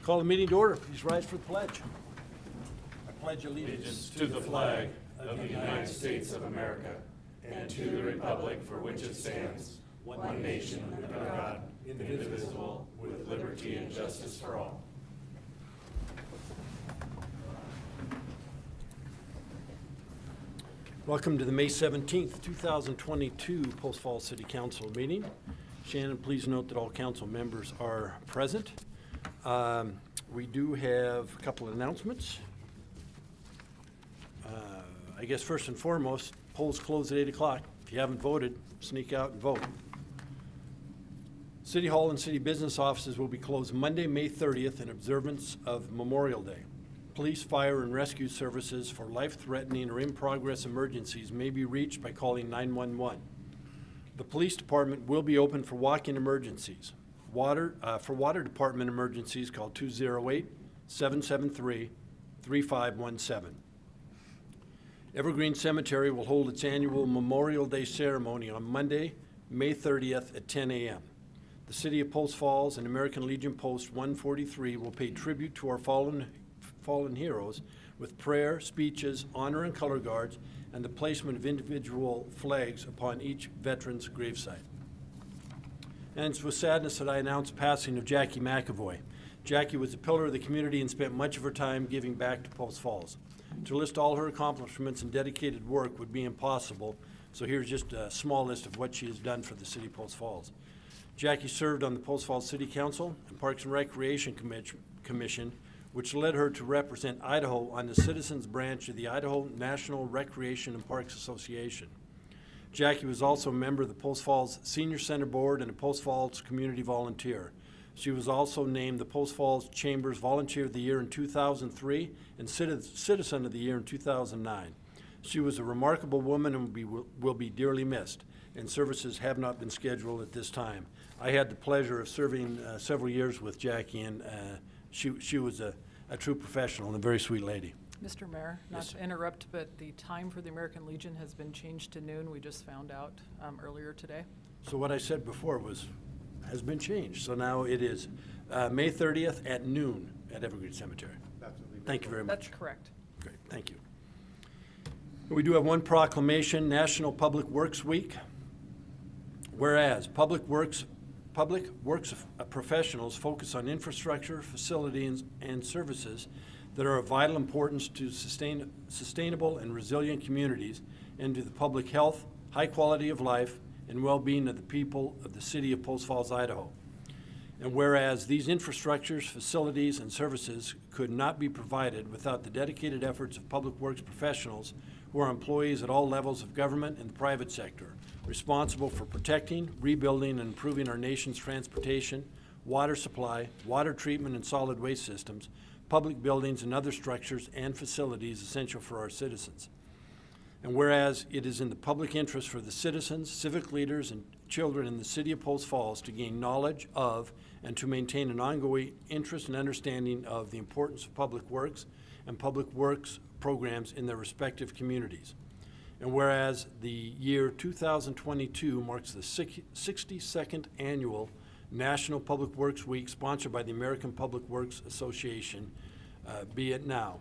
Call the meeting to order. Please rise for the pledge. I pledge Allegiance to the flag of the United States of America and to the republic for which it stands, one nation under God, indivisible, with liberty and justice for all. Welcome to the May 17th, 2022 Post Falls City Council meeting. Shannon, please note that all council members are present. We do have a couple of announcements. I guess first and foremost, polls close at 8 o'clock. If you haven't voted, sneak out and vote. City Hall and city business offices will be closed Monday, May 30th in observance of Memorial Day. Police, fire, and rescue services for life-threatening or in-progress emergencies may be reached by calling 911. The police department will be open for walk-in emergencies. For water department emergencies, call 208-773-3517. Evergreen Cemetery will hold its annual Memorial Day ceremony on Monday, May 30th at 10 a.m. The City of Post Falls and American Legion Post 143 will pay tribute to our fallen heroes with prayer, speeches, honor and color guards, and the placement of individual flags upon each veteran's gravesite. And it's with sadness that I announce the passing of Jackie McAvoy. Jackie was a pillar of the community and spent much of her time giving back to Post Falls. To list all her accomplishments and dedicated work would be impossible, so here's just a small list of what she has done for the City of Post Falls. Jackie served on the Post Falls City Council and Parks and Recreation Commission, which led her to represent Idaho on the Citizens Branch of the Idaho National Recreation and Parks Association. Jackie was also a member of the Post Falls Senior Center Board and a Post Falls Community Volunteer. She was also named the Post Falls Chamber's Volunteer of the Year in 2003 and Citizen of the Year in 2009. She was a remarkable woman and will be dearly missed, and services have not been scheduled at this time. I had the pleasure of serving several years with Jackie, and she was a true professional and a very sweet lady. Mr. Mayor, not to interrupt, but the time for the American Legion has been changed to noon. We just found out earlier today. So what I said before has been changed. So now it is May 30th at noon at Evergreen Cemetery. Thank you very much. That's correct. Great, thank you. We do have one proclamation, National Public Works Week. Whereas Public Works professionals focus on infrastructure, facilities, and services that are of vital importance to sustainable and resilient communities and to the public health, high quality of life, and well-being of the people of the City of Post Falls, Idaho. And whereas these infrastructures, facilities, and services could not be provided without the dedicated efforts of public works professionals who are employees at all levels of government and the private sector, responsible for protecting, rebuilding, and improving our nation's transportation, water supply, water treatment and solid waste systems, public buildings and other structures and facilities essential for our citizens. And whereas it is in the public interest for the citizens, civic leaders, and children in the City of Post Falls to gain knowledge of and to maintain an ongoing interest and understanding of the importance of public works and public works programs in their respective communities. And whereas the year 2022 marks the 62nd annual National Public Works Week sponsored by the American Public Works Association, be it now.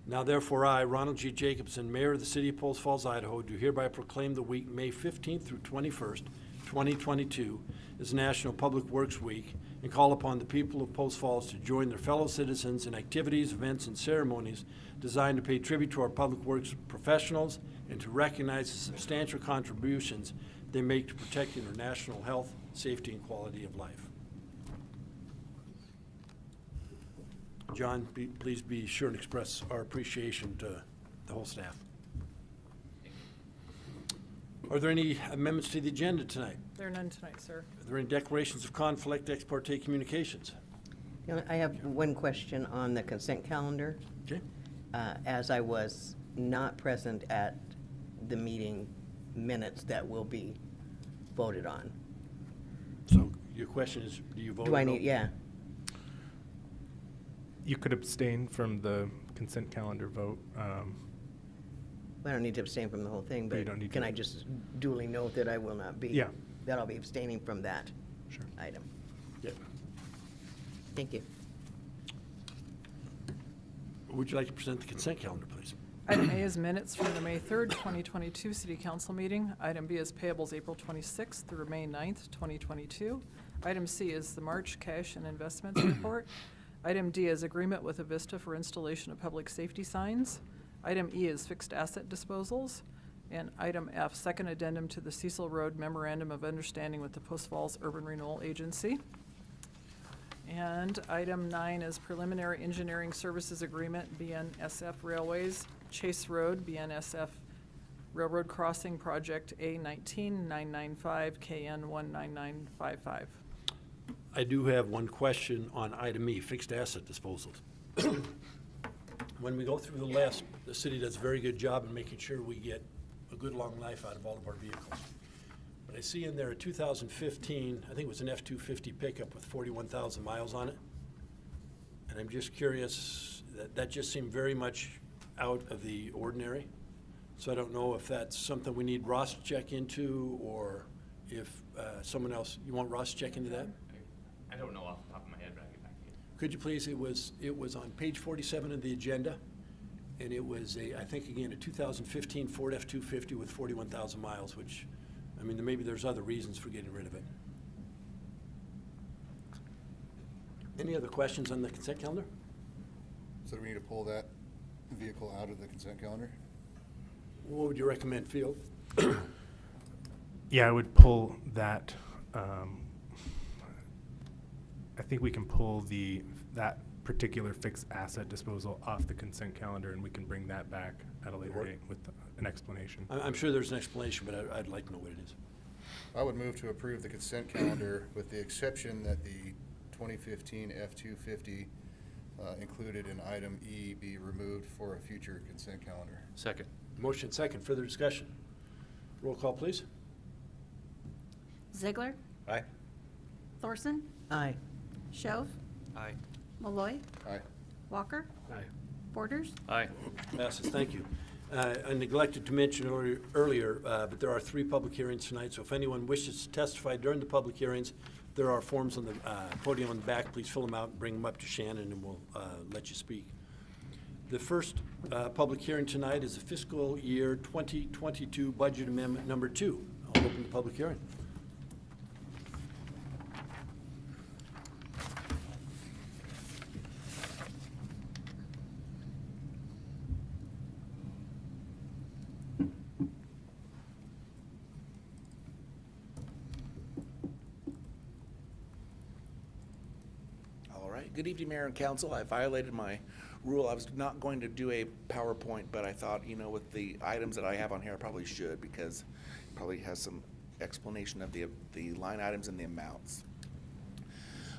Now therefore I, Ronald G. Jacobson, Mayor of the City of Post Falls, Idaho, do hereby proclaim the week May 15th through 21st, 2022 as National Public Works Week and call upon the people of Post Falls to join their fellow citizens in activities, events, and ceremonies designed to pay tribute to our public works professionals and to recognize the substantial contributions they make to protecting our national health, safety, and quality of life. John, please be sure and express our appreciation to the whole staff. Are there any amendments to the agenda tonight? There are none tonight, sir. Are there any declarations of conflict, ex-parte communications? I have one question on the consent calendar. Okay. As I was not present at the meeting minutes that will be voted on. So your question is, do you vote? Do I need, yeah. You could abstain from the consent calendar vote. I don't need to abstain from the whole thing, You but don't need can to. I just duly note that I will not be? Yeah. That I'll be abstaining from that Sure. item. Yeah. Thank you. Would you like to present the consent calendar, please? Item A is minutes from the May 3rd, 2022 City Council meeting. Item B is payables April 26th through May 9th, 2022. Item C is the March cash and investments report. Item D is agreement with Avista for installation of public safety signs. Item E is fixed asset disposals. And item F, second addendum to the Cecil Road Memorandum of Understanding with the Post Falls Urban Renewal Agency. And item 9 is preliminary engineering services agreement, BNSF Railways, Chase Road, BNSF Railroad Crossing Project A19995, KN19955. I do have one question on item E, fixed asset disposals. When we go through the list, the city does a very good job in making sure we get a good long life out of all of our vehicles. But I see in there a 2015, I think it was an F-250 pickup with 41,000 miles on it. And I'm just curious, that just seemed very much out of the ordinary. So I don't know if that's something we need Ross to check into, or if someone else, you want Ross to check into that? I don't know off the top of my head, but I'll get back to you. Could you please, it was on page 47 of the agenda, and it was I think again, a 2015 Ford F-250 with 41,000 miles, which, I mean, maybe there's other reasons for getting rid of it. Any other questions on the consent calendar? So do we need to pull that vehicle out of the consent calendar? What would you recommend, Field? Yeah, I would pull that. I think we can pull that particular fixed asset disposal off the consent calendar, and we can bring that back at a later date with an explanation. I'm sure there's an explanation, but I'd like to know what it is. I would move to approve the consent calendar with the exception that the 2015 F-250 included in item E be removed for a future consent calendar. Second. Motion second, further discussion. Roll call, please. Ziegler, Aye. Thorson, Aye. Shove, Aye. Malloy, Aye. Walker, Aye. Borders. Aye. Passes, thank you. I neglected to mention earlier, but there are 3 public hearings tonight, so if anyone wishes to testify during the public hearings, there are forms on the podium on the back. Please fill them out and bring them up to Shannon, and we'll let you speak. The first public hearing tonight is the fiscal year 2022 budget amendment number 2. I'll open the public hearing. All right. Good evening, Mayor and Council. I violated my rule. I was not going to do a PowerPoint, but I thought, with the items that I have on here, I probably should, because it probably has some explanation of the line items and the amounts.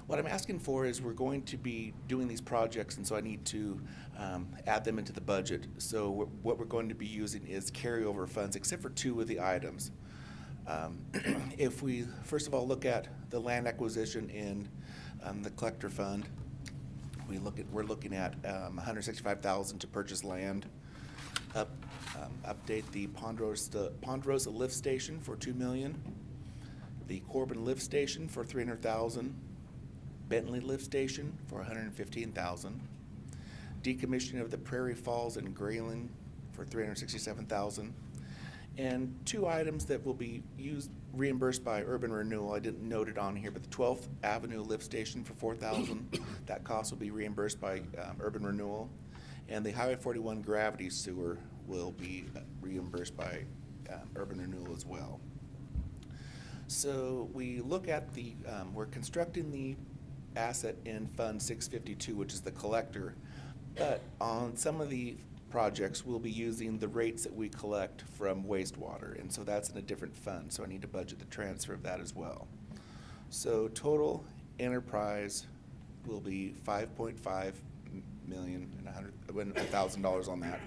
What I'm asking for is we're going to be doing these projects, and so I need to add them into the budget. So what we're going to be using is carryover funds, except for 2 of the items. If we, first of all, look at the land acquisition in the collector fund, we're looking at $165,000 to purchase land. Update the Ponderosa lift station for $2 million. The Corbin lift station for $300,000. Bentley lift station for $115,000. Decommissioning of the Prairie Falls and Grayling for $367,000. And 2 items that will be reimbursed by Urban Renewal. I didn't note it on here, but the 12th Avenue lift station for $4,000. That cost will be reimbursed by Urban Renewal. And the Highway 41 gravity sewer will be reimbursed by Urban Renewal as well. So we look at we're constructing the asset in Fund 652, which is the collector. But on some of the projects, we'll be using the rates that we collect from wastewater, and so that's in a different fund, so I need to budget the transfer of that as well. So total enterprise will be $5.5 million and $100,000 on that,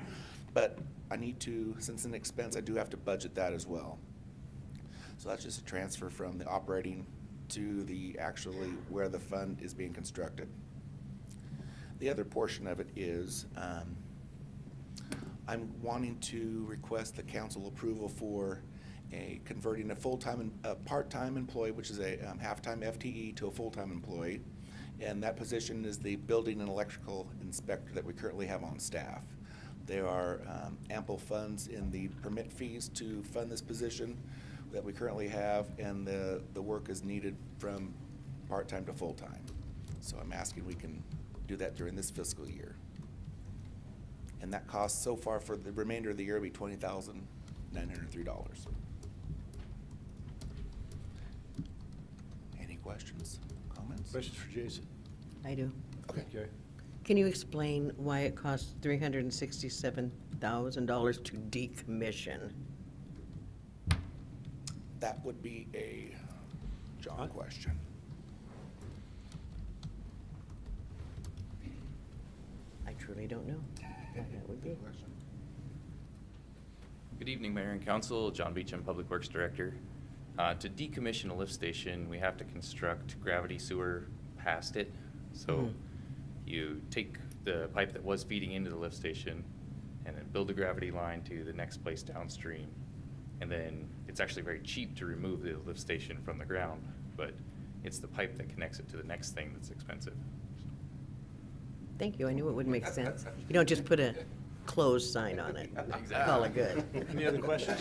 but I need to, since it's an expense, I do have to budget that as well. So that's just a transfer from the operating to the actually where the fund is being constructed. The other portion of it is I'm wanting to request the council approval for converting a part-time employee, which is a half-time FTE, to a full-time employee. And that position is the building and electrical inspector that we currently have on staff. There are ample funds in the permit fees to fund this position that we currently have, and the work is needed from part-time to full-time. So I'm asking we can do that during this fiscal year. And that cost so far for the remainder of the year will be $20,903. Any questions, comments? Questions for Jason? I do. Okay. Gary? Can you explain why it costs $367,000 to decommission? That would be a John Huh? question. I truly don't know. Why that would be. Good evening, Mayor and Council. John Beecham, Public Works Director. To decommission a lift station, we have to construct gravity sewer past it. So you take the pipe that was feeding into the lift station and then build a gravity line to the next place downstream. And then it's actually very cheap to remove the lift station from the ground, but it's the pipe that connects it to the next thing that's expensive. Thank you, I knew it would make sense. You don't just put a closed sign on it. Call it good. Any other questions?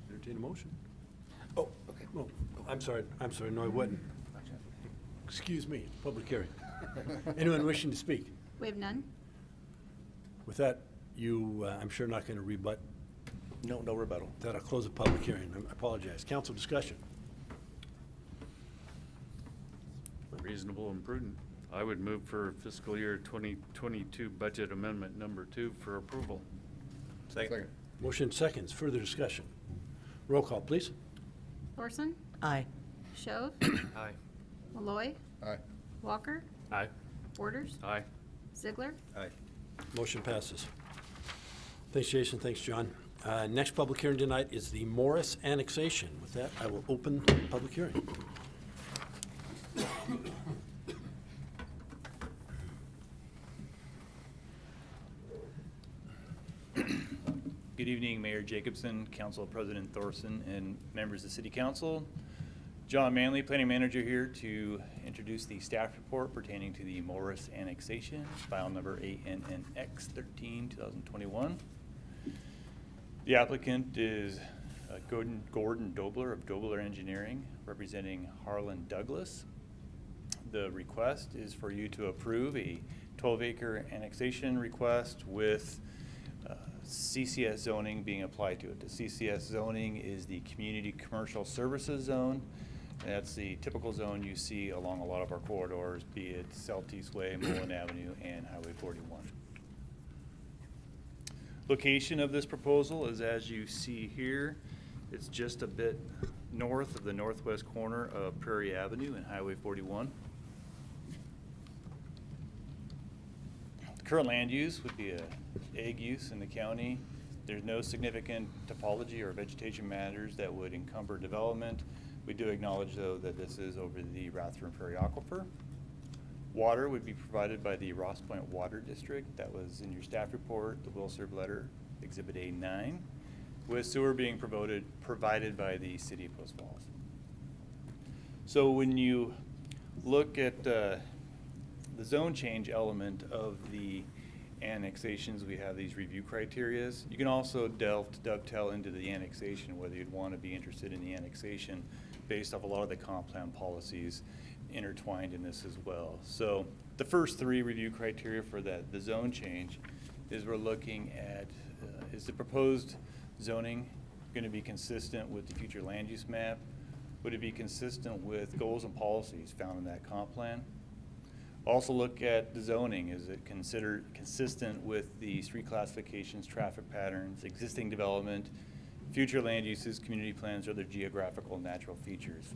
Entertain a motion. Oh, okay. Oh, I'm sorry, no, I wasn't. Excuse me, public hearing. Anyone wishing to speak? We have none. With that, you, I'm sure not going to rebut No rebuttal. that. I'll close the public hearing. I apologize. Council discussion. Reasonable and prudent. I would move for fiscal year 2022 budget amendment number 2 for approval. Second. Motion seconds. Further discussion. Roll call, please. Thorson, Aye. Shove, Aye. Malloy, Aye. Walker, Aye. Borders, Aye. Ziegler, Aye. Motion passes. Thanks, Jason. Thanks, John. Next public hearing tonight is the Morris annexation. With that, I will open the public hearing. Good evening, Mayor Jacobson, Council President Thorson, and members of the City Council. John Manley, Planning Manager, here to introduce the staff report pertaining to the Morris annexation, file number ANNX 13, 2021. The applicant is Gordon Dobler of Dobler Engineering, representing Harlan Douglas. The request is for you to approve a 12-acre annexation request with CCS zoning being applied to it. The CCS zoning is the Community Commercial Services Zone. That's the typical zone you see along a lot of our corridors, be it Celtice Way, Mullen Avenue, and Highway 41. Location of this proposal is as you see here. It's just a bit north of the northwest corner of Prairie Avenue and Highway 41. The current land use would be a ag use in the county. There's no significant topology or vegetation matters that would encumber development. We do acknowledge, though, that this is over the Rathrum Prairie Aquifer. Water would be provided by the Ross Point Water District. That was in your staff report, the will serve letter, Exhibit A9, with sewer being provided by the City of Post Falls. So when you look at the zone change element of the annexations, we have these review criterias. You can also dovetail into the annexation, whether you'd want to be interested in the annexation based off a lot of the comp plan policies intertwined in this as well. So the first 3 review criteria for the zone change is we're looking at, is the proposed zoning going to be consistent with the future land use map? Would it be consistent with goals and policies found in that comp plan? Also look at the zoning. Is it considered consistent with the street classifications, traffic patterns, existing development, future land uses, community plans, or other geographical and natural features?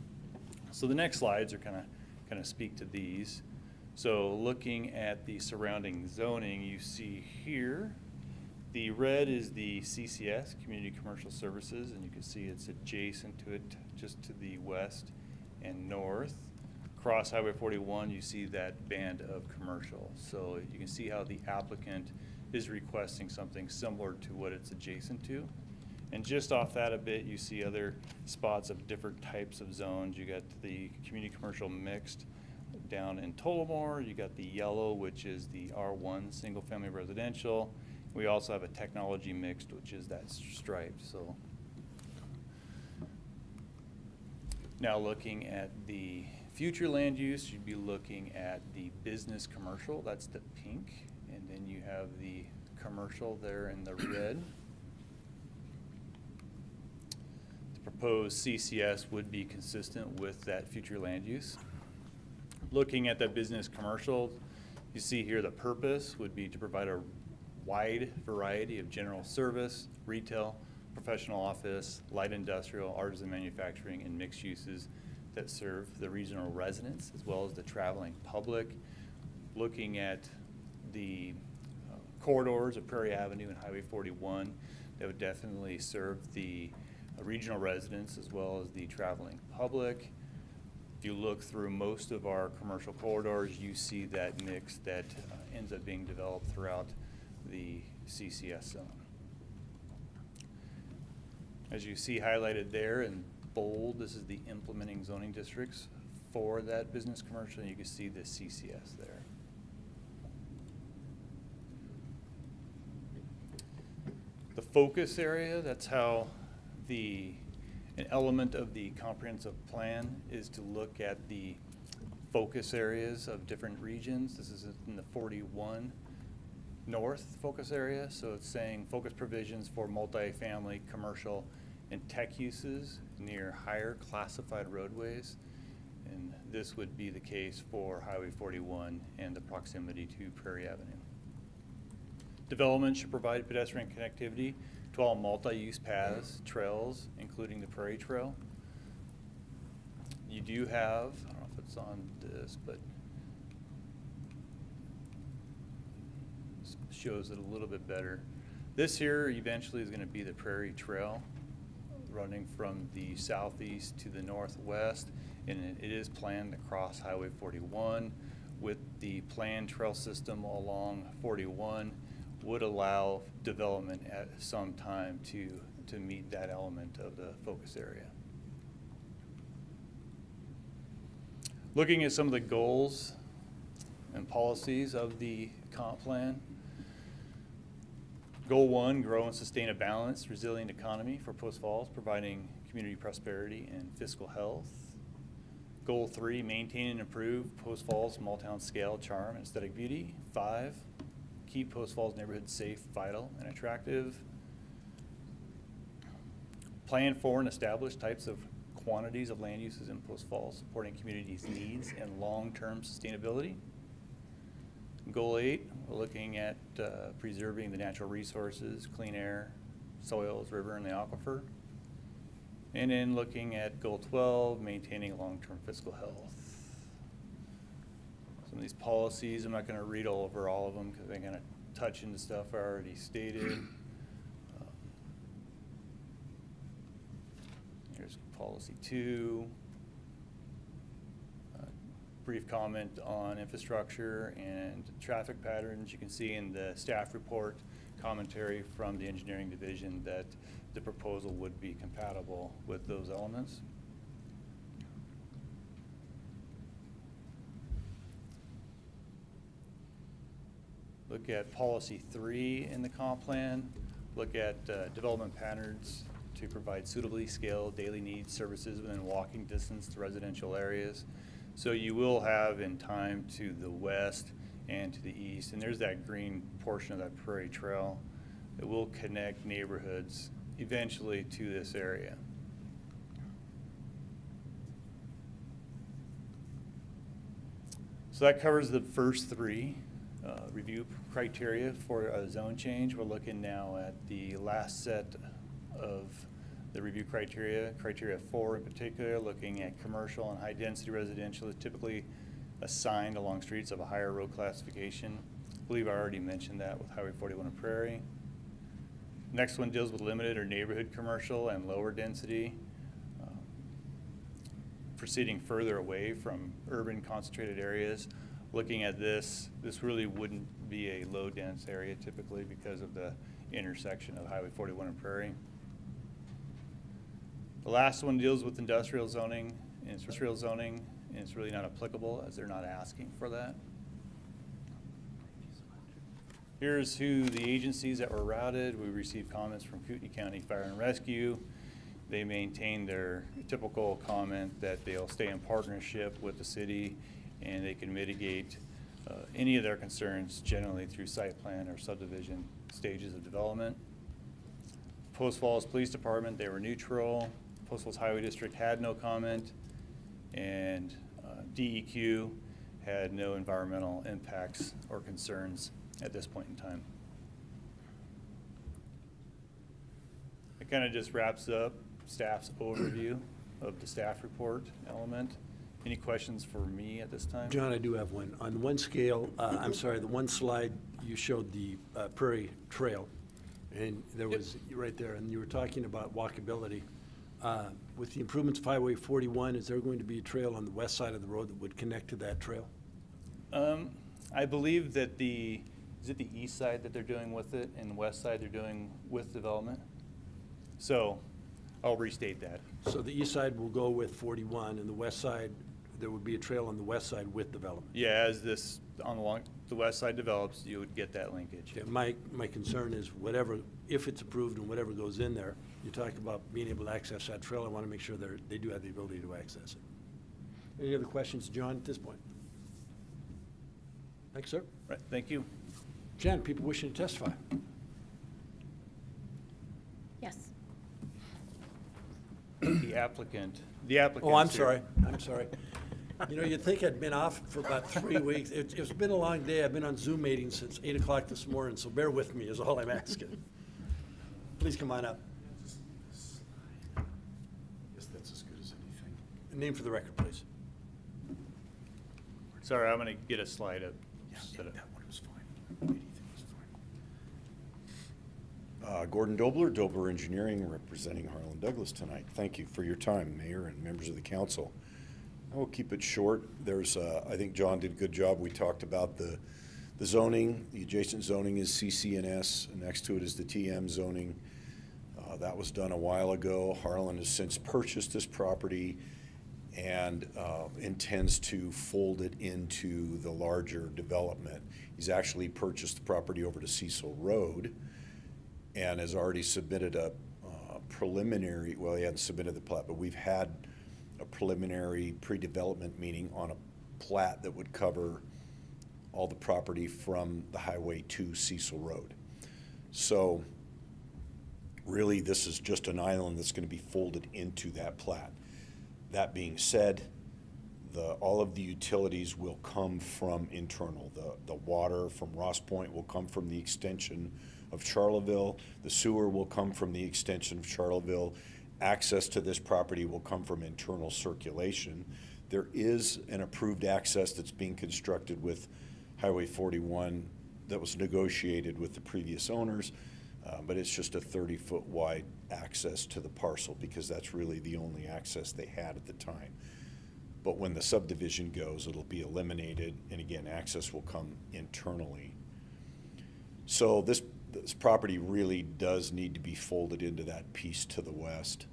So the next slides are kind of speak to these. So looking at the surrounding zoning, you see here, the red is the CCS, Community Commercial Services, and you can see it's adjacent to it just to the west and north. Across Highway 41, you see that band of commercial. So you can see how the applicant is requesting something similar to what it's adjacent to. And just off that a bit, you see other spots of different types of zones. You got the community commercial mixed down in Tullamore. You got the yellow, which is the R1 single family residential. We also have a technology mixed, which is that striped. So now looking at the future land use, you'd be looking at the business commercial. That's the pink. And then you have the commercial there in the red. The proposed CCS would be consistent with that future land use. Looking at that business commercial, you see here the purpose would be to provide a wide variety of general service, retail, professional office, light industrial, artisan manufacturing, and mixed uses that serve the regional residents as well as the traveling public. Looking at the corridors of Prairie Avenue and Highway 41, that would definitely serve the regional residents as well as the traveling public. If you look through most of our commercial corridors, you see that mix that ends up being developed throughout the CCS zone. As you see highlighted there in bold, this is the implementing zoning districts for that business commercial, and you can see the CCS there. The focus area, that's how an element of the comprehensive plan is to look at the focus areas of different regions. This is in the 41 north focus area, so it's saying focus provisions for multifamily, commercial, and tech uses near higher classified roadways. And this would be the case for Highway 41 and the proximity to Prairie Avenue. Development should provide pedestrian connectivity to all multi-use paths, trails, including the Prairie Trail. You do have, I don't know if it's on this, but this shows it a little bit better. This here eventually is going to be the Prairie Trail running from the southeast to the northwest, and it is planned to cross Highway 41 with the planned trail system along 41 would allow development at some time to meet that element of the focus area. Looking at some of the goals and policies of the comp plan. Goal 1, grow and sustain a balanced, resilient economy for Post Falls, providing community prosperity and fiscal health. Goal 3, maintain and improve Post Falls small town scale, charm, and aesthetic beauty. 5, keep Post Falls neighborhoods safe, vital, and attractive. Plan for and establish types of quantities of land uses in Post Falls, supporting communities' needs and long-term sustainability. Goal 8, we're looking at preserving the natural resources, clean air, soils, river, and the aquifer. And then looking at Goal 12, maintaining long-term fiscal health. Some of these policies, I'm not going to read over all of them because they're going to touch into stuff I already stated. Here's policy 2. Brief comment on infrastructure and traffic patterns. You can see in the staff report commentary from the engineering division that the proposal would be compatible with those elements. Look at policy 3 in the comp plan. Look at development patterns to provide suitably scaled daily needs services within walking distance to residential areas. So you will have in time to the west and to the east, and there's that green portion of that Prairie Trail that will connect neighborhoods eventually to this area. So that covers the first 3 review criteria for a zone change. We're looking now at the last set of the review criteria. Criteria 4 in particular, looking at commercial and high-density residential is typically assigned along streets of a higher road classification. I believe I already mentioned that with Highway 41 and Prairie. Next one deals with limited or neighborhood commercial and lower density. Proceeding further away from urban concentrated areas. Looking at this really wouldn't be a low-dense area typically because of the intersection of Highway 41 and Prairie. The last one deals with industrial zoning, and it's really not applicable as they're not asking for that. Here's who the agencies that were routed. We received comments from Kootenai County Fire and Rescue. They maintain their typical comment that they'll stay in partnership with the city and they can mitigate any of their concerns generally through site plan or subdivision stages of development. Post Falls Police Department, they were neutral. Post Falls Highway District had no comment, and DEQ had no environmental impacts or concerns at this point in time. It kind of just wraps up staff's overview of the staff report element. Any questions for me at this time? John, I do have one. On one scale, the one slide, you showed the Prairie Trail, and there was, right there, and you were talking about walkability. With the improvements of Highway 41, is there going to be a trail on the west side of the road that would connect to that trail? I believe that is it the east side that they're doing with it, and the west side they're doing with development? So, I'll restate that. So the east side will go with 41, and the west side, there would be a trail on the west side with development. Yeah, as this, the west side develops, you would get that linkage. Yeah, my concern is whatever, if it's approved and whatever goes in there, you talk about being able to access that trail. I want to make sure they do have the ability to access it. Any other questions, John, at this point? Thanks, sir. Right, thank you. Jen, people wishing to testify? Yes. The applicant. Oh, I'm sorry. You know, you'd think I'd been off for about 3 weeks. It's been a long day. I've been on Zoom meetings since 8 o'clock this morning, so bear with me is all I'm asking. Please come on up. I guess that's as good as anything. Name for the record, please. Sorry, I'm gonna get a slide up. That one was fine. Anything was fine. Gordon Dobler, Dobler Engineering, representing Harlan Douglas tonight. Thank you for your time, Mayor and members of the council. I will keep it short. There's, I think John did a good job. We talked about the zoning. The adjacent zoning is CC&S. Next to it is the TM zoning. That was done a while ago. Harlan has since purchased this property and intends to fold it into the larger development. He's actually purchased the property over to Cecil Road and has already submitted a preliminary, well, he hadn't submitted the plat, but we've had a preliminary pre-development meeting on a plat that would cover all the property from the highway to Cecil Road. So really, this is just an island that's going to be folded into that plat. That being said, all of the utilities will come from internal. The water from Ross Point will come from the extension of Charleville. The sewer will come from the extension of Charleville. Access to this property will come from internal circulation. There is an approved access that's being constructed with Highway 41 that was negotiated with the previous owners, but it's just a 30-foot wide access to the parcel because that's really the only access they had at the time. But when the subdivision goes, it'll be eliminated, and again, access will come internally. So this property really does need to be folded into that piece to the west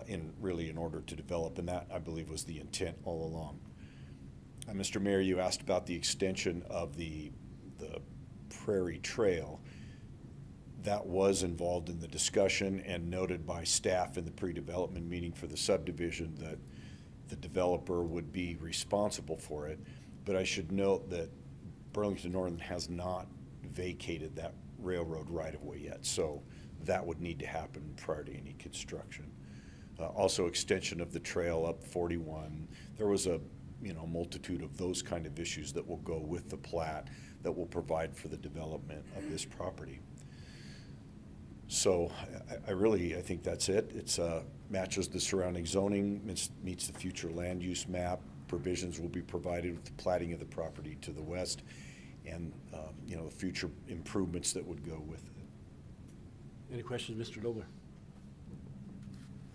in order to develop, and that, I believe, was the intent all along. Mr. Mayor, you asked about the extension of the Prairie Trail. That was involved in the discussion and noted by staff in the pre-development meeting for the subdivision that the developer would be responsible for it. But I should note that Burlington Northern has not vacated that railroad right-of-way yet, so that would need to happen prior to any construction. Also, extension of the trail up 41. There was a multitude of those kind of issues that will go with the plat that will provide for the development of this property. So I think that's it. It's matches the surrounding zoning, meets the future land use map. Provisions will be provided with the platting of the property to the west and the future improvements that would go with it. Any questions, Mr. Dobler?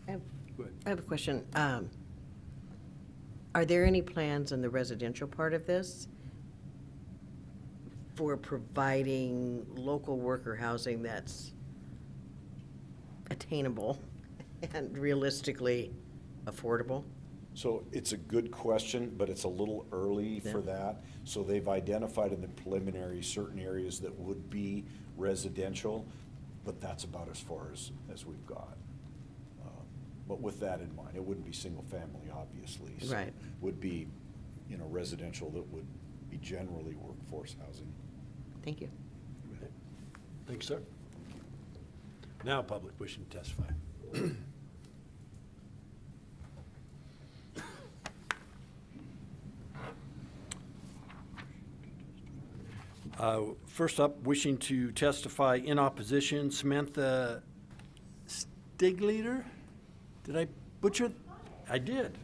Go ahead. I have a question. Are there any plans in the residential part of this for providing local worker housing that's attainable and realistically affordable? So it's a good question, but it's a little early for that. So they've identified in the preliminary certain areas that would be residential, but that's about as far as we've got. But with that in mind, it wouldn't be single family, obviously. So Right. would be, residential that would be generally workforce housing. Thank you. Thanks, sir. Now, public wishing to testify. First up, wishing to testify in opposition, Samantha Stigliter? Did I butcher it? I did.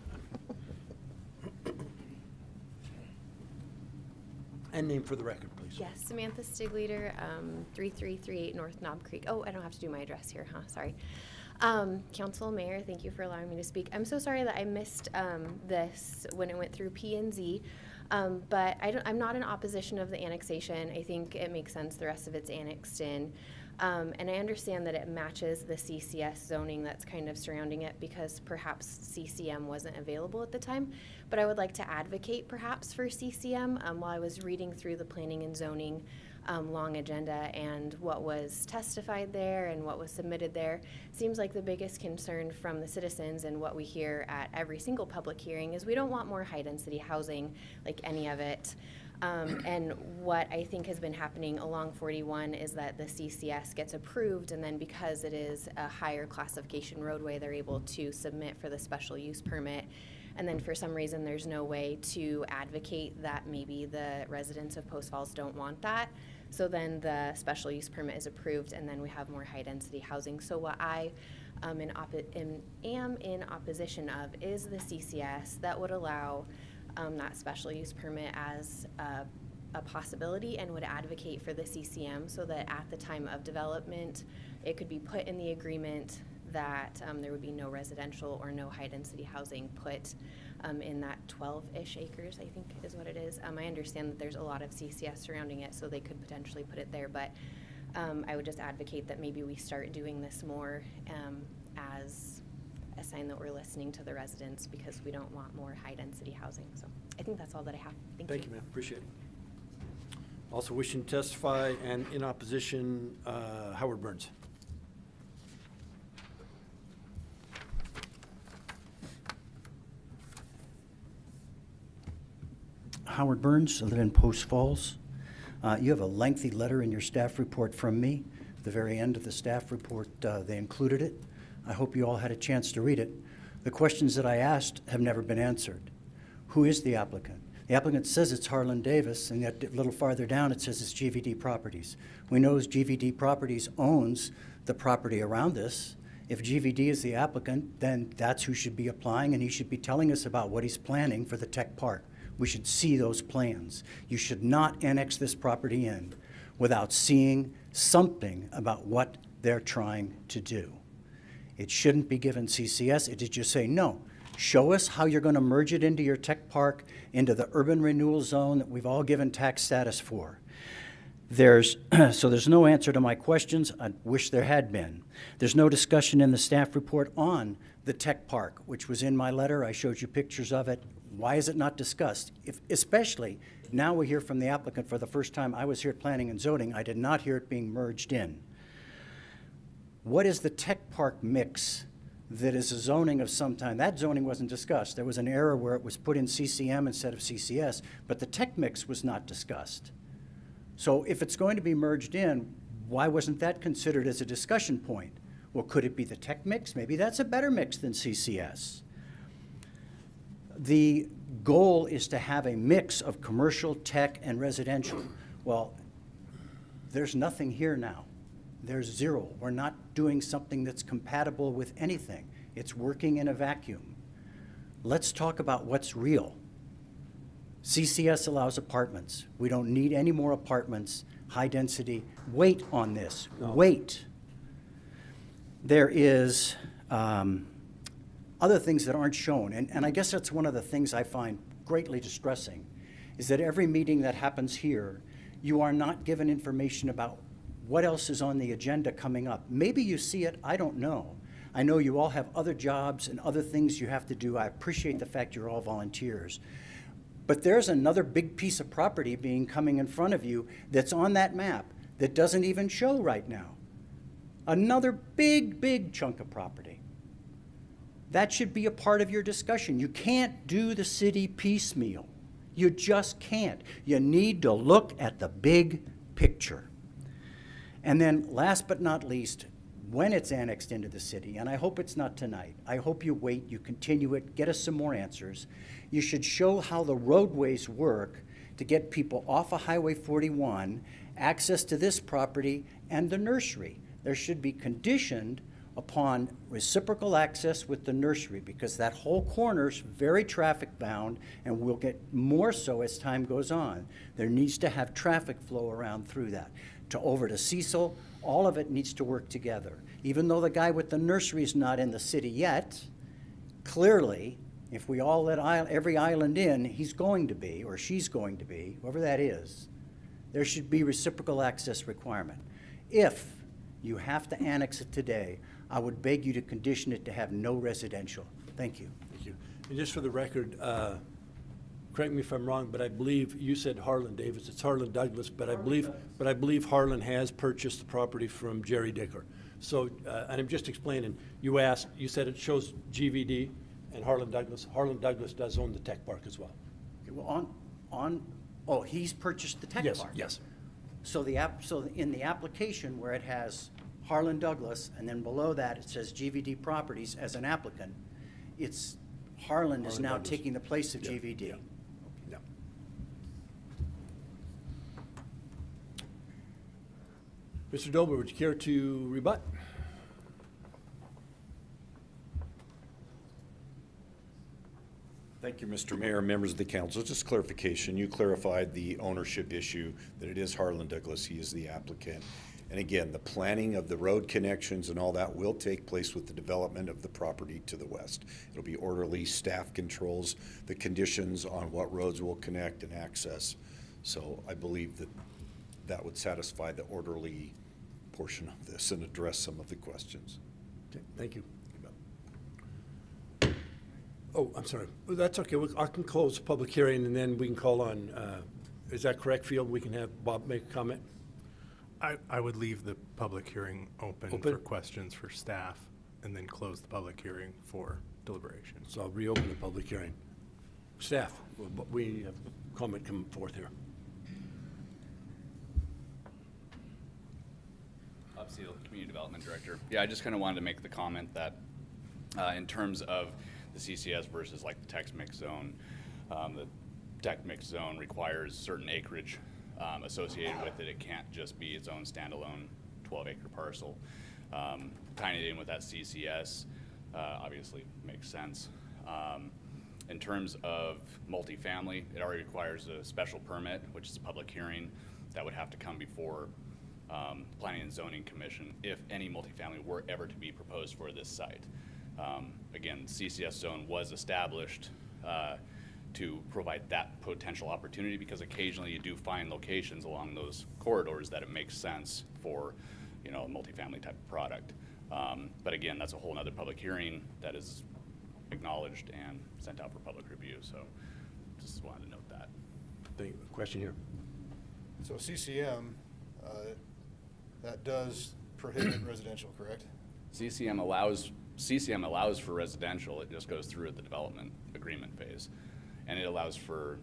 And name for the record, please. Yes, Samantha Stigliter, 3338 North Knob Creek. Oh, I don't have to do my address here, huh? Sorry. Council, Mayor, thank you for allowing me to speak. I'm so sorry that I missed this when it went through P&Z, but I'm not in opposition of the annexation. I think it makes sense. The rest of it's annexed in. And I understand that it matches the CCS zoning that's kind of surrounding it because perhaps CCM wasn't available at the time. But I would like to advocate perhaps for CCM. While I was reading through the planning and zoning long agenda and what was testified there and what was submitted there, seems like the biggest concern from the citizens and what we hear at every single public hearing is we don't want more high density housing, like any of it. And what I think has been happening along 41 is that the CCS gets approved, and then because it is a higher classification roadway, they're able to submit for the special use permit. And then for some reason, there's no way to advocate that maybe the residents of Post Falls don't want that. So then the special use permit is approved, and then we have more high density housing. So what I am in opposition of is the CCS that would allow that special use permit as a possibility and would advocate for the CCM so that at the time of development, it could be put in the agreement that there would be no residential or no high density housing put in that 12-ish acres, I think is what it is. I understand that there's a lot of CCS surrounding it, so they could potentially put it there, but I would just advocate that maybe we start doing this more as a sign that we're listening to the residents because we don't want more high density housing. So I think that's all that I have. Thank you, ma'am. Appreciate it. Also wishing to testify and in opposition, Howard Burns. Howard Burns, I live in Post Falls. You have a lengthy letter in your staff report from me. At the very end of the staff report, they included it. I hope you all had a chance to read it. The questions that I asked have never been answered. Who is the applicant? The applicant says it's Harlan Davis, and yet a little farther down it says it's GVD Properties. We know GVD Properties owns the property around this. If GVD is the applicant, then that's who should be applying, and he should be telling us about what he's planning for the tech park. We should see those plans. You should not annex this property in without seeing something about what they're trying to do. It shouldn't be given CCS. It is just say, no, show us how you're going to merge it into your tech park, into the urban renewal zone that we've all given tax status for. So there's no answer to my questions. I wish there had been. There's no discussion in the staff report on the tech park, which was in my letter. I showed you pictures of it. Why is it not discussed? Especially now we hear from the applicant for the first time. I was here at Planning and Zoning. I did not hear it being merged in. What is the tech park mix that is a zoning of some time? That zoning wasn't discussed. There was an error where it was put in CCM instead of CCS, but the tech mix was not discussed. So if it's going to be merged in, why wasn't that considered as a discussion point? Well, could it be the tech mix? Maybe that's a better mix than CCS. The goal is to have a mix of commercial, tech, and residential. Well, there's nothing here now. There's zero. We're not doing something that's compatible with anything. It's working in a vacuum. Let's talk about what's real. CCS allows apartments. We don't need any more apartments, high density. Wait on this. No. Wait. There is other things that aren't shown, and I guess that's one of the things I find greatly distressing, is that every meeting that happens here, you are not given information about what else is on the agenda coming up. Maybe you see it, I don't know. I know you all have other jobs and other things you have to do. I appreciate the fact you're all volunteers. But there's another big piece of property coming in front of you that's on that map that doesn't even show right now. Another big, big chunk of property. That should be a part of your discussion. You can't do the city piecemeal. You just can't. You need to look at the big picture. And then last but not least, when it's annexed into the city, and I hope it's not tonight, I hope you wait, you continue it, get us some more answers. You should show how the roadways work to get people off of Highway 41, access to this property, and the nursery. There should be conditioned upon reciprocal access with the nursery, because that whole corner's very traffic bound and will get more so as time goes on. There needs to have traffic flow around through that. Over to Cecil, all of it needs to work together. Even though the guy with the nursery is not in the city yet, clearly, if we all let every island in, he's going to be, or she's going to be, whoever that is, there should be reciprocal access requirement. If you have to annex it today, I would beg you to condition it to have no residential. Thank you. Thank you. And just for the record, correct me if I'm wrong, but I believe you said Harlan Davis. It's Harlan Douglas, but I believe Harlan has purchased the property from Jerry Dicker. So, and I'm just explaining. You said it shows GVD and Harlan Douglas. Harlan Douglas does own the tech park as well. Okay, well, he's purchased the tech park. Yes. So in the application where it has Harlan Douglas, and then below that it says GVD Properties as an applicant, Harlan is now Douglas. taking the place of Yeah, GVD. yeah. Yeah. Mr. Dober, would you care to rebut? Thank you, Mr. Mayor, members of the council. Just clarification, you clarified the ownership issue, that it is Harlan Douglas, he is the applicant. And again, the planning of the road connections and all that will take place with the development of the property to the west. It'll be orderly, staff controls the conditions on what roads will connect and access. So I believe that that would satisfy the orderly portion of this and address some of the questions. Okay, thank you. Oh, I'm sorry. Well, that's okay. I can close the public hearing and then we can call on, is that correct, Field? We can have Bob make a comment? I would leave the public hearing open for questions for staff and then close the public hearing for deliberation. So I'll reopen the public hearing. Staff, we have a comment coming forth here. Bob Seal, Community Development Director. Yeah, I just kind of wanted to make the comment that in terms of the CCS versus like the text mix zone, the text mix zone requires certain acreage associated with it. It can't just be its own standalone 12-acre parcel. Tying it in with that CCS obviously makes sense. In terms of multifamily, it already requires a special permit, which is a public hearing that would have to come before Planning and Zoning Commission if any multifamily were ever to be proposed for this site. Again, CCS zone was established to provide that potential opportunity because occasionally you do find locations along those corridors that it makes sense for, a multifamily type of product. But again, that's a whole other public hearing that is acknowledged and sent out for public review. So just wanted to note that. Thank you. Question here. So CCM, that does prohibit residential, correct? CCM allows for residential. It just goes through at the development agreement phase. And it allows for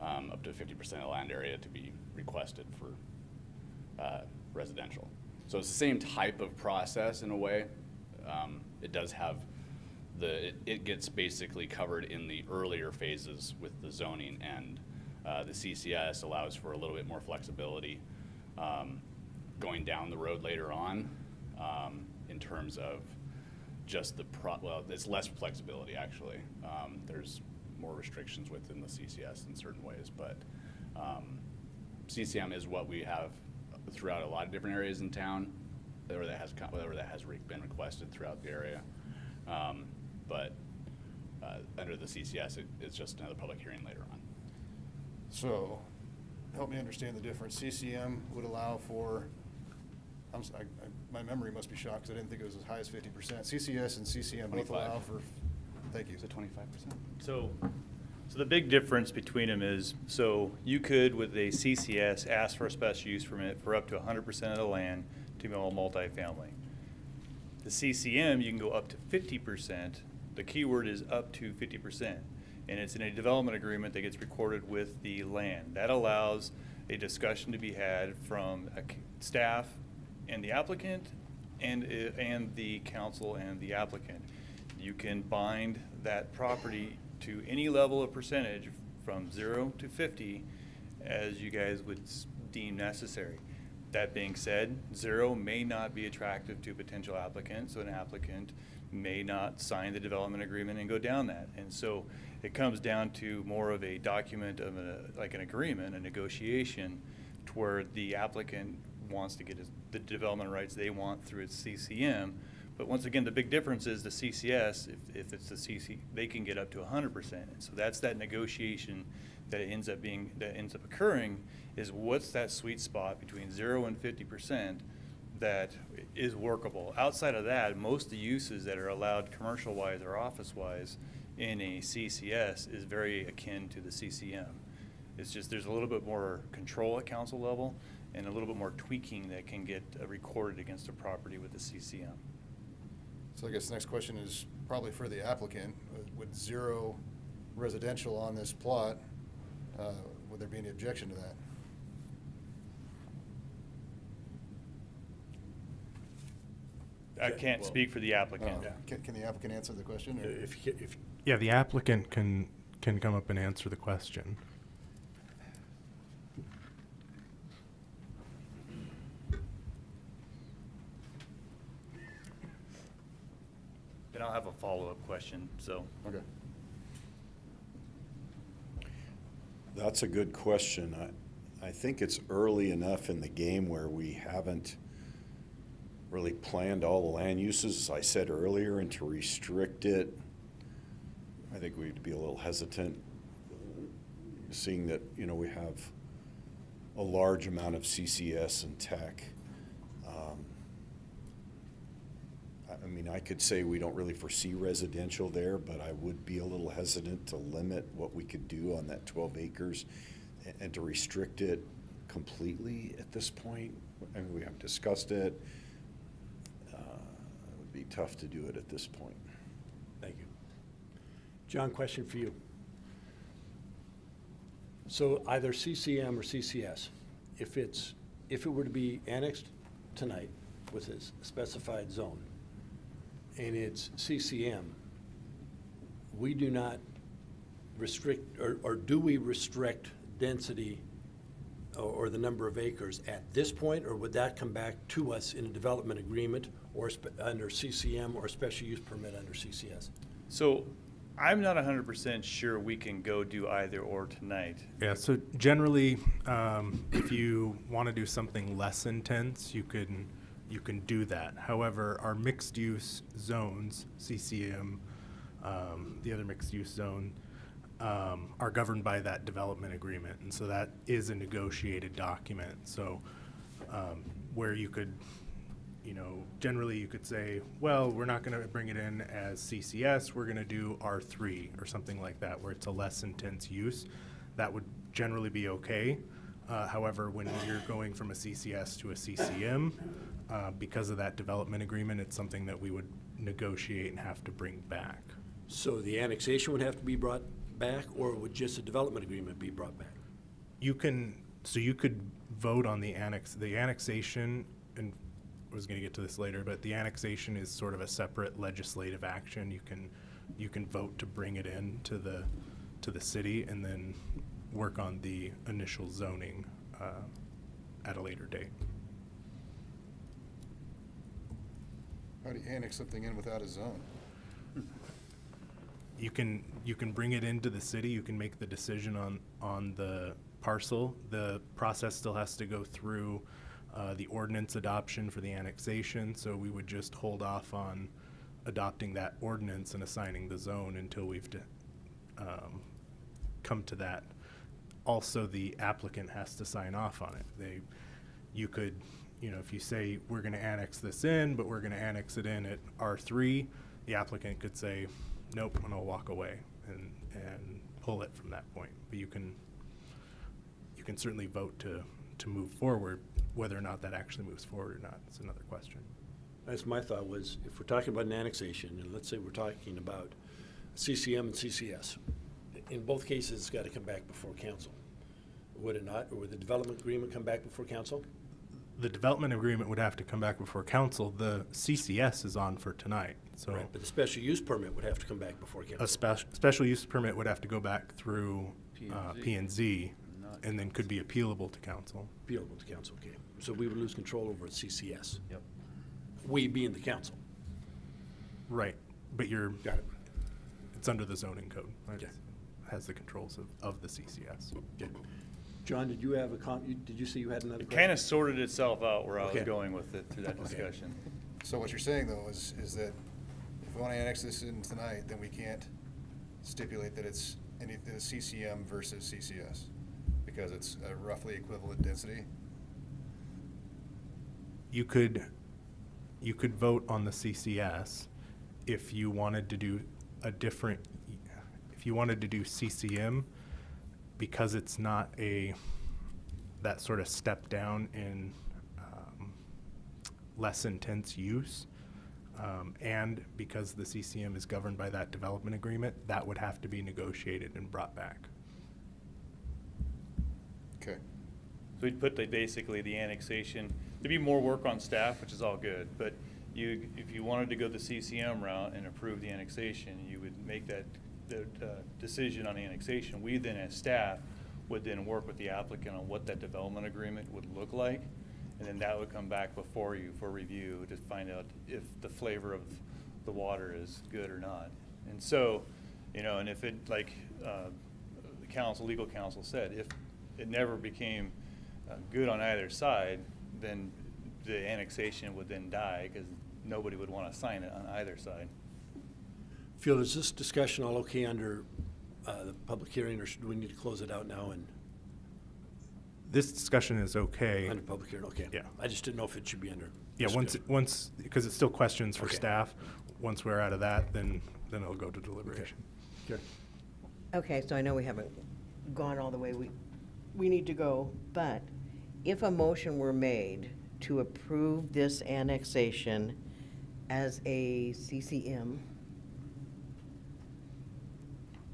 up to 50% of land area to be requested for residential. So it's the same type of process in a way. It does have it gets basically covered in the earlier phases with the zoning, and the CCS allows for a little bit more flexibility going down the road later on in terms of just it's less flexibility actually. There's more restrictions within the CCS in certain ways, but CCM is what we have throughout a lot of different areas in town, whatever that has been requested throughout the area. But under the CCS, it's just another public hearing later on. So, help me understand the difference. CCM would allow for My memory must be shot because I didn't think it was as high as 50%. CCS and CCM both 25. allow for, thank you. Is it 25%? So the big difference between them is, so you could, with a CCS, ask for a special use permit for up to 100% of the land to be all multifamily. The CCM, you can go up to 50%. The key word is up to 50%. And it's in a development agreement that gets recorded with the land. That allows a discussion to be had from staff and the applicant and the council and the applicant. You can bind that property to any level of percentage from 0 to 50 as you guys would deem necessary. That being said, 0 may not be attractive to potential applicants, so an applicant may not sign the development agreement and go down that. And so it comes down to more of a document of like an agreement, a negotiation, to where the applicant wants to get the development rights they want through its CCM. But once again, the big difference is the CCS, if it's the CC, they can get up to 100%. And so that's that negotiation that ends up occurring, is what's that sweet spot between 0 and 50% that is workable. Outside of that, most of the uses that are allowed commercial-wise or office-wise in a CCS is very akin to the CCM. It's just there's a little bit more control at council level and a little bit more tweaking that can get recorded against a property with the CCM. So I guess the next question is probably for the applicant. With 0 residential on this plot, would there be any objection to that? I can't speak for the applicant. Can the applicant answer the question? Or? Yeah, the applicant can come up and answer the question. Then I'll have a follow-up question, so. Okay. That's a good question. I think it's early enough in the game where we haven't really planned all the land uses, as I said earlier, and to restrict it, I think we'd be a little hesitant, seeing that, we have a large amount of CCS and tech. I mean, I could say we don't really foresee residential there, but I would be a little hesitant to limit what we could do on that 12 acres and to restrict it completely at this point. I mean, we haven't discussed it. It would be tough to do it at this point. Thank you. John, question for you. So either CCM or CCS, if it were to be annexed tonight with a specified zone, and it's CCM, we do not restrict, or do we restrict density or the number of acres at this point, or would that come back to us in a development agreement or under CCM or special use permit under CCS? So I'm not 100% sure we can go do either or tonight. Yeah, so generally, if you want to do something less intense, you can do that. However, our mixed-use zones, CCM, the other mixed-use zone, are governed by that development agreement, and so that is a negotiated document. So where you could, generally you could say, well, we're not going to bring it in as CCS, we're going to do R3 or something like that, where it's a less intense use. That would generally be okay. However, when you're going from a CCS to a CCM, because of that development agreement, it's something that we would negotiate and have to bring back. So the annexation would have to be brought back, or would just a development agreement be brought back? You could vote on the annexation, and I was going to get to this later, but the annexation is sort of a separate legislative action. You can vote to bring it in to the city and then work on the initial zoning at a later date. How do you annex something in without a zone? You can bring it into the city. You can make the decision on the parcel. The process still has to go through the ordinance adoption for the annexation. So we would just hold off on adopting that ordinance and assigning the zone until we've come to that. Also, the applicant has to sign off on it. You could you know, if you say, we're gonna annex this in, but we're gonna annex it in at R3, the applicant could say, nope, and I'll walk away and pull it from that point. But you can certainly vote to move forward. Whether or not that actually moves forward or not, it's another question. That's my thought was, if we're talking about an annexation, and let's say we're talking about CCM and CCS, in both cases, it's got to come back before council. Would it not? Or would the development agreement come back before council? The development agreement would have to come back before council. The CCS is on for tonight, so. Right, but the special use permit would have to come back before council. A special use permit would have to go back through P&Z, and then could be appealable to council. Appealable to council, okay. So we would lose control over CCS. Yep. We being the council. Right, but Got it. it's under the zoning code. Right? Okay. It has the controls of the CCS. Okay. John, did you have did you say you had another It question? kind of sorted itself out where I was Okay. going with it through that Okay. discussion. So what you're saying, though, is that if we want to annex this in tonight, then we can't stipulate that it's the CCM versus CCS, because it's a roughly equivalent density? You could vote on the CCS if you wanted to do if you wanted to do CCM, because it's not that sort of step down in less intense use, and because the CCM is governed by that development agreement, that would have to be negotiated and brought back. Okay. So we'd put basically the annexation, there'd be more work on staff, which is all good, but if you wanted to go the CCM route and approve the annexation, you would make the decision on the annexation. We then, as staff, would then work with the applicant on what that development agreement would look like, and then that would come back before you for review to find out if the flavor of the water is good or not. And so, and if it, like the legal counsel said, if it never became good on either side, then the annexation would then die because nobody would want to sign it on either side. Phil, is this discussion all okay under the public hearing, or should we need to close it out now and This discussion is okay. under public hearing? Okay. Yeah. I just didn't know if it should be under. Yeah, once, because it's still questions for Okay. staff. Once we're out of that, then it'll go to deliberation. Okay. Okay, so I know we haven't gone all the way we need to go, but if a motion were made to approve this annexation as a CCM,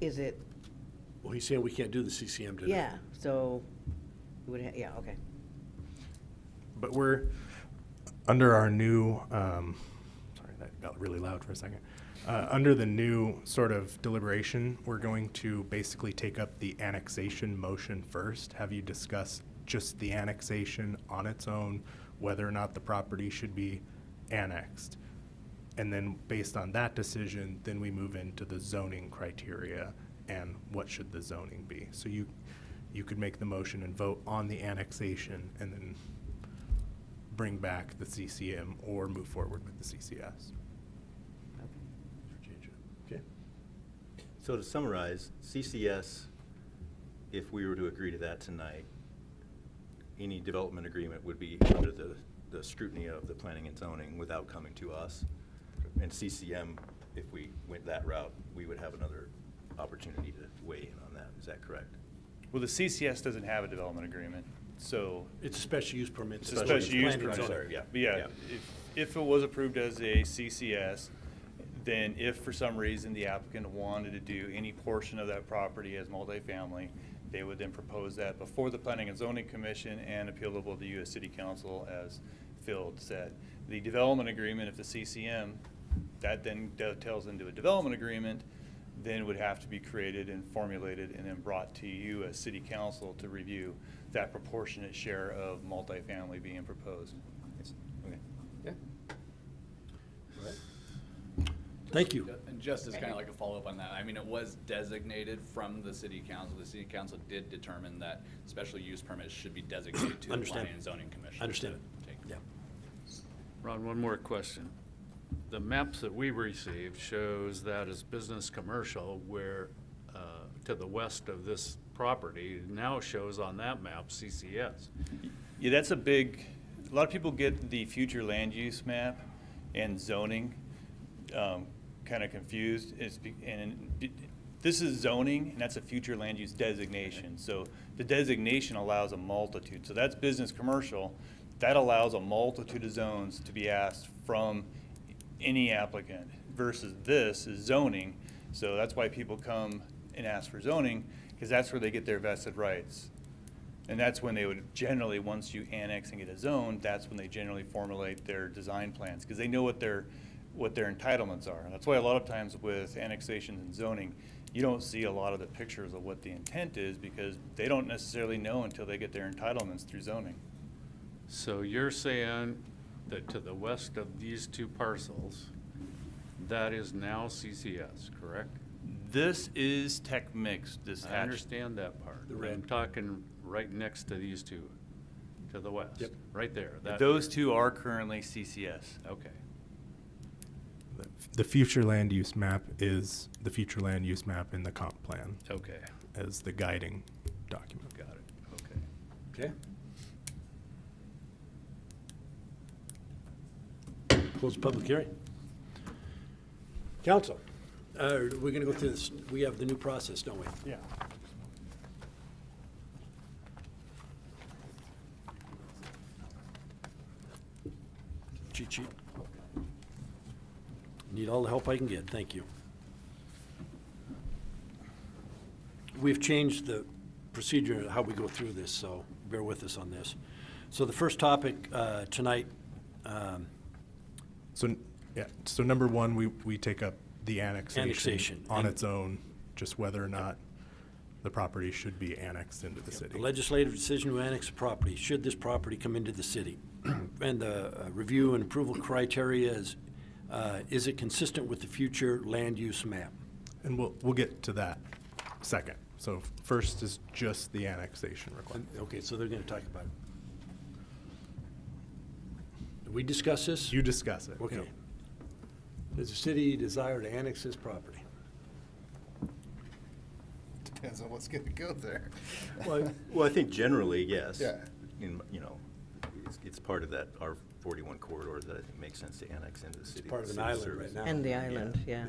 is it, Well, he's saying we can't do the CCM today. yeah, so, yeah, okay. But we're, under our new, sorry, that got really loud for a second. Under the new sort of deliberation, we're going to basically take up the annexation motion first, have you discuss just the annexation on its own, whether or not the property should be annexed. And then based on that decision, then we move into the zoning criteria and what should the zoning be. So you could make the motion and vote on the annexation and then bring back the CCM or move forward with the CCS. Okay. So to summarize, CCS, if we were to agree to that tonight, any development agreement would be under the scrutiny of the planning and zoning without coming to us. And CCM, if we went that route, we would have another opportunity to weigh in on that. Is that correct? Well, the CCS doesn't have a development agreement, so. It's a special use permit. It's a special use Planning and permit. zoning. Yeah. But yeah, if it was approved as a CCS, then if for some reason the applicant wanted to do any portion of that property as multifamily, they would then propose that before the Planning and Zoning Commission and appealable to the U.S. City Council, as Phil said. The development agreement, if the CCM, that then dovetails into a development agreement, then would have to be created and formulated and then brought to you as City Council to review that proportionate share of multifamily being proposed. Okay. Yeah. All right. Thank you. And just as kind of like a follow-up on that, I mean, it was designated from the city council. The city council did determine that special use permits should be designated to the Understand. planning and zoning commission. Understand it. to take. Yeah. Ron, one more question. The maps that we received shows that as business commercial, where to the west of this property now shows on that map CCS. Yeah, that's a big a lot of people get the future land use map and zoning kind of confused. This is zoning, and that's a future land use designation. So the designation allows a multitude. So that's business commercial. That allows a multitude of zones to be asked from any applicant versus this is zoning. So that's why people come and ask for zoning, because that's where they get their vested rights. And that's when they would generally, once you annex and get a zone, that's when they generally formulate their design plans, because they know what their entitlements are. And that's why a lot of times with annexations and zoning, you don't see a lot of the pictures of what the intent is, because they don't necessarily know until they get their entitlements through zoning. So you're saying that to the west of these two parcels, that is now CCS, correct? This is tech mix. I understand that part. I'm talking right next to these two, to the west. Yep. Right there. Those two are currently CCS. Okay. The future land use map is the future land use map in the comp plan Okay. as the guiding document. Got it. Okay. Okay. Close the public hearing. Council, we're going to go through this. We have the new process, don't we? Yeah. Cheat sheet. Need all the help I can get. Thank you. We've changed the procedure, how we go through this, so bear with us on this. So the first topic tonight. So number one, we take up the annexation on and its own, just whether or not the property should be annexed into the city. The legislative decision to annex a property, should this property come into the city? And the review and approval criteria is it consistent with the future land use map? And we'll get to that second. So first is just the annexation requirement. Okay, so they're going to talk about it. Did we discuss this? You discuss it. Okay. Yeah. Does the city desire to annex this property? Depends on what's going to go there. Well, I think generally, yes. Yeah. It's part of that R41 corridor that I think makes sense to annex into the city. Part of an city island service. right now. And the island, yeah.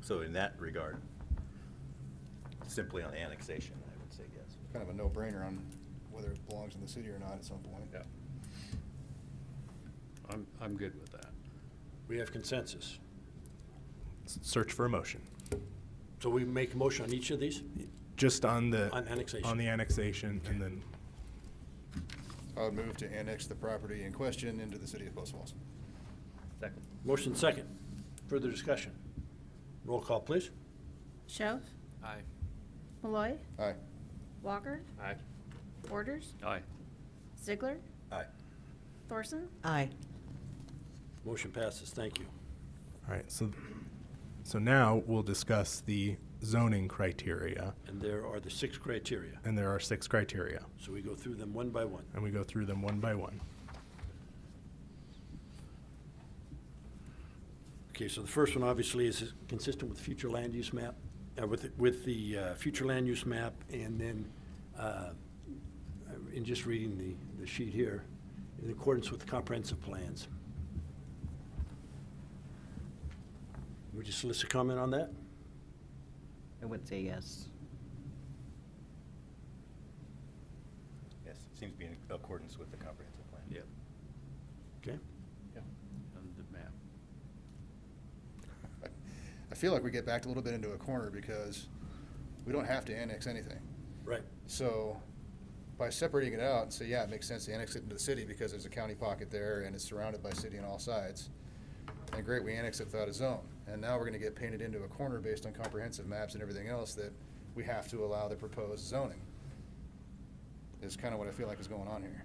So in that regard, simply on annexation, I would say yes. Kind of a no-brainer on whether it belongs in the city or not at some point. Yeah. I'm good with that. We have consensus. Search for a motion. So we make a motion on each of these? Just on the On annexation. On the annexation, and then I would move to annex the property in question into the city of Post Falls. Second. Motion second. Further discussion. Roll call, please. Shelf, Aye. Malloy, Aye. Walker, Aye. Borders, Aye. Ziegler, Aye. Thorson, Aye. Motion passes. Thank you. all right. So now we'll discuss the zoning criteria, And there are the 6 criteria. and there are 6 criteria, So we go through them one by one. and we go through them one by one. Okay, so the first one obviously is consistent with the future land use map, with the future land use map, and then in just reading the sheet here, in accordance with the comprehensive plans. Would you solicit comment on that? I would say yes. Yes, it seems to be in accordance with the comprehensive plan. Yep. Okay. Yep. And the map. I feel like we get backed a little bit into a corner because we don't have to annex anything. Right. So by separating it out and say, yeah, it makes sense to annex it into the city because there's a county pocket there and it's surrounded by city on all sides, and great, we annex it without a zone. And now we're going to get painted into a corner based on comprehensive maps and everything else that we have to allow the proposed zoning. Is kind of what I feel like is going on here.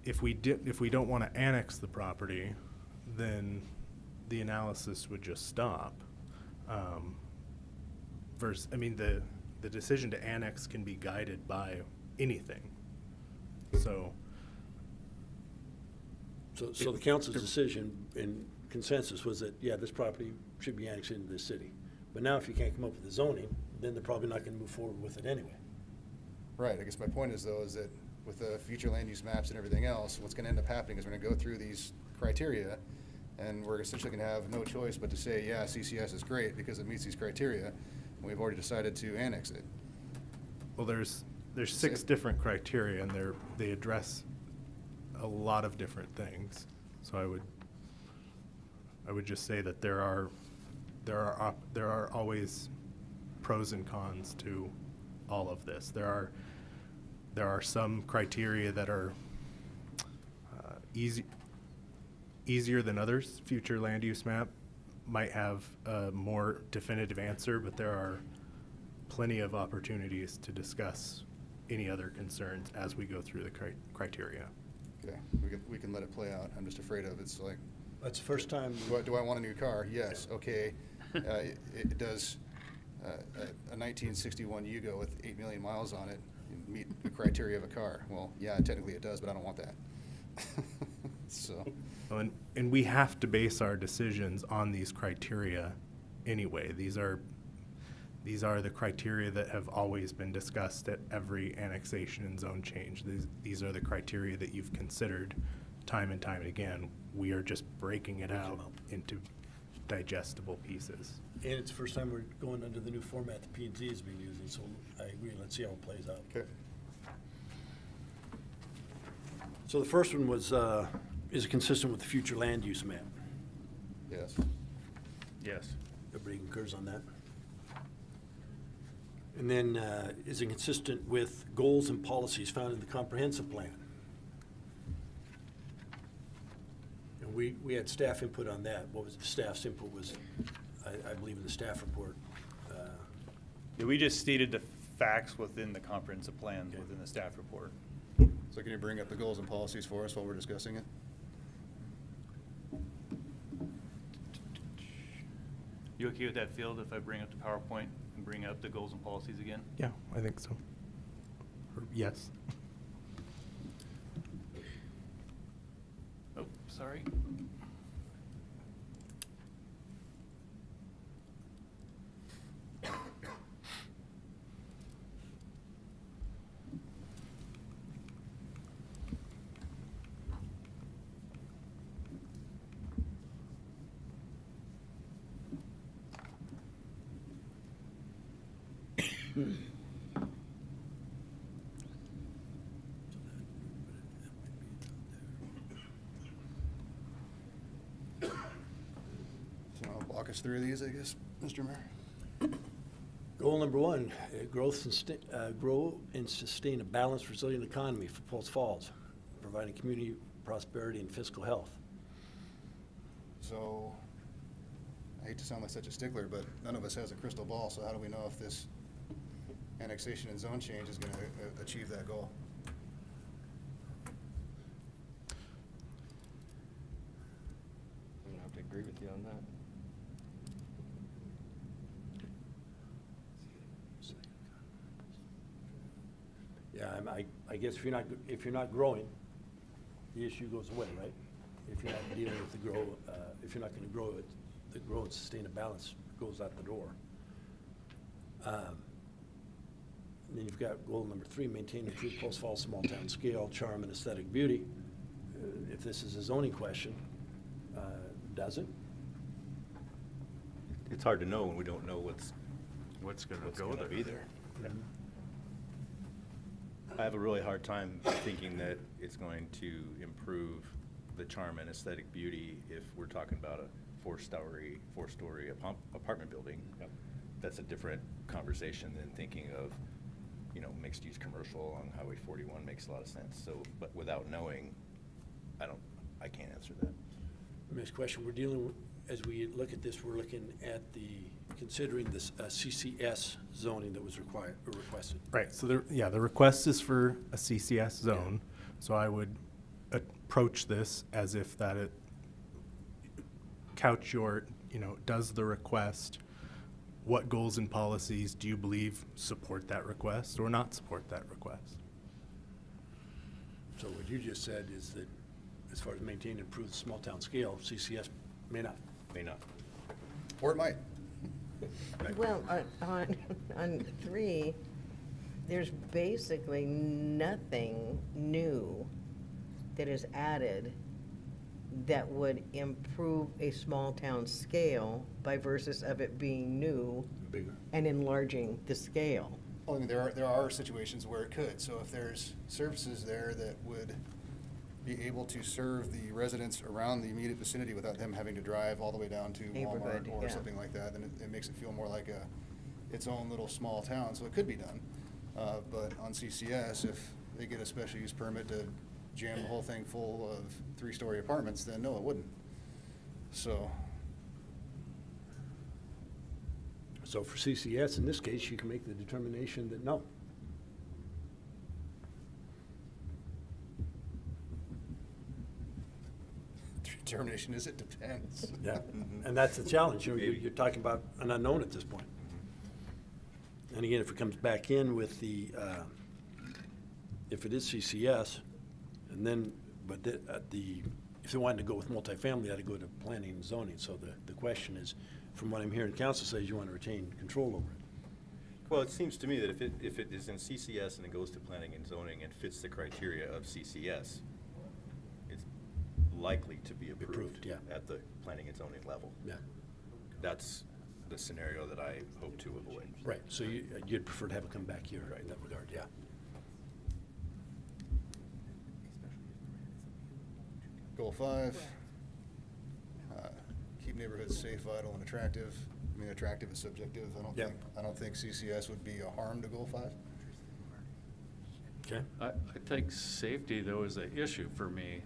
If we don't want to annex the property, then the analysis would just stop. The decision to annex can be guided by anything. So the council's decision in consensus was that, yeah, this property should be annexed into the city. But now if you can't come up with the zoning, then they're probably not going to move forward with it anyway. Right, I guess my point is though, is that with the future land use maps and everything else, what's gonna end up happening is we're gonna go through these criteria, and we're essentially gonna have no choice but to say, yeah, CCS is great because it meets these criteria, and we've already decided to annex it. Well, there's 6 different criteria, and they address a lot of different things. So I would just say that there are always pros and cons to all of this. There are some criteria that are easier than others. Future land use map might have a more definitive answer, but there are plenty of opportunities to discuss any other concerns as we go through the criteria. Okay, we can let it play out. I'm just afraid of it's like. That's the first time. Do I want a new car? Yes, okay. It does a 1961 Yugo with 8 million miles on it meet the criteria of a car? Well, yeah, technically it does, but I don't want that. So. And we have to base our decisions on these criteria anyway. These are the criteria that have always been discussed at every annexation and zone change. These are the criteria that you've considered time and time again. We are just breaking it out into digestible pieces. And it's the first time we're going under the new format the P&Z has been using, so I agree. Let's see how it plays out. Okay. So the first one was, is it consistent with the future land use map? Yes. Yes. Everybody concurs on that? And then, is it consistent with goals and policies found in the comprehensive plan? And we had staff input on that. What was the staff's input was, I believe in the staff report. Yeah, we just stated the facts within the comprehensive plan, within the staff report. So can you bring up the goals and policies for us while we're discussing it? You okay with that, Field, if I bring up the PowerPoint and bring up the goals and policies again? Yeah, I think so. Or yes. Oh, sorry. So I'll walk us through these, I guess, Mr. Mayor. Goal number one, grow and sustain a balanced, resilient economy for Post Falls, providing community prosperity and fiscal health. So, I hate to sound like such a stickler, but none of us has a crystal ball, so how do we know if this annexation and zone change is going to achieve that goal? I'm gonna have to agree with you on that. Yeah, I guess if you're not growing, the issue goes away, right? If you're not dealing with the grow, if you're not going to grow it, the grow and sustain a balance goes out the door. And then you've got goal number 3, maintain and improve Post Falls small town scale, charm, and aesthetic beauty. If this is a zoning question, does it? It's hard to know when we don't know What's gonna what's go gonna there? be there. I have a really hard time thinking that it's going to improve the charm and aesthetic beauty if we're talking about a four-story apartment building. Yep. That's a different conversation than thinking of, mixed-use commercial on Highway 41 makes a lot of sense. So, but without knowing, I can't answer that. Next question, we're dealing with, as we look at this, we're looking at considering this CCS zoning that was requested. Right, so the request is for a CCS zone. So I would approach this as if couch your, does the request, what goals and policies do you believe support that request or not support that request? So what you just said is that as far as maintain and improve the small town scale, CCS may not. May not. Or it might. Well, on 3, there's basically nothing new that is added that would improve a small town scale by versus of it being new Bigger. and enlarging the scale. Well, I mean, there are situations where it could. So if there's services there that would be able to serve the residents around the immediate vicinity without them having to drive all the way down to Neighborhood, Walmart or yeah. something like that, then it makes it feel more like its own little small town. So it could be done. But on CCS, if they get a special use permit to jam the whole thing full of 3-story apartments, then no, it wouldn't. So, So for CCS, in this case, you can make the determination that no. the determination is it depends. Yeah, and that's the challenge. You're talking about an unknown at this point. And again, if it comes back in with the, if it is CCS, and then, but if they wanted to go with multifamily, they had to go to planning and zoning. So the question is, from what I'm hearing, council says you want to retain control over it. Well, it seems to me that if it is in CCS and it goes to planning and zoning and fits the criteria of CCS, it's likely to be approved yeah. at the planning and zoning level. Yeah. That's the scenario that I hope to avoid. Right, so you'd prefer to have it come back here in that regard, yeah. Goal 5, keep neighborhoods safe, vital, and attractive. I mean, attractive is subjective. Yeah. I don't think CCS would be a harm to Goal 5. Okay. I think safety, though, is an issue for me.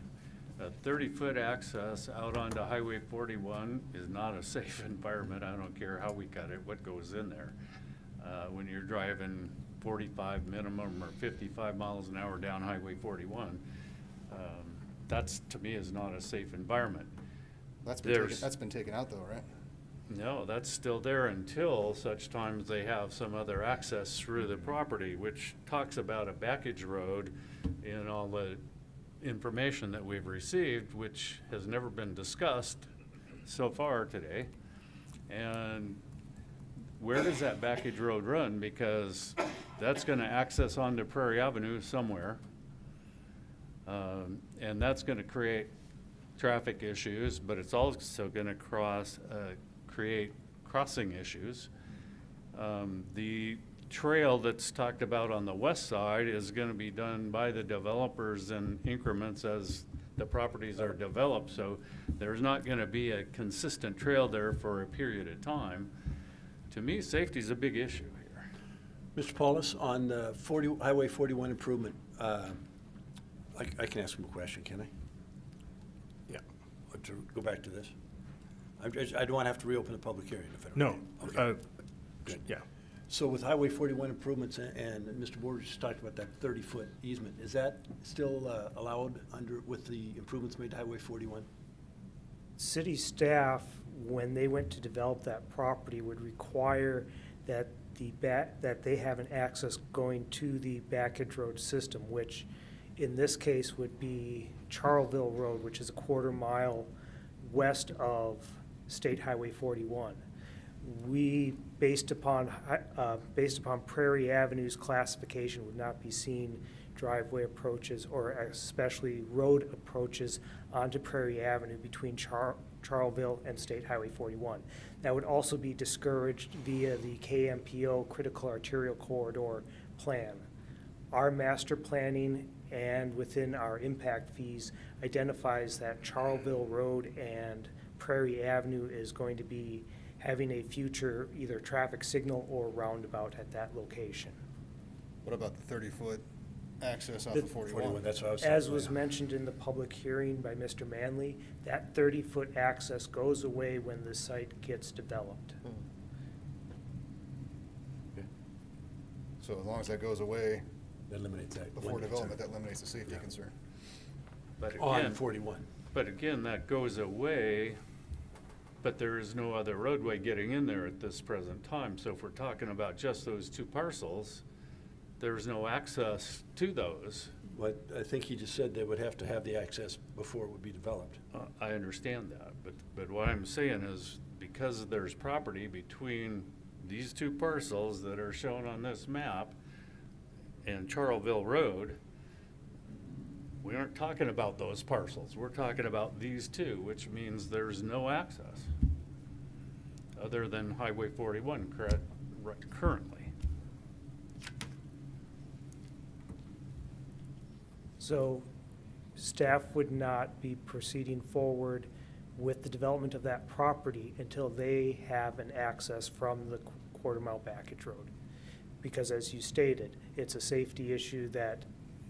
A 30-foot access out onto Highway 41 is not a safe environment. I don't care how we cut it, what goes in there. When you're driving 45 minimum or 55 miles an hour down Highway 41, that's, to me, is not a safe environment. That's been taken out though, right? No, that's still there until such times they have some other access through the property, which talks about a backage road in all the information that we've received, which has never been discussed so far today. And where does that backage road run? Because that's gonna access onto Prairie Avenue somewhere. And that's gonna create traffic issues, but it's also gonna create crossing issues. The trail that's talked about on the west side is gonna be done by the developers in increments as the properties are developed, so there's not gonna be a consistent trail there for a period of time. To me, safety is a big issue here. Mr. Paulus, on Highway 41 improvement, I can ask him a question, can I? Yeah, to go back to this. I don't want to have to reopen the public hearing if I don't. No. Okay. Good. Yeah. So with Highway 41 improvements, and Mr. Borders just talked about that 30-foot easement, is that still allowed with the improvements made to Highway 41? City staff, when they went to develop that property, would require that that they have an access going to the backage road system, which in this case would be Charleville Road, which is a quarter-mile west of State Highway 41. We, based upon Prairie Avenue's classification, would not be seeing driveway approaches or especially road approaches onto Prairie Avenue between Charleville and State Highway 41. That would also be discouraged via the KMPO Critical Arterial Corridor plan. Our master planning and within our impact fees identifies that Charleville Road and Prairie Avenue is going to be having a future either traffic signal or roundabout at that location. What about the 30-foot access off of 41? That's what I was As was mentioned in the public hearing by Mr. Manley, that 30-foot access goes away when the site gets developed. Okay. So as long as that goes away That eliminates that. before development, that eliminates the safety concern. But On again, 41. But again, that goes away, but there is no other roadway getting in there at this present time. So if we're talking about just those two parcels, there's no access to those. But I think he just said they would have to have the access before it would be developed. I understand that, but what I'm saying is because there's property between these two parcels that are shown on this map, and Charleville Road, we aren't talking about those parcels. We're talking about these two, which means there's no access other than Highway 41 currently. So staff would not be proceeding forward with the development of that property until they have an access from the quarter-mile backage road. Because as you stated, it's a safety issue that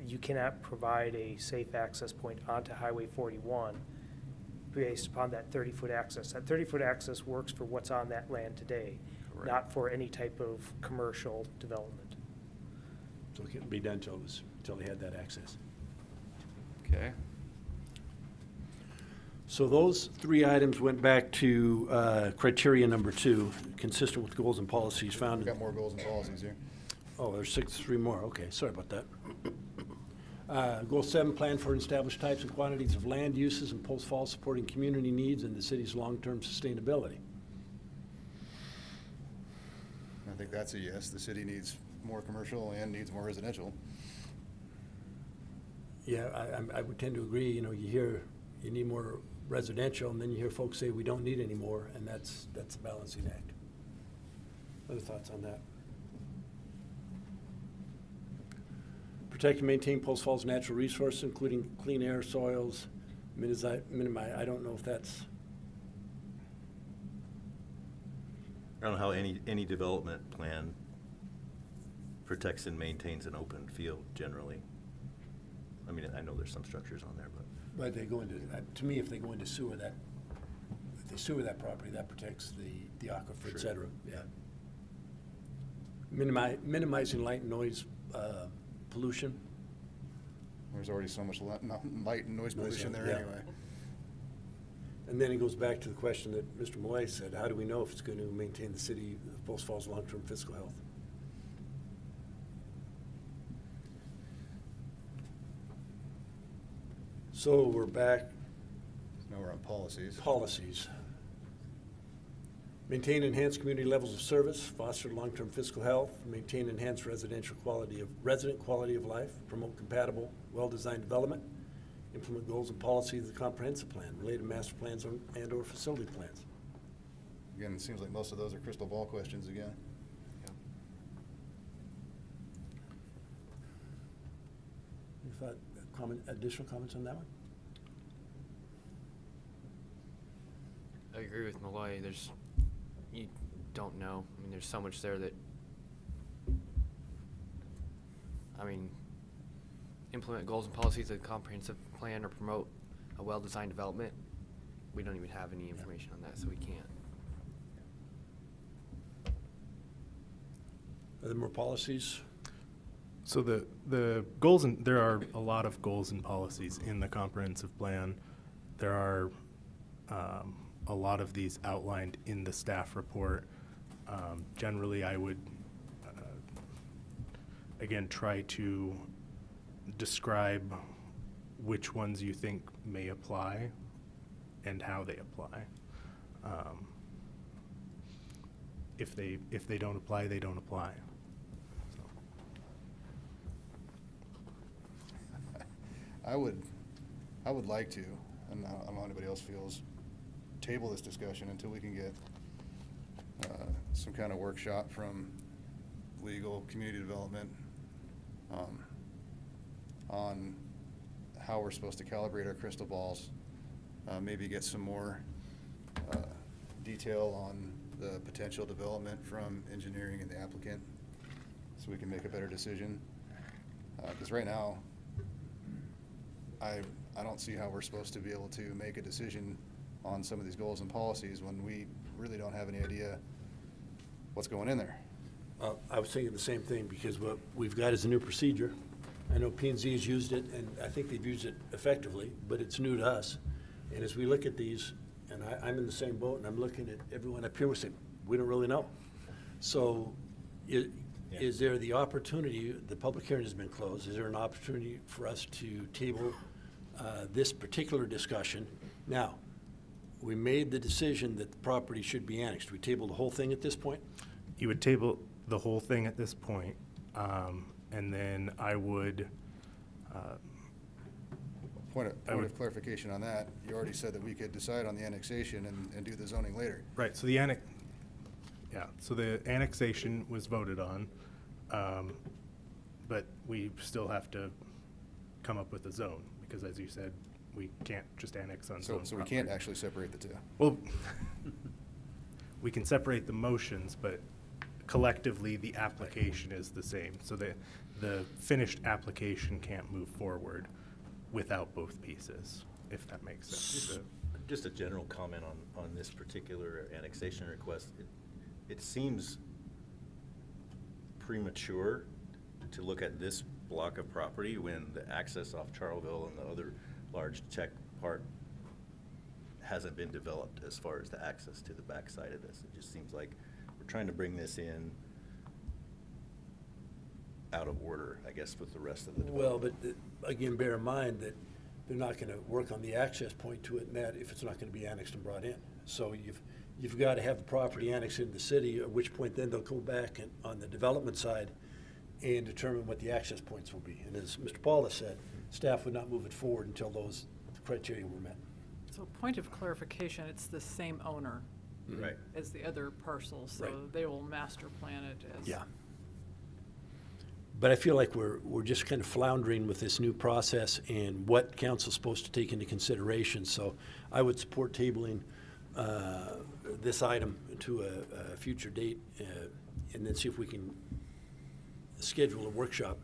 you cannot provide a safe access point onto Highway 41 based upon that 30-foot access. That 30-foot access works for what's on that land today, Correct. not for any type of commercial development. So it couldn't be done till they had that access. Okay. So those three items went back to criteria number 2, consistent with goals and policies found. We've got more goals and policies here. Oh, there's 3 more. Okay, sorry about that. Goal 7, plan for and establish types and quantities of land uses in Post Falls supporting community needs and the city's long-term sustainability. I think that's a yes. The city needs more commercial and needs more residential. Yeah, I would tend to agree. You know, you hear you need more residential, and then you hear folks say we don't need any more, and that's a balancing act. Other thoughts on that? Protect and maintain Post Falls natural resources, including clean air, soils, minimize, I don't know if that's, I don't know how any development plan protects and maintains an open field generally. I mean, I know there's some structures on there, but they go into, to me, if they go into sewer, if they sewer that property, that protects the aquifer, Sure. et cetera, yeah. Minimizing light and noise pollution. There's already so much light and noise pollution there Yeah. anyway. And then it goes back to the question that Mr. Malay said, how do we know if it's going to maintain the city of Post Falls' long-term fiscal health? So we're back. Now we're on policies. Policies. Maintain enhanced community levels of service, foster long-term fiscal health, maintain enhanced resident quality of life, promote compatible, well-designed development, implement goals and policies of the comprehensive plan, related master plans and/or facility plans. Again, it seems like most of those are crystal ball questions again. You thought, additional comments on that one? I agree with Malloy. You don't know. I mean, there's so much there that, implement goals and policies of the comprehensive plan or promote a well-designed development. We don't even have any information on that, so we can't. Are there more policies? So the goals, and there are a lot of goals and policies in the comprehensive plan. There are a lot of these outlined in the staff report. Generally, I would, again, try to describe which ones you think may apply and how they apply. If they don't apply, they don't apply. So. I would like to, and I don't know how anybody else feels, table this discussion until we can get some kind of workshop from legal, community development on how we're supposed to calibrate our crystal balls. Maybe get some more detail on the potential development from engineering and the applicant so we can make a better decision. Because right now, I don't see how we're supposed to be able to make a decision on some of these goals and policies when we really don't have any idea what's going in there. I was thinking the same thing, because what we've got is a new procedure. I know P&Z has used it, and I think they've used it effectively, but it's new to us. And as we look at these, and I'm in the same boat, and I'm looking at everyone up here, we're saying, we don't really know. So is there the opportunity, the public hearing has been closed, is there an opportunity for us to table this particular discussion? Now, we made the decision that the property should be annexed. Do we table the whole thing at this point? You would table the whole thing at this point. And then I would, Point I would- of clarification on that, you already said that we could decide on the annexation and do the zoning later. right, so so the annexation was voted on, but we still have to come up with a zone, because as you said, we can't just annex on zone So we can't property. actually separate the two. Well, we can separate the motions, but collectively, the application is the same. So the finished application can't move forward without both pieces, if that makes sense. Just a general comment on this particular annexation request. It seems premature to look at this block of property when the access off Charleville and the other large tech part hasn't been developed as far as the access to the backside of this. It just seems like we're trying to bring this in out of order, I guess, with the rest of the development. Well, but again, bear in mind that they're not gonna work on the access point to it, and that if it's not gonna be annexed and brought in. So you've got to have the property annexed into the city, at which point then they'll go back and, on the development side, and determine what the access points will be. And as Mr. Paula said, staff would not move it forward until those criteria were met. So point of clarification, it's the same owner Right. as the other parcel, so Right. they will master plan it as. Yeah. But I feel like we're just kind of floundering with this new process and what council's supposed to take into consideration. So I would support tabling this item to a future date, and then see if we can schedule a workshop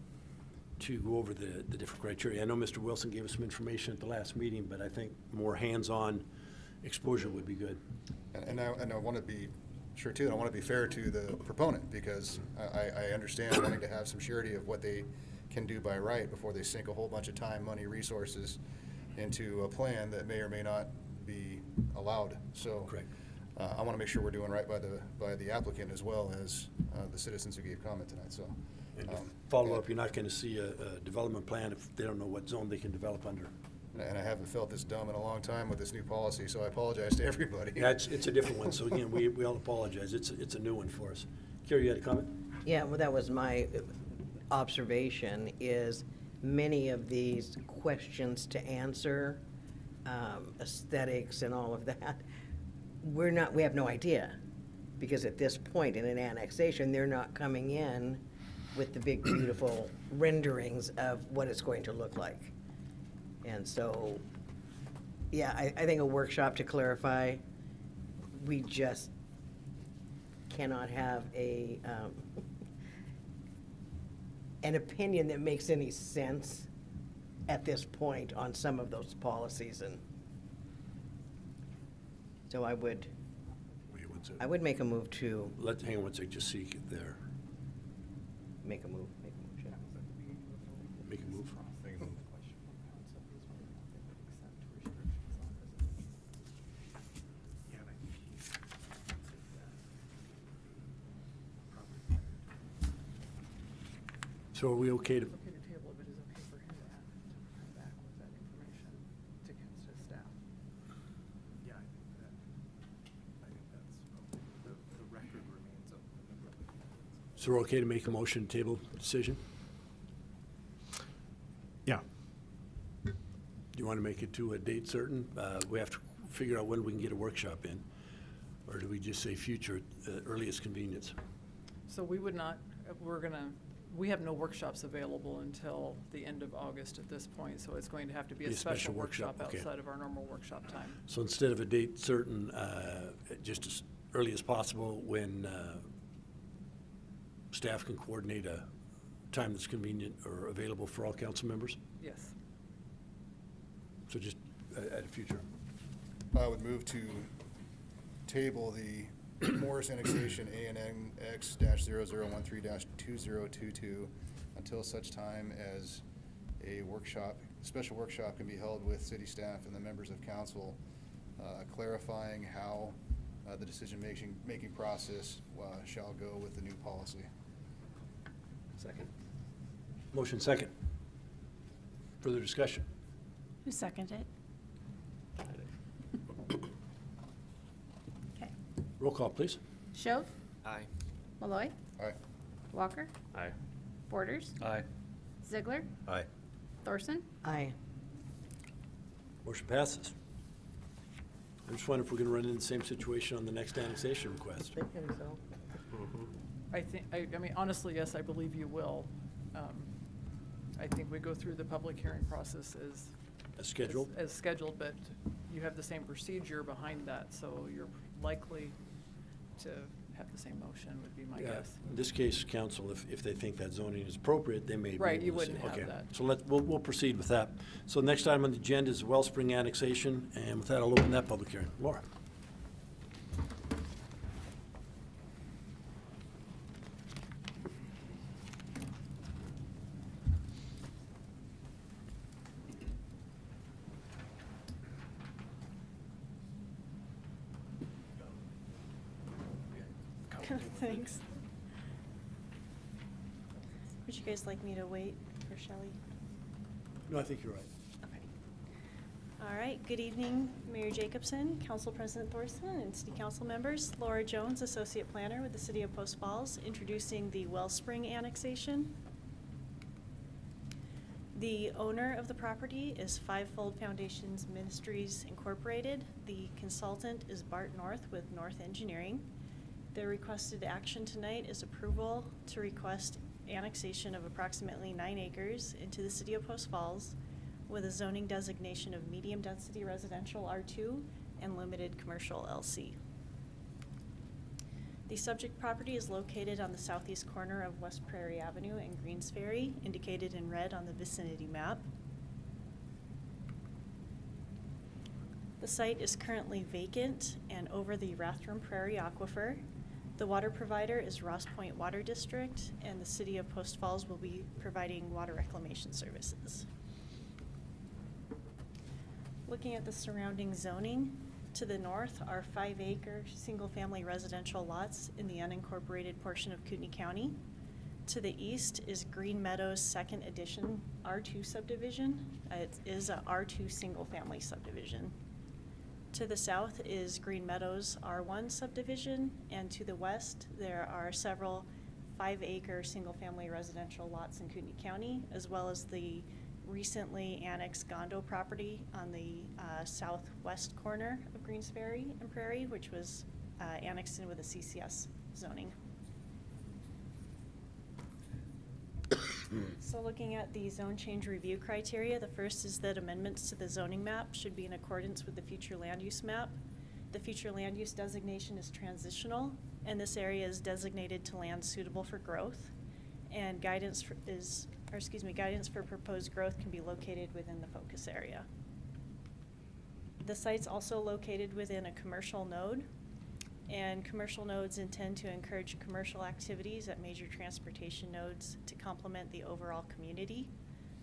to go over the different criteria. I know Mr. Wilson gave us some information at the last meeting, but I think more hands-on exposure would be good. And I want to be sure too, and I want to be fair to the proponent, because I understand wanting to have some surety of what they can do by right before they sink a whole bunch of time, money, resources into a plan that may or may not be allowed. So Correct. I want to make sure we're doing right by the applicant as well as the citizens who gave comment tonight, so. And to follow up, you're not going to see a development plan if they don't know what zone they can develop under. And I haven't felt this dumb in a long time with this new policy, so I apologize to everybody. Yeah, it's a different one, so again, we all apologize. It's a new one for us. Carrie, you had a comment? Yeah, well, that was my observation, is many of these questions to answer, aesthetics and all of that, we have no idea. Because at this point in an annexation, they're not coming in with the big, beautiful renderings of what it's going to look like. And so, yeah, I think a workshop to clarify, we just cannot have an opinion that makes any sense at this point on some of those policies. And so I would make a move to Hang on one second, just see it there. make a move. Make a move. So are we okay to, It's okay to table it, but it's okay for him to come back with that information to staff. Yeah, I think that's, the record remains open. so we're okay to make a motion to table decision? Yeah. Do you want to make it to a date certain? We have to figure out when we can get a workshop in. Or do we just say future, earliest convenience? So we would not, we have no workshops available until the end of August at this point, so it's going to have to be a special workshop okay. outside of our normal workshop time. So instead of a date certain, just as early as possible when staff can coordinate a time that's convenient or available for all council members? Yes. So just at a future. I would move to table the Morris annexation ANX-0013-2022 until such time as a special workshop can be held with city staff and the members of council, clarifying how the decision-making process shall go with the new policy. Second. Motion second. Further discussion? Who seconded it? Okay. Roll call, please. Shove? Aye. Malloy? Aye. Walker? Aye. Borders. Aye. Ziegler. Aye. Thorson. Aye. Motion passes. I just wonder if we're going to run into the same situation on the next annexation request. Thinking so. I mean, honestly, yes, I believe you will. I think we go through the public hearing process As scheduled? as scheduled, but you have the same procedure behind that, so you're likely to have the same motion, would be my Yeah. guess. In this case, council, if they think that zoning is appropriate, they may be Right, you able to say- wouldn't have okay. that. So we'll proceed with that. So next item on the agenda is Wellspring annexation, and with that, I'll open that public hearing. Laura? Thanks. Would you guys like me to wait for Shelley? No, I think you're right. Okay. All right, good evening, Mayor Jacobson, Council President Thorson, and City Council members. Laura Jones, Associate Planner with the City of Post Falls, introducing the Wellspring annexation. The owner of the property is Fivefold Foundations Ministries Incorporated. The consultant is Bart North with North Engineering. The requested action tonight is approval to request annexation of approximately 9 acres into the City of Post Falls with a zoning designation of medium-density residential R2 and limited commercial LC. The subject property is located on the southeast corner of West Prairie Avenue and Greensferry, indicated in red on the vicinity map. The site is currently vacant and over the Rathdrum Prairie Aquifer. The water provider is Ross Point Water District, and the City of Post Falls will be providing water reclamation services. Looking at the surrounding zoning, to the north are 5-acre single-family residential lots in the unincorporated portion of Kootenai County. To the east is Green Meadows Second Edition R2 subdivision. It is a R2 single-family subdivision. To the south is Green Meadows R1 subdivision, and to the west there are several 5-acre single-family residential lots in Kootenai County, as well as the recently annexed Gondo property on the southwest corner of Greensferry and Prairie, which was annexed in with a CCS zoning. So looking at the zone change review criteria, the first is that amendments to the zoning map should be in accordance with the future land use map. The future land use designation is transitional, and this area is designated to land suitable for growth. And guidance for proposed growth can be located within the focus area. The site's also located within a commercial node, and commercial nodes intend to encourage commercial activities at major transportation nodes to complement the overall community.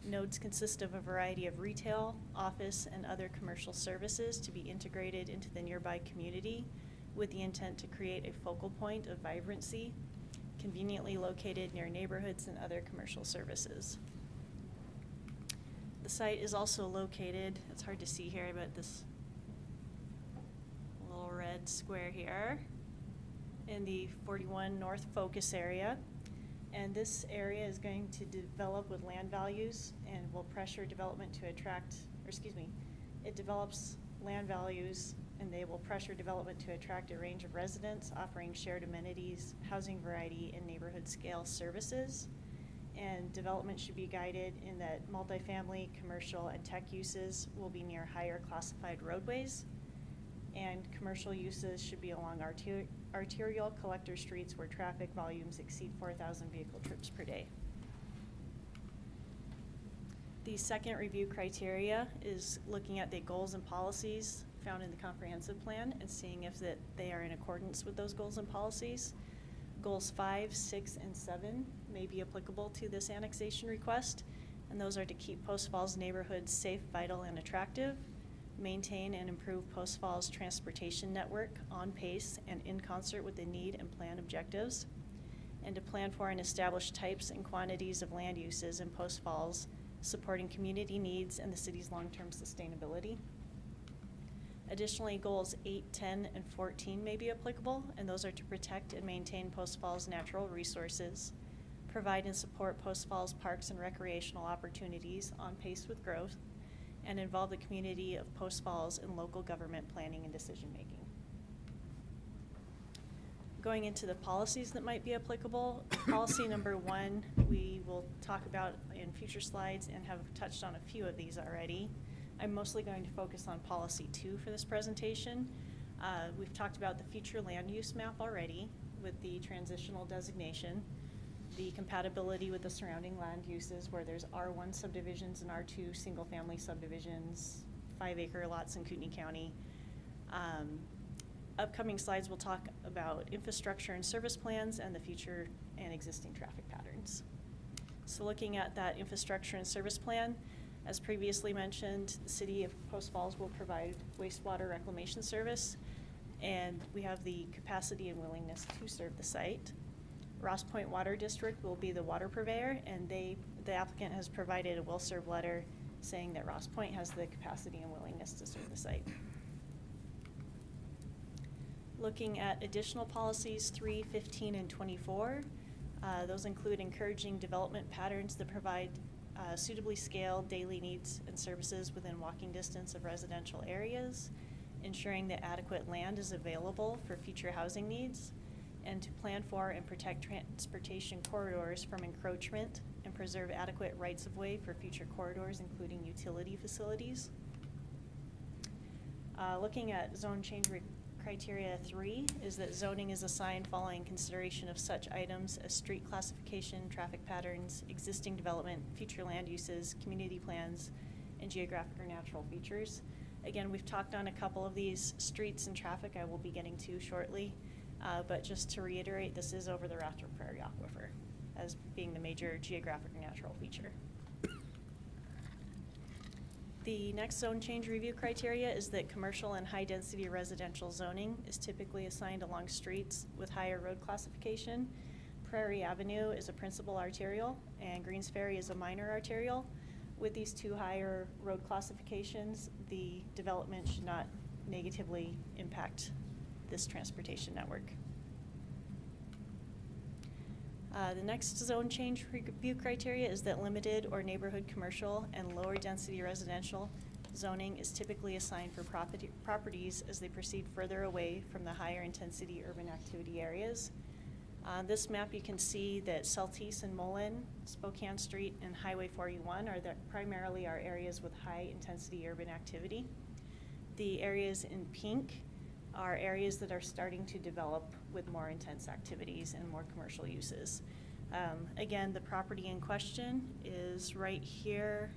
Nodes consist of a variety of retail, office, and other commercial services to be integrated into the nearby community with the intent to create a focal point of vibrancy, conveniently located near neighborhoods and other commercial services. The site is also located, it's hard to see here, but this little red square here in the 41 North Focus area. And this area is going to develop with land values and will pressure development to attract, it develops land values and they will pressure development to attract a range of residents offering shared amenities, housing variety, and neighborhood scale services. And development should be guided in that multifamily, commercial, and tech uses will be near higher classified roadways. And commercial uses should be along arterial collector streets where traffic volumes exceed 4,000 vehicle trips per day. The second review criteria is looking at the goals and policies found in the comprehensive plan and seeing if they are in accordance with those goals and policies. Goals 5, 6, and 7 may be applicable to this annexation request, and those are to keep Post Falls neighborhoods safe, vital, and attractive, maintain and improve Post Falls transportation network on pace and in concert with the need and plan objectives, and to plan for and establish types and quantities of land uses in Post Falls, supporting community needs and the city's long-term sustainability. Additionally, goals 8, 10, and 14 may be applicable, and those are to protect and maintain Post Falls natural resources, provide and support Post Falls parks and recreational opportunities on pace with growth, and involve the community of Post Falls in local government planning and decision-making. Going into the policies that might be applicable, policy number 1, we will talk about in future slides and have touched on a few of these already. I'm mostly going to focus on policy 2 for this presentation. We've talked about the future land use map already with the transitional designation, the compatibility with the surrounding land uses where there's R1 subdivisions and R2 single-family subdivisions, 5-acre lots in Kootenai County. Upcoming slides will talk about infrastructure and service plans and the future and existing traffic patterns. So looking at that infrastructure and service plan, as previously mentioned, the City of Post Falls will provide wastewater reclamation service, and we have the capacity and willingness to serve the site. Ross Point Water District will be the water purveyor, and the applicant has provided a will-serve letter saying that Ross Point has the capacity and willingness to serve the site. Looking at additional policies 3, 15, and 24, those include encouraging development patterns that provide suitably scaled daily needs and services within walking distance of residential areas, ensuring that adequate land is available for future housing needs, and to plan for and protect transportation corridors from encroachment and preserve adequate rights-of-way for future corridors, including utility facilities. Looking at zone change criteria 3 is that zoning is assigned following consideration of such items as street classification, traffic patterns, existing development, future land uses, community plans, and geographic or natural features. Again, we've talked on a couple of these streets and traffic I will be getting to shortly, but just to reiterate, this is over the Rattler Prairie Aquifer as being the major geographic or natural feature. The next zone change review criteria is that commercial and high-density residential zoning is typically assigned along streets with higher road classification. Prairie Avenue is a principal arterial, and Greensferry is a minor arterial. With these two higher road classifications, the development should not negatively impact this transportation network. The next zone change review criteria is that limited or neighborhood commercial and lower density residential zoning is typically assigned for properties as they proceed further away from the higher intensity urban activity areas. On this map you can see that Saltese and Mullen, Spokane Street, and Highway 41 are primarily our areas with high intensity urban activity. The areas in pink are areas that are starting to develop with more intense activities and more commercial uses. Again, the property in question is right here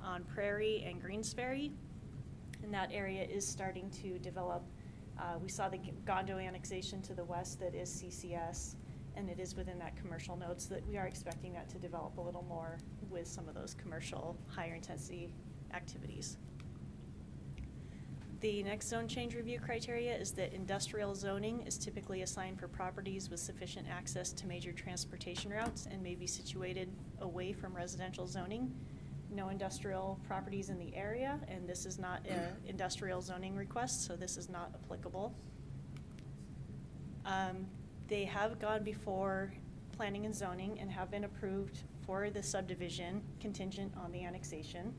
on Prairie and Greensferry, and that area is starting to develop. We saw the Gondo annexation to the west that is CCS, and it is within that commercial node, so that we are expecting that to develop a little more with some of those commercial higher intensity activities. The next zone change review criteria is that industrial zoning is typically assigned for properties with sufficient access to major transportation routes and may be situated away from residential zoning. No industrial properties in the area, and this is not an industrial zoning request, so this is not applicable. They have gone before planning and zoning and have been approved for the subdivision contingent on the annexation.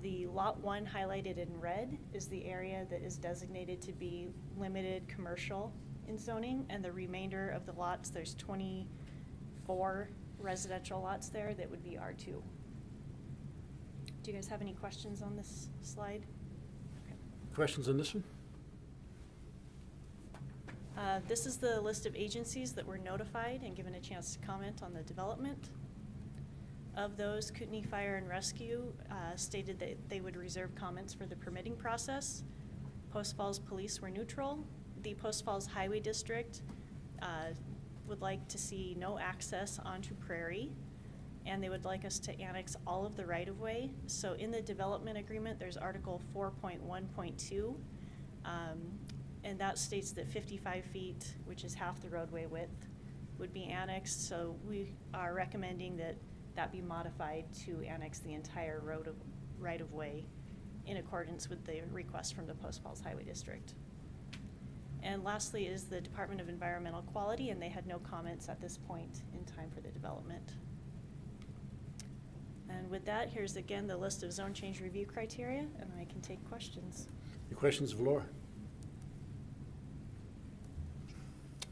The Lot 1 highlighted in red is the area that is designated to be limited commercial in zoning, and the remainder of the lots, there's 24 residential lots there that would be R2. Do you guys have any questions on this slide? Okay. Questions on this one? This is the list of agencies that were notified and given a chance to comment on the development. Of those, Kootenai Fire and Rescue stated that they would reserve comments for the permitting process. Post Falls Police were neutral. The Post Falls Highway District would like to see no access onto Prairie, and they would like us to annex all of the right-of-way. So in the development agreement, there's Article 4.1.2, and that states that 55 feet, which is half the roadway width, would be annexed. So we are recommending that that be modified to annex the entire right-of-way in accordance with the request from the Post Falls Highway District. And lastly is the Department of Environmental Quality, and they had no comments at this point in time for the development. And with that, here's again the list of zone change review criteria, and I can take questions. Any questions of Laura?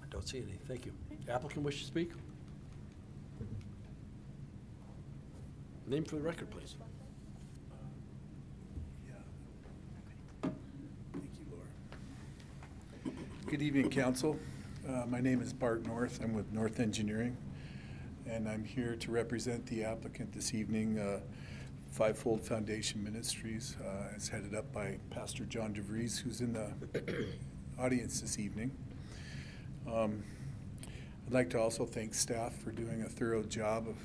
I don't see any. Thank you. Applicant wish to speak? Name for the record, please. Good evening, Council. My name is Bart North. I'm with North Engineering, and I'm here to represent the applicant this evening. Fivefold Foundation Ministries is headed up by Pastor John DeVries, who's in the audience this evening. I'd like to also thank staff for doing a thorough job of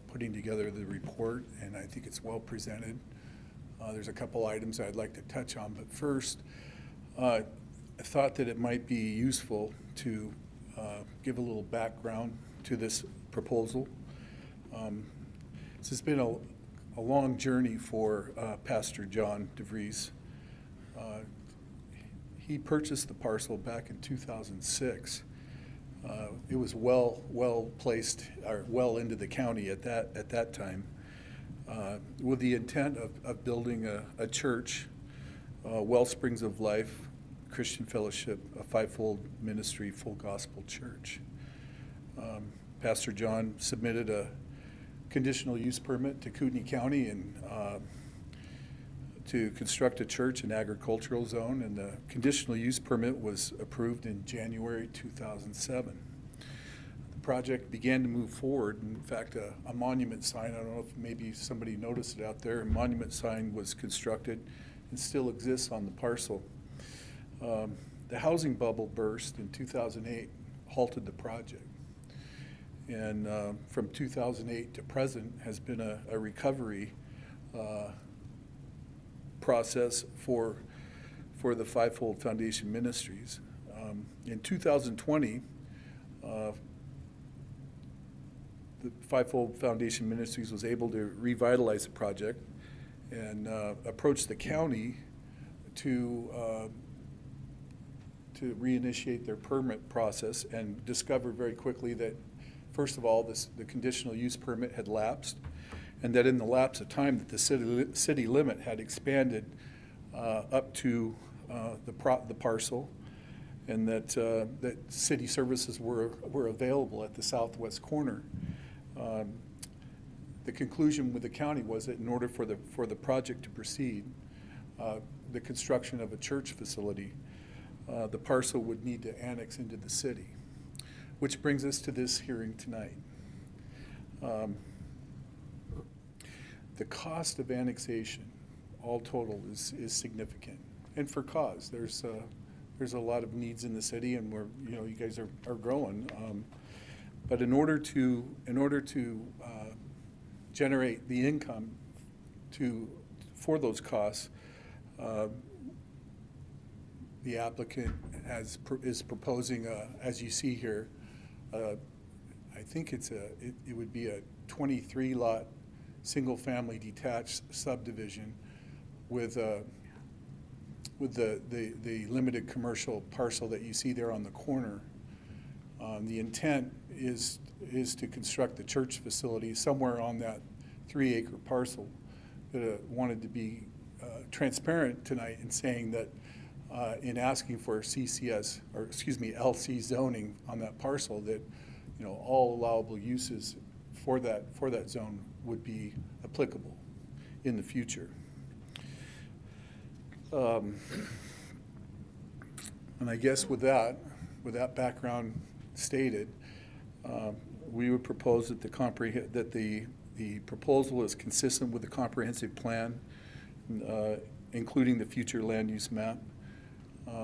putting together the report, and I think it's well presented. There's a couple items I'd like to touch on, but first, I thought that it might be useful to give a little background to this proposal. This has been a long journey for Pastor John DeVries. He purchased the parcel back in 2006. It was well placed, or well into the county at that time, with the intent of building a church, Wellsprings of Life Christian Fellowship, a fivefold ministry, full gospel church. Pastor John submitted a conditional use permit to Kootenai County and to construct a church in agricultural zone, and the conditional use permit was approved in January 2007. The project began to move forward. In fact, a monument sign, I don't know if maybe somebody noticed it out there, a monument sign was constructed and still exists on the parcel. The housing bubble burst in 2008, halted the project. And from 2008 to present has been a recovery process for the Fivefold Foundation Ministries. In 2020, the Fivefold Foundation Ministries was able to revitalize the project and approach the county to reinitiate their permit process, and discover very quickly that, first of all, the conditional use permit had lapsed, and that in the lapse of time that the city limit had expanded up to the parcel, and that city services were available at the southwest corner. The conclusion with the county was that in order for the project to proceed, the construction of a church facility, the parcel would need to annex into the city, which brings us to this hearing tonight. The cost of annexation, all total, is significant, and for cause. There's a lot of needs in the city, and you guys are growing. But in order to generate the income for those costs, the applicant is proposing, as you see here, I think it would be a 23-lot single-family detached subdivision with the limited commercial parcel that you see there on the corner. The intent is to construct the church facility somewhere on that 3-acre parcel. But wanted to be transparent tonight in saying that in asking for CCS, or excuse me, LC zoning on that parcel, that all allowable uses for that zone would be applicable in the future. And I guess with that background stated, we would propose that the proposal is consistent with the comprehensive plan, including the future land use map.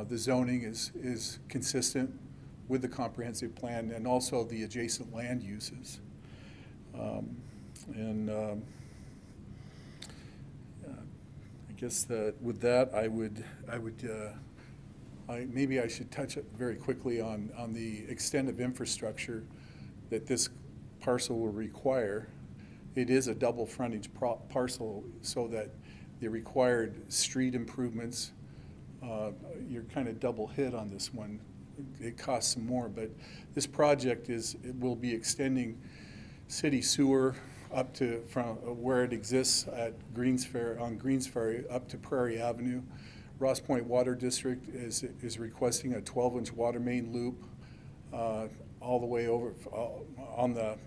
The zoning is consistent with the comprehensive plan and also the adjacent land uses. I guess that with that, maybe I should touch very quickly on the extent of infrastructure that this parcel will require. It is a double frontage parcel, so that the required street improvements, you're kind of double hit on this one. it costs some more, but this project it will be extending city sewer up to, from where it exists at Greensferry up to Prairie Avenue. Ross Point Water District is requesting a 12-inch water main loop all the way over on the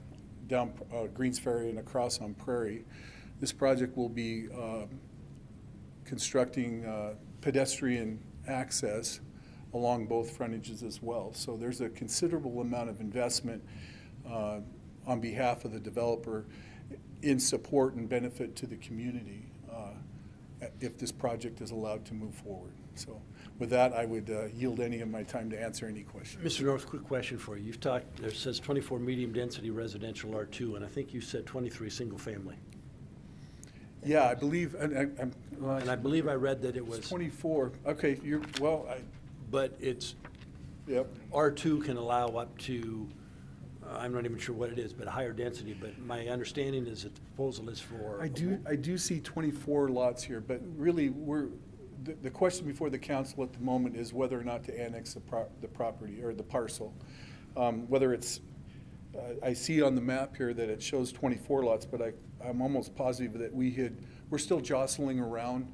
down Greensferry and across on Prairie. This project will be constructing pedestrian access along both frontages as well. So there's a considerable amount of investment on behalf of the developer in support and benefit to the community if this project is allowed to move forward. So with that, I would yield any of my time to answer any questions. Mr. North, quick question for you. You've talked, there says 24 medium-density residential R2, and I think you said 23 single-family. Yeah, I believe, and I believe I read that it was 24. Okay, but it's, yep. R2 can allow up to, I'm not even sure what it is, but a higher density, but my understanding is that the proposal is for. I do see 24 lots here, but really the question before the council at the moment is whether or not to annex the property or the parcel. Whether it's, I see on the map here that it shows 24 lots, but I'm almost positive that we're still jostling around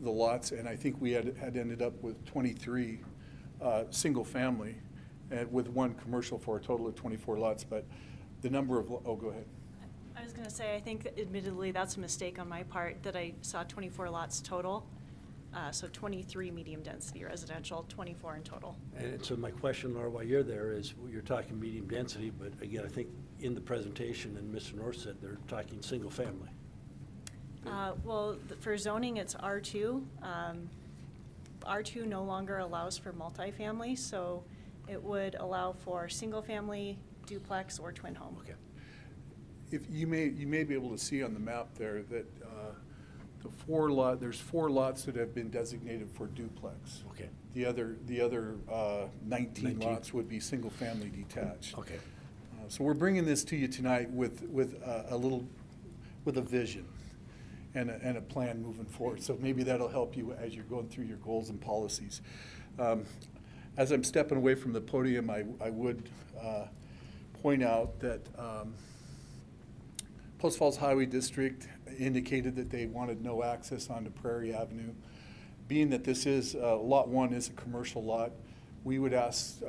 the lots, and I think we had ended up with 23 single family and with one commercial for a total of 24 lots, but the number of, oh, go ahead. I was going to say, I think that admittedly that's a mistake on my part that I saw 24 lots total. So 23 medium density residential, 24 in total. And so my question, Laura, while you're there is, you're talking medium density, but again, I think in the presentation, and Mr. North said they're talking single family. Well, for zoning, it's R2. R2 no longer allows for multifamily, so it would allow for single family, duplex, or twin home. Okay. If you may be able to see on the map there that there's 4 lots that have been designated for duplex. Okay. The other 19 lots would be single family detached. Okay. So we're bringing this to you tonight with a vision and a plan moving forward. So maybe that'll help you as you're going through your goals and policies. As I'm stepping away from the podium, I would point out that Post Falls Highway District indicated that they wanted no access onto Prairie Avenue. Being that this is, Lot 1 is a commercial lot, we would ask,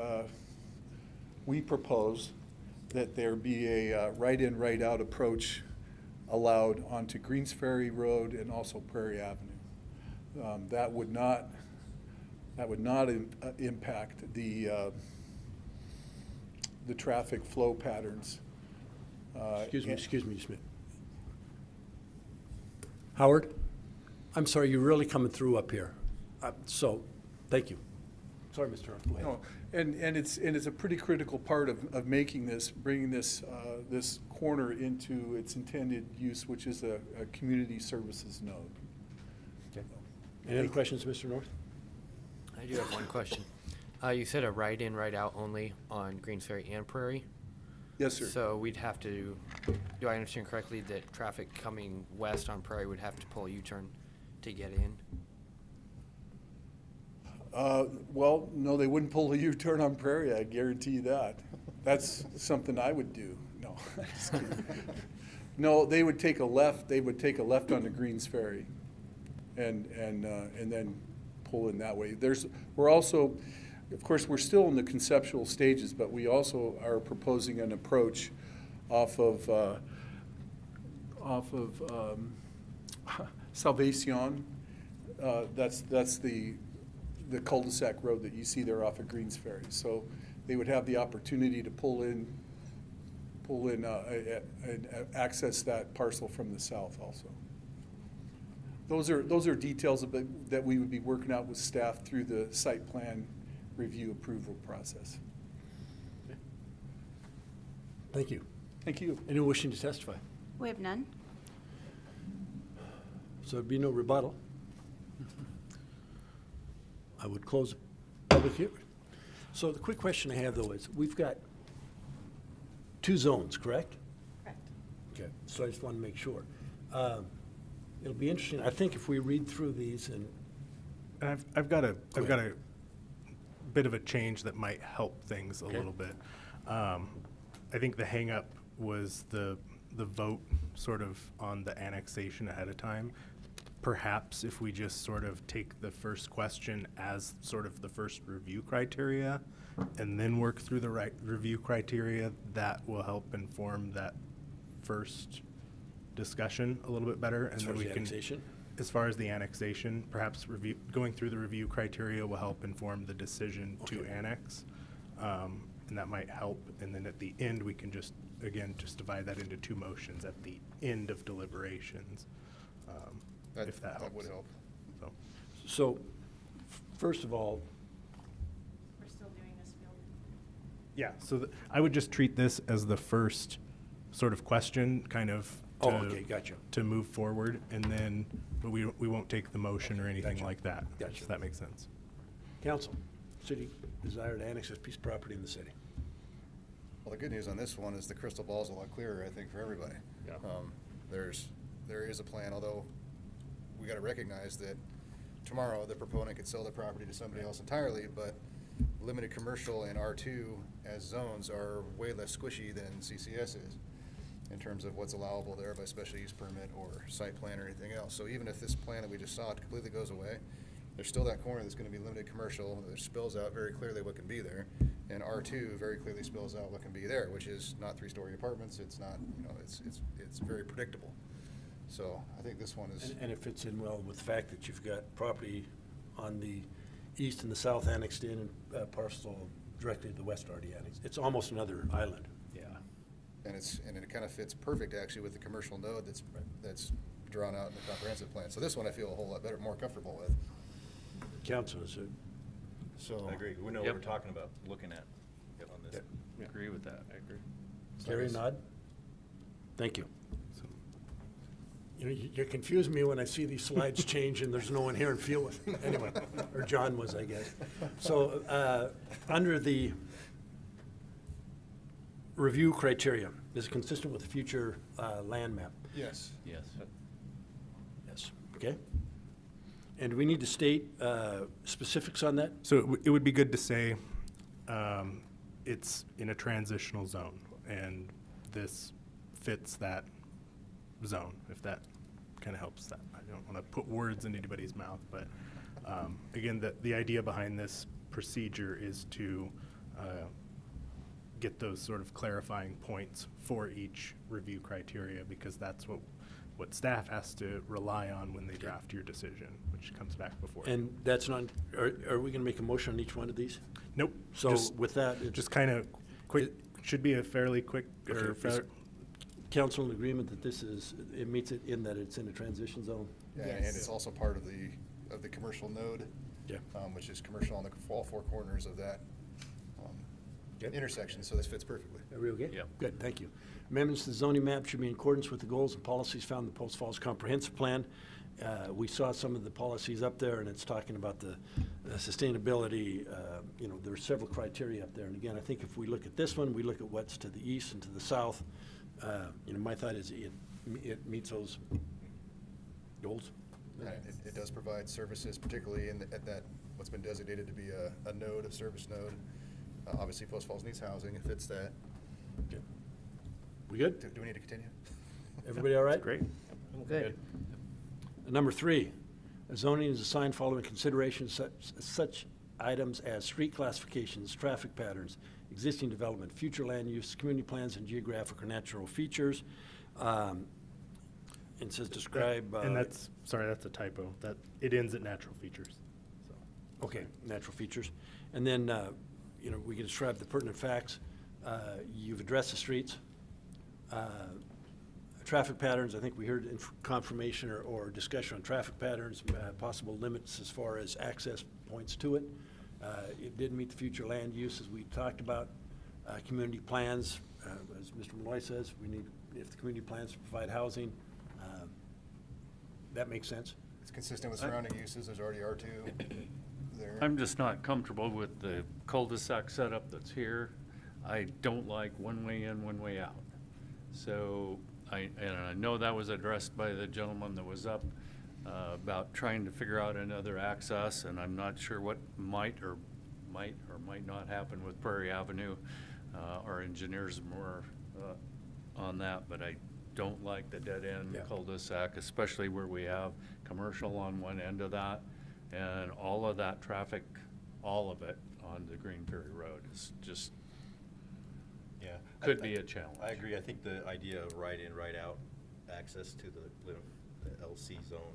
we propose that there be a right-in, right-out approach allowed onto Greensferry Road and also Prairie Avenue. That would not impact the traffic flow patterns. Excuse me, Smith. Howard, I'm sorry, you're really coming through up here. So, thank you. Sorry, Mr. North, go ahead. No, and it's a pretty critical part of making this, bringing this this corner into its intended use, which is a community services node. Okay. Any other questions, Mr. North? I do have one question. You said a right-in, right-out only on Greensferry and Prairie? Yes, sir. So we'd have to, do I understand correctly that traffic coming west on Prairie would have to pull a U-turn to get in? Well, no, they wouldn't pull a U-turn on Prairie, I guarantee you that. That's something I would do. No, just kidding. No, they would take a left. They would take a left onto Greensferry, and then pull in that way. We're also, of course, we're still in the conceptual stages, but we also are proposing an approach off of Salvation. That's the cul-de-sac road that you see there off of Greensferry. So they would have the opportunity to pull in and access that parcel from the south also. Those are details that we would be working out with staff through the site plan review approval process. Okay. Thank you. Thank you. Anyone wishing to testify? We have none. So there'd be no rebuttal. I would close the public hearing. So the quick question I have, though, is we've got 2 zones, correct? Correct. Okay, so I just want to make sure. It'll be interesting. I think if we read through these and I've got a bit of a change that might help things a Okay. little bit. I think the hangup was the vote sort of on the annexation ahead of time. Perhaps if we just sort of take the first question as sort of the first review criteria and then work through the right review criteria, that will help inform that first discussion a little bit better. As far as the annexation? As far as the annexation, perhaps going through the review criteria will help inform the decision to annex. And that might help. And then at the end, we can just divide that into two motions at the end of deliberations, if that helps. That would help. So, first of all, We're still doing this field. Yeah, so I would just treat this as the first sort of question, kind of. Okay, gotcha. To move forward, and then, but we won't take the motion or anything Gotcha. like that. Gotcha. If that makes sense. council, city desire to annex this piece of property in the city. Well, the good news on this one is the crystal ball's a lot clearer, I think, for everybody. Yeah. There is a plan, although we gotta recognize that tomorrow the proponent could sell the property to somebody else entirely, but limited commercial and R2 as zones are way less squishy than CCS is in terms of what's allowable there by special use permit or site plan or anything else. So even if this plan that we just saw completely goes away, there's still that corner that's gonna be limited commercial, that spills out very clearly what can be there. And R2 very clearly spills out what can be there, which is not three-story apartments, it's not, it's very predictable. So I think this one is. And it fits in well with the fact that you've got property on the east and the south annexed in, and parcel directly to the west already annexed. It's almost another island. Yeah. And it kind of fits perfect actually with the commercial node that's drawn out in the comprehensive plan. So this one I feel a whole lot better, more comfortable with. Council, is it? So. I agree. We know what we're talking about, looking at on this. I agree with that, I agree. Carry a nod? Thank you. You know, you confuse me when I see these slides change and there's no one here and feel it. Anyway, or John was, I guess. So, under the review criteria, is it consistent with the future land map? Yes. Yes. Yes, okay. And do we need to state specifics on that? So it would be good to say it's in a transitional zone, and this fits that zone, if that kind of helps that. I don't want to put words in anybody's mouth, but again, the idea behind this procedure is to get those sort of clarifying points for each review criteria, because that's what staff has to rely on when they draft your decision, which comes back before. And that's not, are we going to make a motion on each one of these? Nope. So with that. Just kind of quick, should be a fairly quick, or Is council in agreement that this is, it meets it in that it's in a transition zone? Yeah, and it's also part of the commercial node. Yeah. Which is commercial on all four corners of that intersection, so this fits perfectly. Are we okay? Yep. Good, thank you. Amendments to the zoning map should be in accordance with the goals and policies found in the Post Falls Comprehensive Plan. We saw some of the policies up there, and it's talking about the sustainability. You know, there are several criteria up there. And again, I think if we look at this one, we look at what's to the east and to the south. You know, my thought is it meets those goals. It does provide services, particularly at that, what's been designated to be a node, a service node. Obviously, Post Falls needs housing, it fits that. Okay. We good? Do we need to continue? Everybody all right? Great. Good. Number 3, zoning is assigned following consideration such items as street classifications, traffic patterns, existing development, future land use, community plans, and geographic or natural features. It says describe. And that's a typo. That it ends at natural features. So. Okay, natural features. And then, you know, we can describe the pertinent facts. You've addressed the streets. Traffic patterns, I think we heard confirmation or discussion on traffic patterns, possible limits as far as access points to it. It did meet the future land use as we talked about. Community plans, as Mr. Malloy says, we need, if the community plans to provide housing, that makes sense. It's consistent with surrounding uses, there's already R2 there. I'm just not comfortable with the cul-de-sac setup that's here. I don't like one way in, one way out. So I know that was addressed by the gentleman that was up about trying to figure out another access, and I'm not sure what might or might or might not happen with Prairie Avenue. Our engineers are more on that, but I don't like the dead-end cul-de-sac, especially where we have commercial on one end of that, and all of that traffic, all of it on the Greensferry Road is just, could be a challenge. I agree. I think the idea of right in, right out access to the LC zone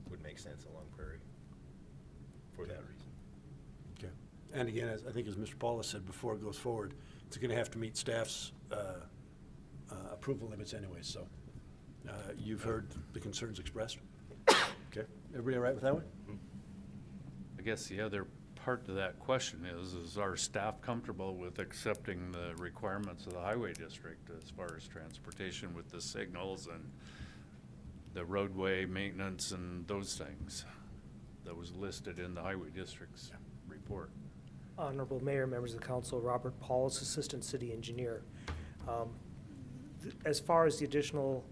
would make sense along Prairie for that reason. Okay. And again, as I think as Mr. Paulus said before it goes forward, it's going to have to meet staff's approval limits anyway, so you've heard the concerns expressed. Okay. Everybody all right with that one? I guess the other part to that question is our staff comfortable with accepting the requirements of the highway district as far as transportation with the signals and the roadway maintenance and those things that was listed in the highway district's report? Honorable Mayor, members of the council, Robert Paulus, Assistant City Engineer. As far as the additional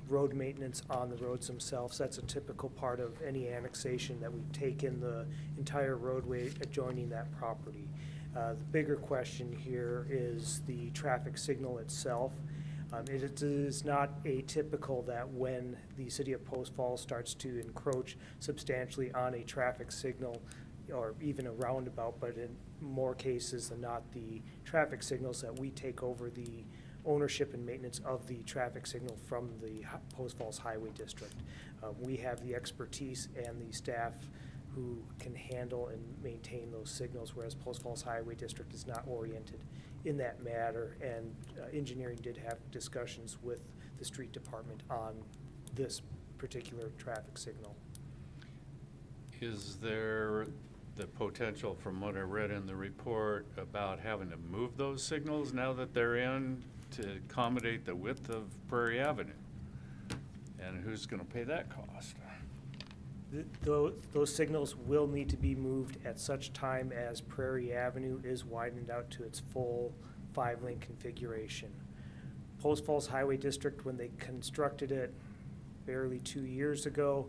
road maintenance on the roads themselves, that's a typical part of any annexation that we take in the entire roadway adjoining that property. The bigger question here is the traffic signal itself. It is not atypical that when the city of Post Falls starts to encroach substantially on a traffic signal or even a roundabout, but in more cases than not, the traffic signals that we take over the ownership and maintenance of the traffic signal from the Post Falls Highway District. We have the expertise and the staff who can handle and maintain those signals, whereas Post Falls Highway District is not oriented in that matter, and engineering did have discussions with the street department on this particular traffic signal. Is there the potential, from what I read in the report, about having to move those signals now that they're in to accommodate the width of Prairie Avenue? And who's going to pay that cost? Those signals will need to be moved at such time as Prairie Avenue is widened out to its full 5-lane configuration. Post Falls Highway District, when they constructed it barely 2 years ago,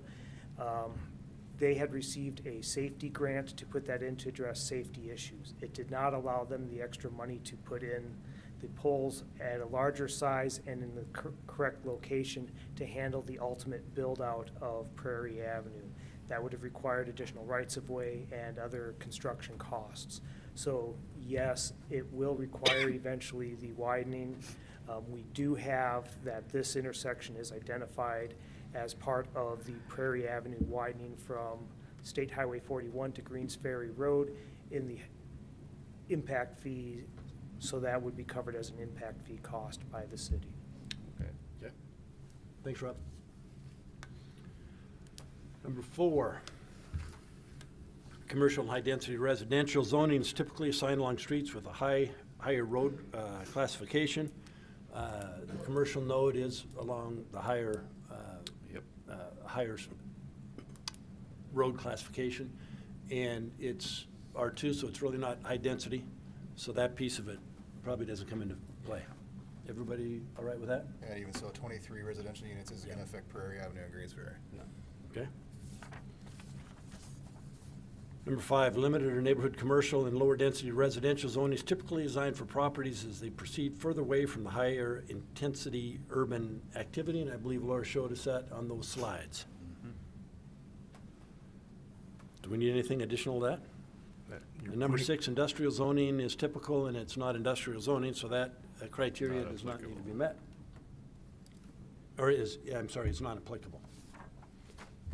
they had received a safety grant to put that in to address safety issues. It did not allow them the extra money to put in the poles at a larger size and in the correct location to handle the ultimate build-out of Prairie Avenue. That would have required additional rights-of-way and other construction costs. So yes, it will require eventually the widening. We do have that this intersection is identified as part of the Prairie Avenue widening from State Highway 41 to Greensferry Road in the impact fee, so that would be covered as an impact fee cost by the city. Okay. Thanks, Rob. Number 4, commercial and high-density residential zoning is typically assigned along streets with a higher road classification. The commercial node is along the higher road classification, and it's R2, so it's really not high density, so that piece of it probably doesn't come into play. Everybody all right with that? And even so, 23 residential units isn't going to affect Prairie Avenue and Greensferry. No. Okay. Number 5, limited or neighborhood commercial and lower density residential zoning is typically designed for properties as they proceed further away from the higher intensity urban activity, and I believe Laura showed us that on those slides. Do we need anything additional to that? And number 6, industrial zoning is typical and it's not industrial zoning, so that criteria does not need to be met. Or is, yeah, I'm sorry, it's not applicable.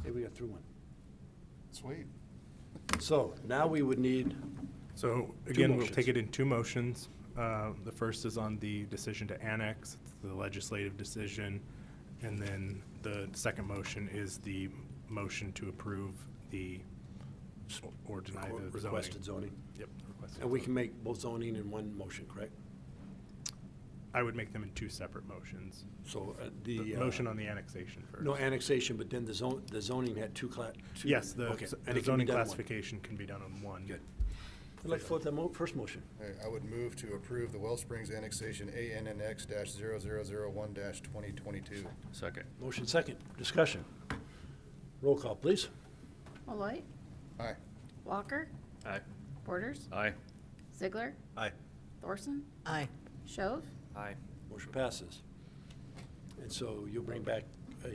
Okay, we got through one. Sweet. So now we would need So again, we'll take it in 2 motions. The first is on the decision to annex, it's the legislative decision. And then the second motion is the motion to approve the or deny the requested zoning. Yep. Requested And we zoning. can make both zoning in one motion, correct? I would make them in 2 separate motions. So The motion on the annexation first. No annexation, but then the zoning had two. Yes, the okay, the and it can be zoning done in one. classification can be done on one. Good. I'd like to vote that first motion. I would move to approve the Wellsprings annexation ANNX-0001-2022. Second. Motion second. Discussion. Roll call, please. Malloy. Aye. Walker. Aye. Borders. Aye. Ziegler. Aye. Thorson. Aye. Shove. Aye. Motion passes. And so you'll bring back a,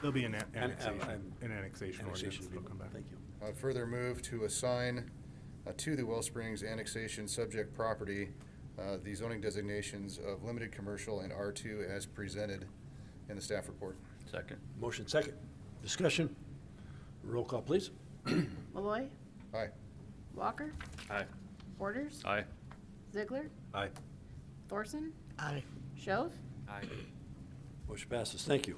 There'll be an an annexation ordinance annexation that'll come agreement. back. Thank you. Further move to assign to the Wellsprings annexation subject property the zoning designations of limited commercial and R2 as presented in the staff report. Second. Motion second. Discussion. Roll call, please. Malloy. Aye. Walker. Aye. Borders. Aye. Ziegler. Aye. Thorson. Aye. Shove. Aye. Motion passes. Thank you.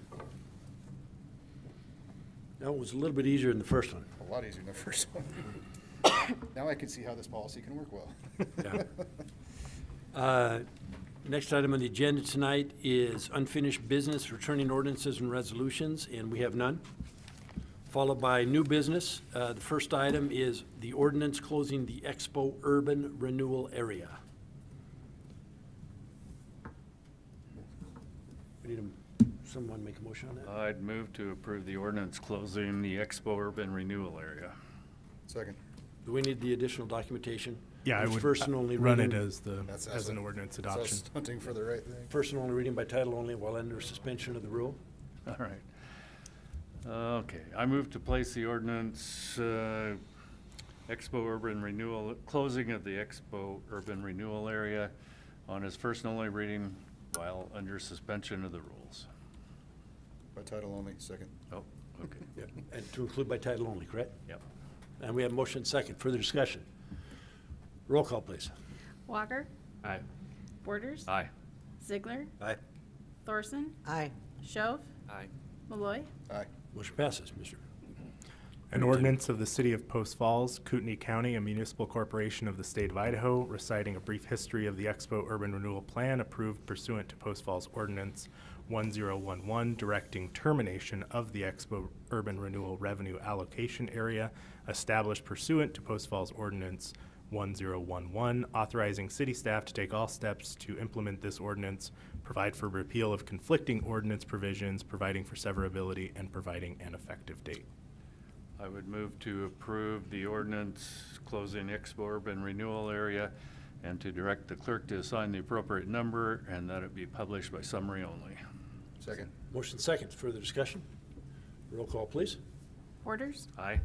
That was a little bit easier than the first one. A lot easier than the first one. Now I can see how this policy can work well. Yeah. Next item on the agenda tonight is unfinished business, returning ordinances and resolutions, and we have none. Followed by new business. The first item is the ordinance closing the Expo urban renewal area. We need someone make a motion on that? I'd move to approve the ordinance closing the Expo urban renewal area. Second. Do we need the additional documentation? Yeah, I It's would first and only run it reading- as an ordinance That's us adoption. hunting for the right thing. First and only reading by title only while under suspension of the rule. All right. Okay, I move to place the ordinance, Expo urban renewal, closing of the Expo urban renewal area on its first and only reading while under suspension of the rules. By title only, second. Oh, okay. Yep. And to include by title only, correct? Yep. And we have motion second. Further discussion. Roll call, please. Walker. Aye. Borders. Aye. Ziegler. Aye. Thorson. Aye. Shove. Aye. Malloy. Aye. Motion passes, Mr. An ordinance of the City of Post Falls, Kootenai County, a municipal corporation of the state of Idaho, reciting a brief history of the Expo Urban Renewal Plan approved pursuant to Post Falls Ordinance 1011, directing termination of the Expo Urban Renewal Revenue Allocation Area established pursuant to Post Falls Ordinance 1011, authorizing city staff to take all steps to implement this ordinance, provide for repeal of conflicting ordinance provisions, providing for severability, and providing an effective date. I would move to approve the ordinance closing Expo urban renewal area and to direct the clerk to assign the appropriate number and that it be published by summary only. Second. Motion second. Further discussion. Roll call, please. Borders. Aye.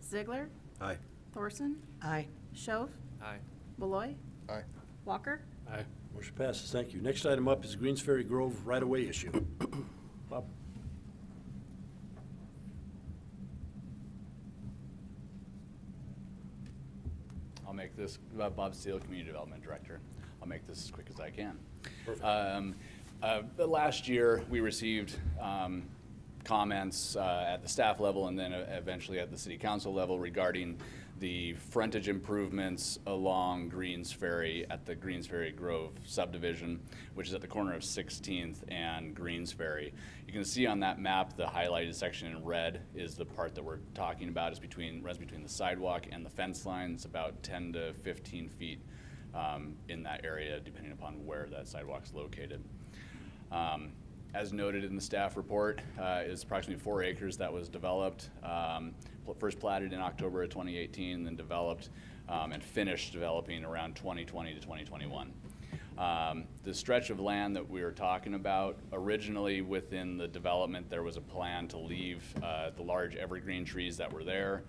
Ziegler. Aye. Thorson. Aye. Shove. Aye. Malloy. Aye. Walker. Aye. Motion passes. Thank you. Next item up is Greensferry Grove right-of-way issue. Bob. I'll make this, Bob Steele, Community Development Director. I'll make this as quick as I can. Last year, we received comments at the staff level and then eventually at the city council level regarding the frontage improvements along Greensferry at the Greensferry Grove subdivision, which is at the corner of 16th and Greensferry. You can see on that map the highlighted section in red is the part that we're talking about. Is runs between the sidewalk and the fence line. It's about 10 to 15 feet in that area, depending upon where that sidewalk is located. As noted in the staff report, is approximately 4 acres that was developed, first platted in October of 2018, then developed and finished developing around 2020 to 2021. The stretch of land that we were talking about, originally within the development, there was a plan to leave the large evergreen trees that were there.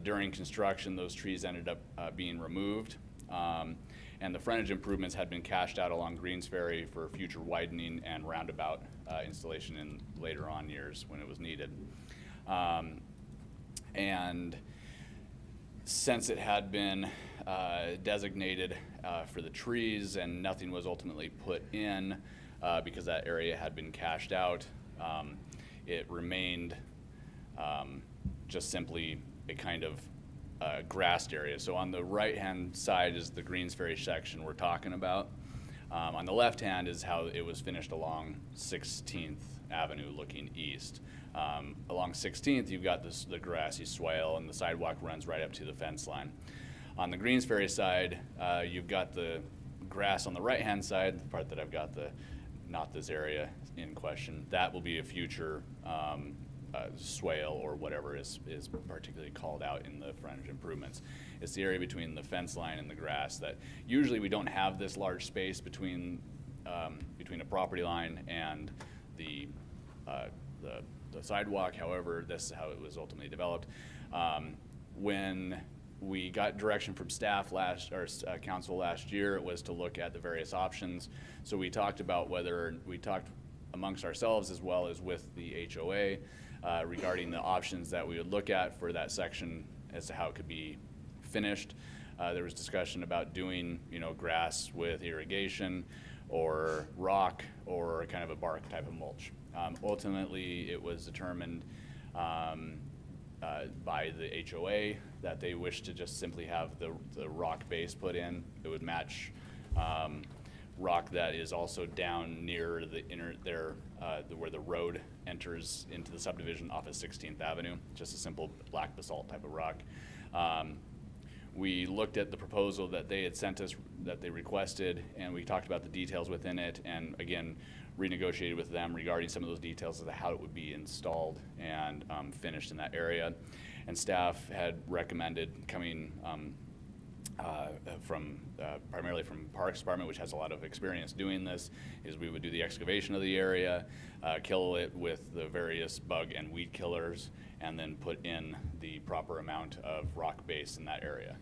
During construction, those trees ended up being removed. And the frontage improvements had been cashed out along Greensferry for future widening and roundabout installation in later on years when it was needed. And since it had been designated for the trees and nothing was ultimately put in because that area had been cashed out, it remained just simply a kind of grassed area. So on the right-hand side is the Greensferry section we're talking about. On the left-hand is how it was finished along 16th Avenue looking east. Along 16th, you've got the grassy swale and the sidewalk runs right up to the fence line. On the Greensferry side, you've got the grass on the right-hand side, the part that I've got not this area in question. That will be a future swale or whatever is particularly called out in the frontage improvements. It's the area between the fence line and the grass that usually we don't have this large space between a property line and the sidewalk. However, this is how it was ultimately developed. When we got direction from staff council last year, it was to look at the various options. So we talked about we talked amongst ourselves as well as with the HOA regarding the options that we would look at for that section as to how it could be finished. There was discussion about doing, grass with irrigation or rock or kind of a bark type of mulch. Ultimately, it was determined by the HOA that they wished to just simply have the rock base put in. It would match rock that is also down near the where the road enters into the subdivision off of 16th Avenue, just a simple black basalt type of rock. We looked at the proposal that they had sent us, that they requested, and we talked about the details within it, and again, renegotiated with them regarding some of those details of how it would be installed and finished in that area. And staff had recommended coming primarily from Parks Department, which has a lot of experience doing this, is we would do the excavation of the area, kill it with the various bug and weed killers, and then put in the proper amount of rock base in that area.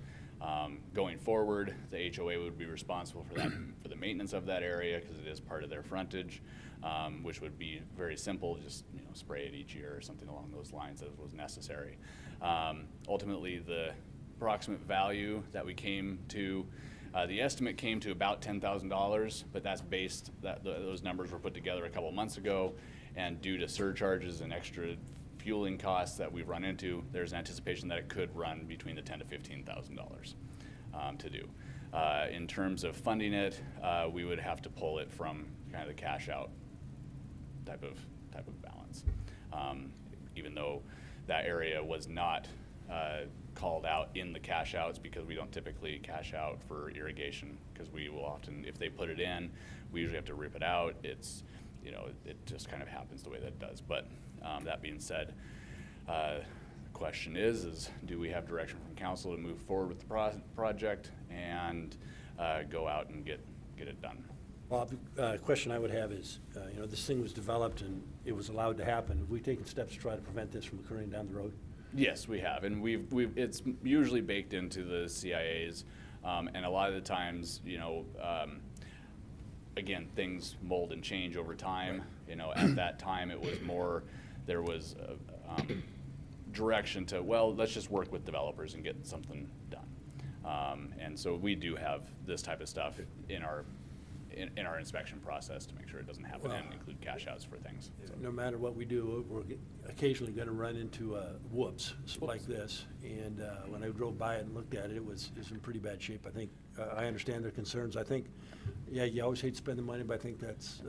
Going forward, the HOA would be responsible for that, for the maintenance of that area, because it is part of their frontage, which would be very simple, just spray it each year or something along those lines as was necessary. Ultimately, the approximate value that we came to, the estimate came to about $10,000, but that's based, those numbers were put together a couple months ago, and due to surcharges and extra fueling costs that we've run into, there's an anticipation that it could run between the $10,000 to $15,000 to do. In terms of funding it, we would have to pull it from kind of the cash out type of balance. Even though that area was not called out in the cash outs, because we don't typically cash out for irrigation, because we will often, if they put it in, we usually have to rip it out. It's, it just kind of happens the way that it does. But that being said, the question is do we have direction from council to move forward with the project and go out and get it done? Bob, question I would have is, this thing was developed and it was allowed to happen. Have we taken steps to try to prevent this from occurring down the road? Yes, we have, and it's usually baked into the CIAs, and a lot of the times, again, things mold and change over time. At that time, it was more, there was direction to, well, let's just work with developers and get something done. And so we do have this type of stuff in our inspection process to make sure it doesn't happen, and include cash outs for things. So. No matter what we do, we're occasionally going to run into whoops like this. And when I drove by it and looked at it, it was in pretty bad shape. I think I understand their concerns. I think, yeah, you always hate spending money, but I think that's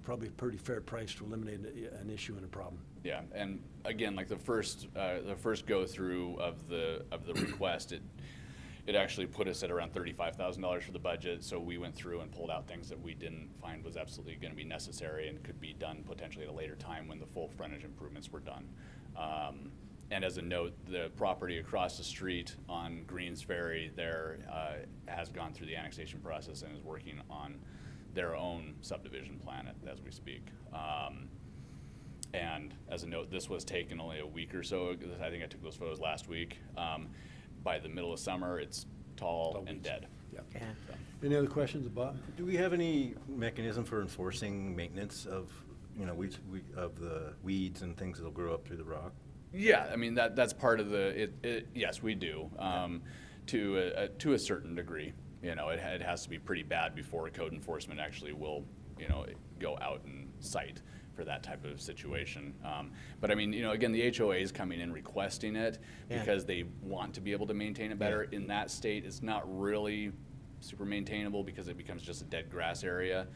probably a pretty fair price to eliminate an issue and a problem. Yeah, and again, like the first go through of the request, it actually put us at around $35,000 for the budget, so we went through and pulled out things that we didn't find was absolutely going to be necessary and could be done potentially at a later time when the full frontage improvements were done. And as a note, the property across the street on Greensferry there has gone through the annexation process and is working on their own subdivision plan as we speak. And as a note, this was taken only a week or so. I think I took those photos last week. By the middle of summer, it's tall and dead. Yeah. So. Any other questions, Bob? Do we have any mechanism for enforcing maintenance of, of the weeds and things that'll grow up through the rock? Yeah, I mean that's part of yes, we do, to a certain degree. It has to be pretty bad before code enforcement actually will, go out and cite for that type of situation. But I mean, again, the HOA is coming in requesting it because they want to be able to maintain it better. In that state, it's not really super maintainable because it becomes just a dead grass area.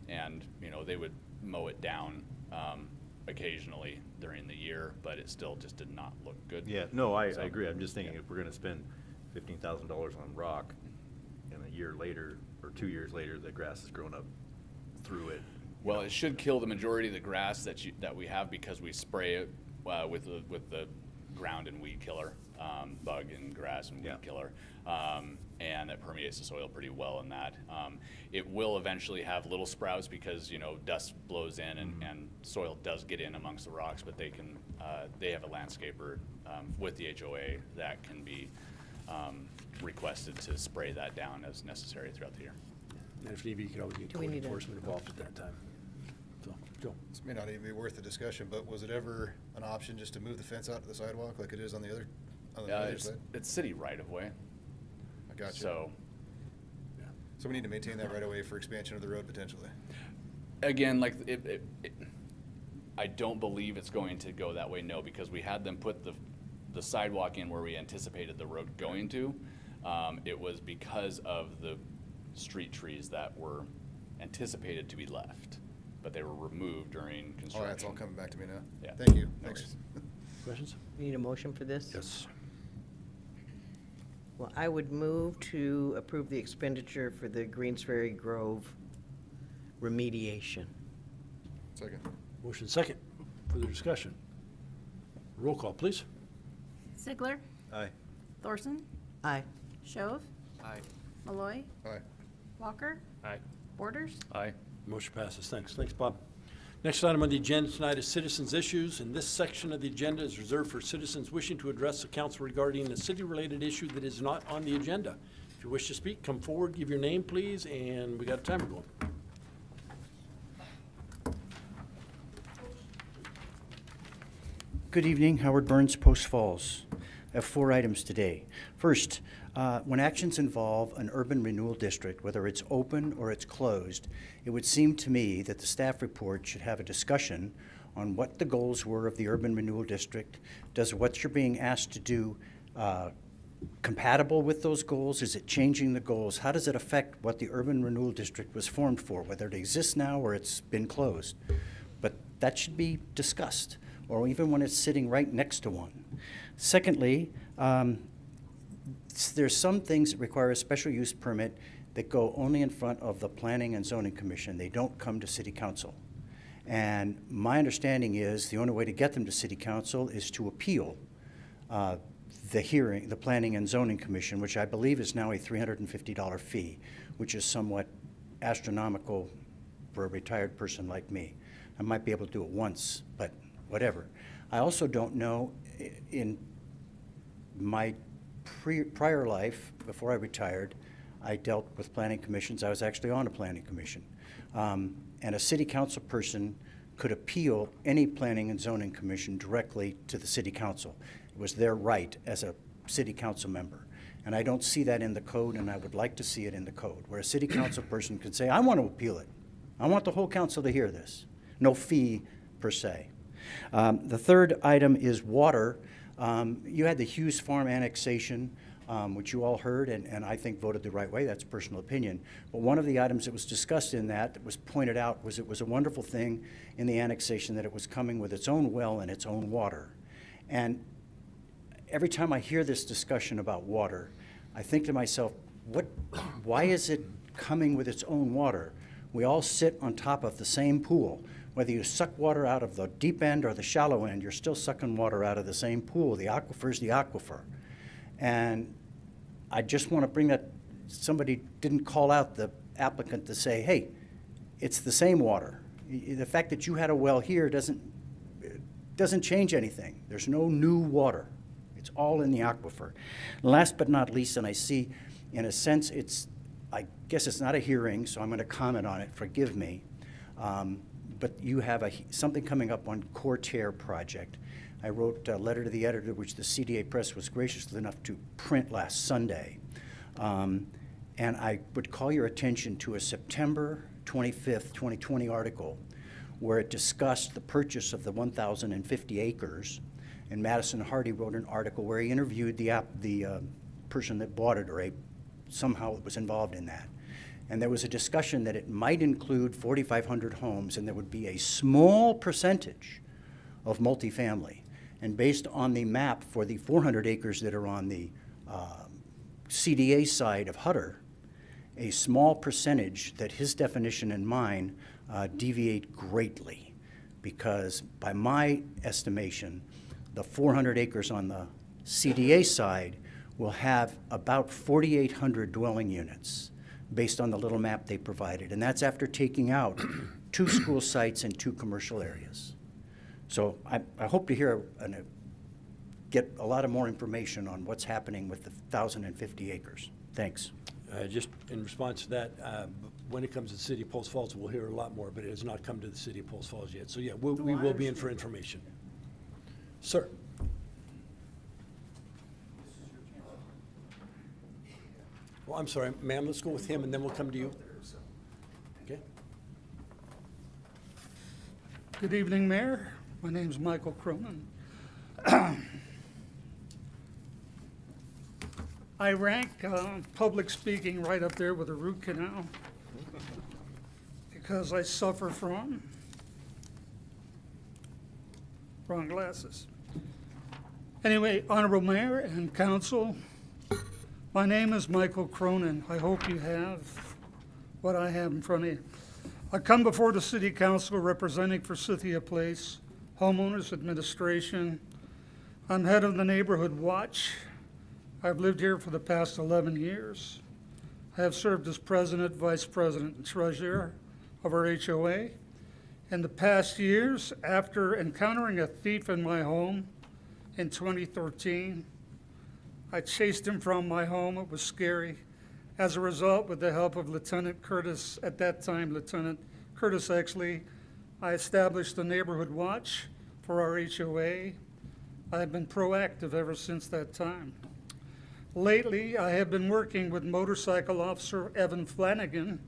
And, they would mow it down occasionally during the year, but it still just did not look good. Yeah, no, I agree. I'm just thinking if we're going to spend $15,000 on rock and a year later or 2 years later, the grass has grown up through it. Well, it should kill the majority of the grass that we have because we spray it with the ground and weed killer, bug and grass and weed killer, and that permeates the soil pretty well in that. It will eventually have little sprouts because, you know, dust blows in and soil does get in amongst the rocks, but they can, they have a landscaper with the HOA that can be requested to spray that down as necessary throughout the year. And if need be, you could always get Do we code need a- enforcement involved at that time. So, Joe. This may not even be worth the discussion, but was it ever an option just to move the fence out to the sidewalk like it is on the other side? It's city right of way. I got you. So, So we need to maintain that right away for expansion of the road potentially. again, like I don't believe it's going to go that way, no, because we had them put the sidewalk in where we anticipated the road going to. It was because of the street trees that were anticipated to be left, but they were removed during construction. All right, it's all coming back to me now. Yeah. Thank you. No Thanks. worries. Questions? We need a motion for this? Yes. Well, I would move to approve the expenditure for the Greensferry Grove remediation. Second. Motion second. Further discussion? Roll call, please. Ziegler. Aye. Thorson. Aye. Shove. Aye. Malloy. Aye. Walker. Aye. Borders. Aye. Motion passes. Thanks. Thanks, Bob. Next item on the agenda tonight is citizens' issues, and this section of the agenda is reserved for citizens wishing to address the council regarding a city-related issue that is not on the agenda. If you wish to speak, come forward, give your name, please, and we got a timer going. Good evening, Howard Burns, Post Falls. I have 4 items today. First, when actions involve an urban renewal district, whether it's open or it's closed, it would seem to me that the staff report should have a discussion on what the goals were of the urban renewal district. Does what you're being asked to do compatible with those goals? Is it changing the goals? How does it affect what the urban renewal district was formed for, whether it exists now or it's been closed? But that should be discussed, or even when it's sitting right next to one. Secondly, there's some things that require a special use permit that go only in front of the Planning and Zoning Commission. They don't come to City Council. And my understanding is the only way to get them to City Council is to appeal the hearing, the Planning and Zoning Commission, which I believe is now a $350 fee, which is somewhat astronomical for a retired person like me. I might be able to do it once, but whatever. I also don't know, in my prior life, before I retired, I dealt with planning commissions. I was actually on a planning commission. And a city council person could appeal any planning and zoning commission directly to the city council. It was their right as a city council member. And I don't see that in the code, and I would like to see it in the code, where a city council person could say, I want to appeal it. I want the whole council to hear this. No fee per se. The third item is water. You had the Hughes Farm annexation, which you all heard and I think voted the right way. That's personal opinion. But one of the items that was discussed in that was pointed out was it was a wonderful thing in the annexation that it was coming with its own well and its own water. And every time I hear this discussion about water, I think to myself, why is it coming with its own water? We all sit on top of the same pool. Whether you suck water out of the deep end or the shallow end, you're still sucking water out of the same pool. The aquifer is the aquifer. And I just want to bring that, somebody didn't call out the applicant to say, hey, it's the same water. The fact that you had a well here doesn't change anything. There's no new water. It's all in the aquifer. Last but not least, and I see, in a sense, I guess it's not a hearing, so I'm going to comment on it. Forgive me. But you have something coming up on Terre project. I wrote a letter to the editor, which the CDA Press was gracious enough to print last Sunday. And I would call your attention to a September 25th, 2020 article where it discussed the purchase of the 1,050 acres. And Madison Hardy wrote an article where he interviewed the person that bought it, or somehow it was involved in that. And there was a discussion that it might include 4,500 homes, and there would be a small percentage of multifamily. And based on the map for the 400 acres that are on the CDA side of Hutter, a small percentage that his definition and mine deviate greatly, because by my estimation, the 400 acres on the CDA side will have about 4,800 dwelling units based on the little map they provided. And that's after taking out 2 school sites and 2 commercial areas. So I hope to hear get a lot of more information on what's happening with the 1,050 acres. Thanks. Just in response to that, when it comes to the city of Post Falls, we'll hear a lot more, but it has not come to the city of Post Falls yet. So yeah, we will be in for information. Sir. Well, I'm sorry, ma'am, let's go with him and then we'll come to you. Okay. Good evening, Mayor. My name's Michael Cronin. I rank public speaking right up there with a root canal because I suffer from wrong glasses. Anyway, Honorable Mayor and Council, my name is Michael Cronin. I hope you have what I have in front of you. I come before the City Council representing Forsythia Place Homeowners Administration. I'm head of the Neighborhood Watch. I've lived here for the past 11 years. I have served as president, vice president, and treasurer of our HOA. In the past years, after encountering a thief in my home in 2013, I chased him from my home. It was scary. As a result, with the help of Lieutenant Curtis, at that time, Lieutenant Curtis Exley, I established the Neighborhood Watch for our HOA. I have been proactive ever since that time. Lately, I have been working with Motorcycle Officer Evan Flanagan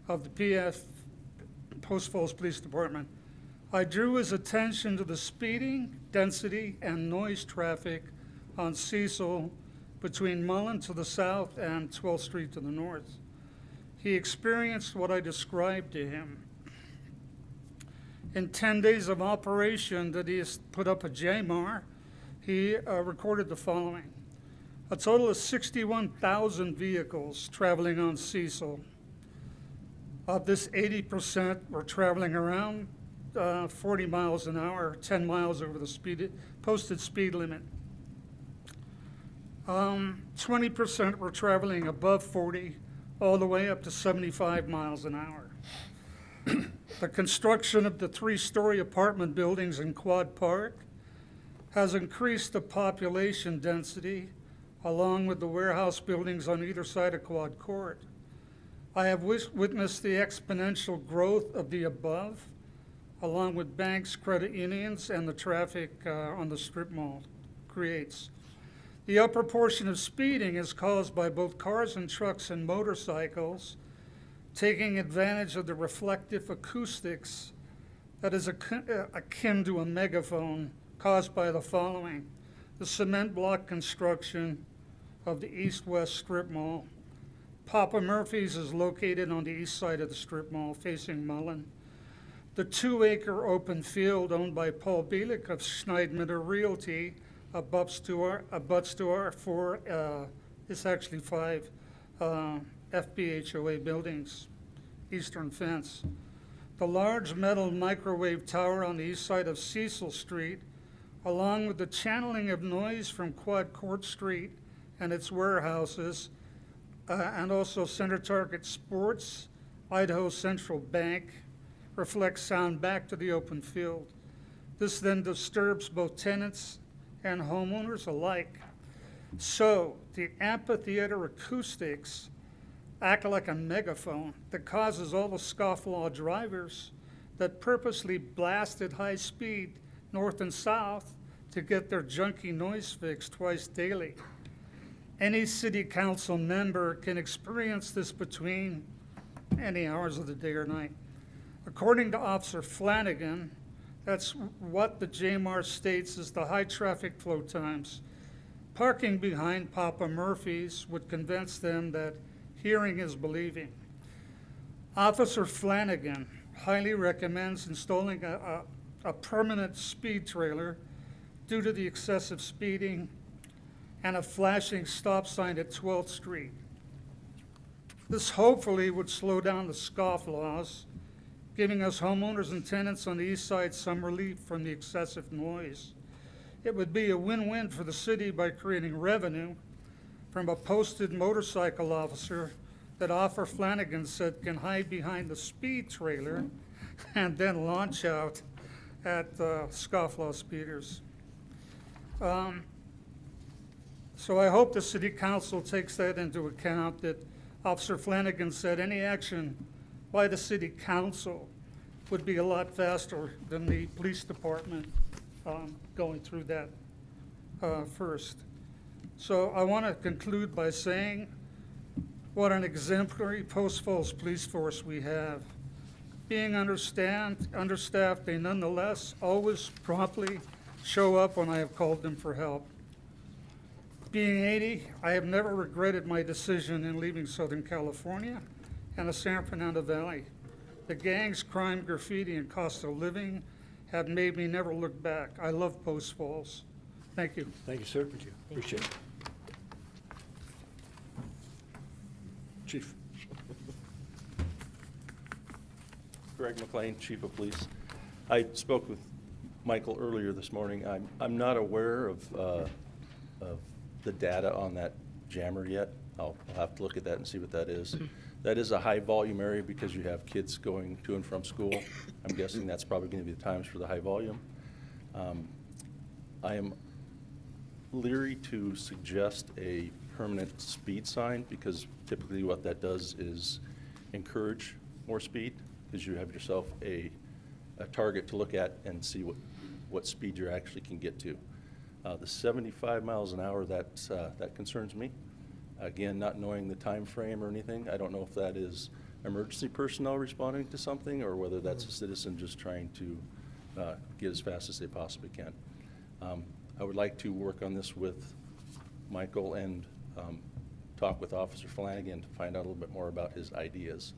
of the PF Post Falls Police Department. I drew his attention to the speeding, density, and noise traffic on Cecil between Mullen to the south and 12th Street to the north. He experienced what I described to him. In 10 days of operation that he has put up a JMAR, he recorded the following. A total of 61,000 vehicles traveling on Cecil. Of this, 80% were traveling around 40 miles an hour, 10 miles over the posted speed limit. 20% were traveling above 40, all the way up to 75 miles an hour. The construction of the 3-story apartment buildings in Quad Park has increased the population density along with the warehouse buildings on either side of Quad Court. I have witnessed the exponential growth of the above, along with banks, credit unions, and the traffic on the strip mall creates. The upper portion of speeding is caused by both cars and trucks and motorcycles taking advantage of the reflective acoustics that is akin to a megaphone caused by the following. The cement block construction of the east-west strip mall. Papa Murphy's is located on the east side of the strip mall facing Mullen. The 2-acre open field owned by Paul Bielik of Schneidmitter Realty abuts to our 4, it's actually 5 FBHOA buildings, eastern fence. The large metal microwave tower on the east side of Cecil Street, along with the channeling of noise from Quad Court Street and its warehouses, and also Center Target Sports, Idaho Central Bank, reflects sound back to the open field. This then disturbs both tenants and homeowners alike. So the amphitheater acoustics act like a megaphone that causes all the scofflaw drivers that purposely blasted high speed north and south to get their junky noise fixed twice daily. Any city council member can experience this between any hours of the day or night. According to Officer Flanagan, that's what the JMAR states is the high traffic flow times. Parking behind Papa Murphy's would convince them that hearing is believing. Officer Flanagan highly recommends installing a permanent speed trailer due to the excessive speeding and a flashing stop sign at 12th Street. This hopefully would slow down the scofflaws giving us homeowners and tenants on the east side some relief from the excessive noise. It would be a win-win for the city by creating revenue from a posted motorcycle officer that Officer Flanagan said can hide behind the speed trailer and then launch out at scofflaw speeders. So I hope the city council takes that into account, that Officer Flanagan said any action by the city council would be a lot faster than the police department going through that first. So I want to conclude by saying what an exemplary Post Falls police force we have. Being understaffed, they nonetheless always promptly show up when I have called them for help. Being 80, I have never regretted my decision in leaving Southern California and the San Fernando Valley. The gangs, crime, graffiti, and cost of living have made me never look back. I love Post Falls. Thank you. Thank you, sir. Appreciate it. Chief. Greg McLean, Chief of Police. I spoke with Michael earlier this morning. I'm not aware of the data on that jammer yet. I'll have to look at that and see what that is. That is a high volume area because you have kids going to and from school. I'm guessing that's probably going to be the times for the high volume. I am leery to suggest a permanent speed sign because typically what that does is encourage more speed because you have yourself a target to look at and see what speed you actually can get to. The 75 miles an hour, that concerns me. Again, not knowing the time frame or anything, I don't know if that is emergency personnel responding to something or whether that's a citizen just trying to get as fast as they possibly can. I would like to work on this with Michael and talk with Officer Flanagan to find out a little bit more about his ideas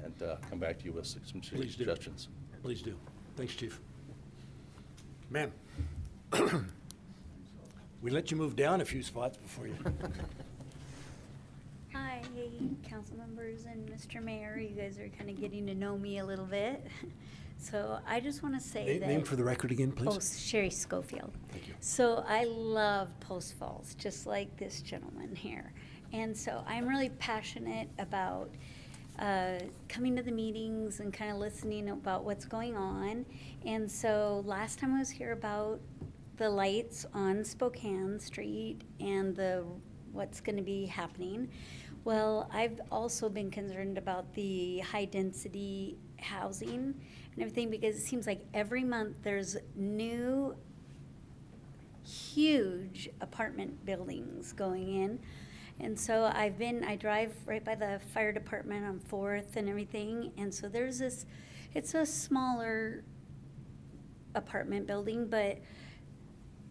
and come back to you with some suggestions. Please do. Thanks, Chief. Ma'am. We let you move down a few spots before you. Hi, council members and Mr. Mayor. You guys are kind of getting to know me a little bit. So I just want to say that. Name for the record again, please. Oh, Sherry Schofield. Thank you. So I love Post Falls, just like this gentleman here. And so I'm really passionate about coming to the meetings and kind of listening about what's going on. And so last time I was here about the lights on Spokane Street and what's going to be happening. Well, I've also been concerned about the high-density housing and everything because it seems like every month there's new huge apartment buildings going in. And so I drive right by the fire department on 4th and everything. And so there's it's a smaller apartment building, but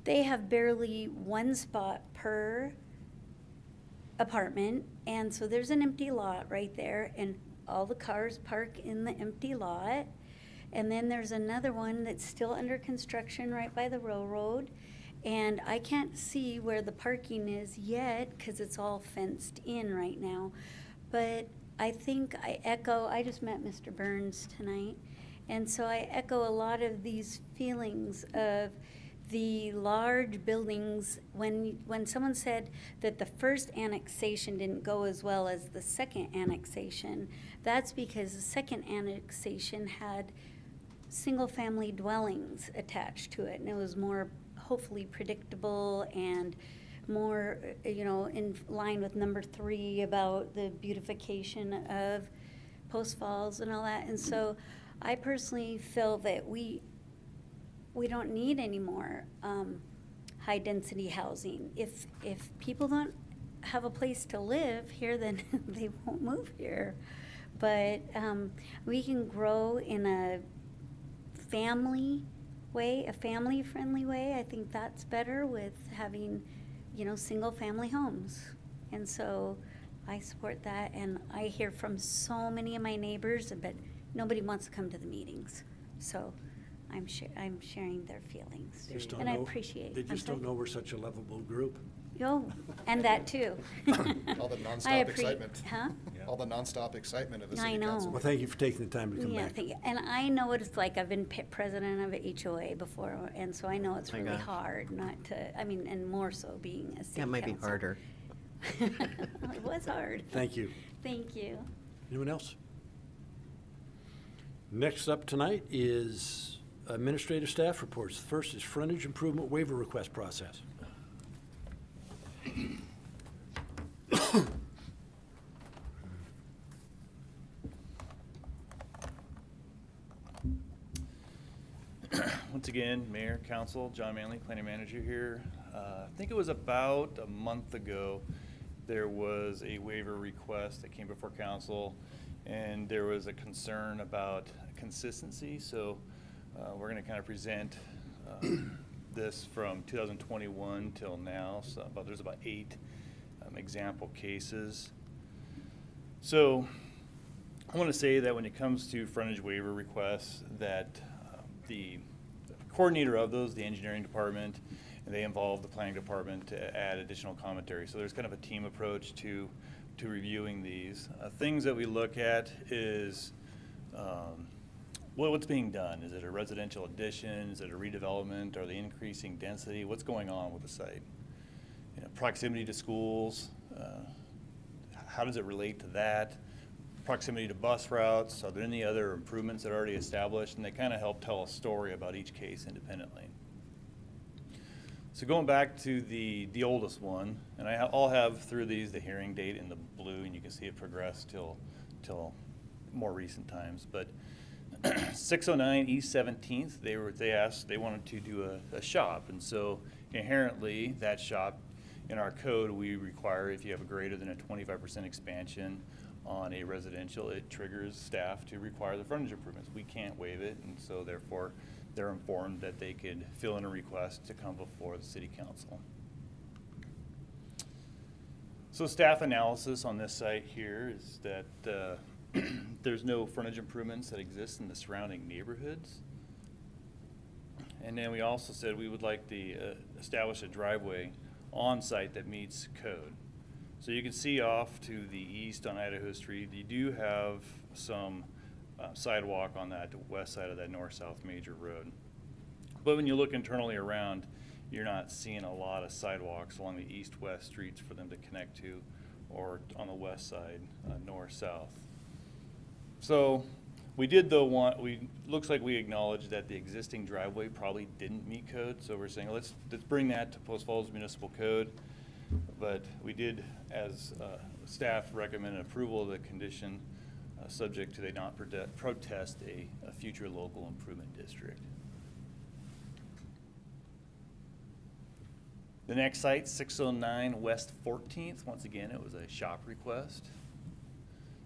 they have barely one spot per apartment. And so there's an empty lot right there and all the cars park in the empty lot. And then there's another one that's still under construction right by the railroad. And I can't see where the parking is yet because it's all fenced in right now. But I think I just met Mr. Burns tonight. And so I echo a lot of these feelings of the large buildings. When someone said that the first annexation didn't go as well as the second annexation, that's because the second annexation had single-family dwellings attached to it, and it was more hopefully predictable and more, in line with number 3 about the beautification of Post Falls and all that. And so I personally feel that we don't need any more high-density housing. If people don't have a place to live here, then they won't move here. But we can grow in a family way, a family-friendly way. I think that's better with having, single-family homes. And so I support that, and I hear from so many of my neighbors, but nobody wants to come to the meetings. So I'm sharing their feelings, and I appreciate. They just don't know we're such a lovable group. Oh, and that too. All the I nonstop excitement. Huh? All the nonstop excitement of the I city know. council. Well, thank you for taking the time to come Yeah, back. and I know what it's like. I've been president of a HOA before, and so I know it's My really gosh. hard not to, I mean, and more so being a city That might be council. harder. It was hard. Thank you. Thank you. Anyone else? Next up tonight is administrative staff reports. The first is frontage improvement waiver request process. Once again, Mayor, Council, John Manley, Planning Manager here. I think it was about a month ago, there was a waiver request that came before Council, and there was a concern about consistency. So we're going to kind of present this from 2021 till now. So there's about 8 example cases. So I want to say that when it comes to frontage waiver requests, that the coordinator of those, the engineering department, and they involve the planning department to add additional commentary. So there's kind of a team approach to reviewing these. Things that we look at is what's being done. Is it a residential addition? Is it a redevelopment? Are they increasing density? What's going on with the site? You know, proximity to schools. How does it relate to that? Proximity to bus routes. Are there any other improvements that are already established? And they kind of help tell a story about each case independently. So going back to the oldest one, and I'll have through these the hearing date in the blue, and you can see it progress till more recent times. But 609 East 17th, they wanted to do a shop, and so inherently that shop in our code we require if you have a greater than a 25% expansion on a residential, it triggers staff to require the frontage improvements. We can't waive it, and so therefore they're informed that they could fill in a request to come before the city council. So staff analysis on this site here is that there's no frontage improvements that exist in the surrounding neighborhoods. And then we also said we would like to establish a driveway on site that meets code. So you can see off to the east on Idaho Street, you do have some sidewalk on that west side of that north-south major road. But when you look internally around, you're not seeing a lot of sidewalks along the east-west streets for them to connect to, or on the west side, north-south. So we did though looks like we acknowledged that the existing driveway probably didn't meet code, so we're saying let's bring that to Post Falls Municipal Code. But we did, as staff, recommend approval of the condition subject to they not protest a future local improvement district. The next site, 609 West 14th, once again, it was a shop request.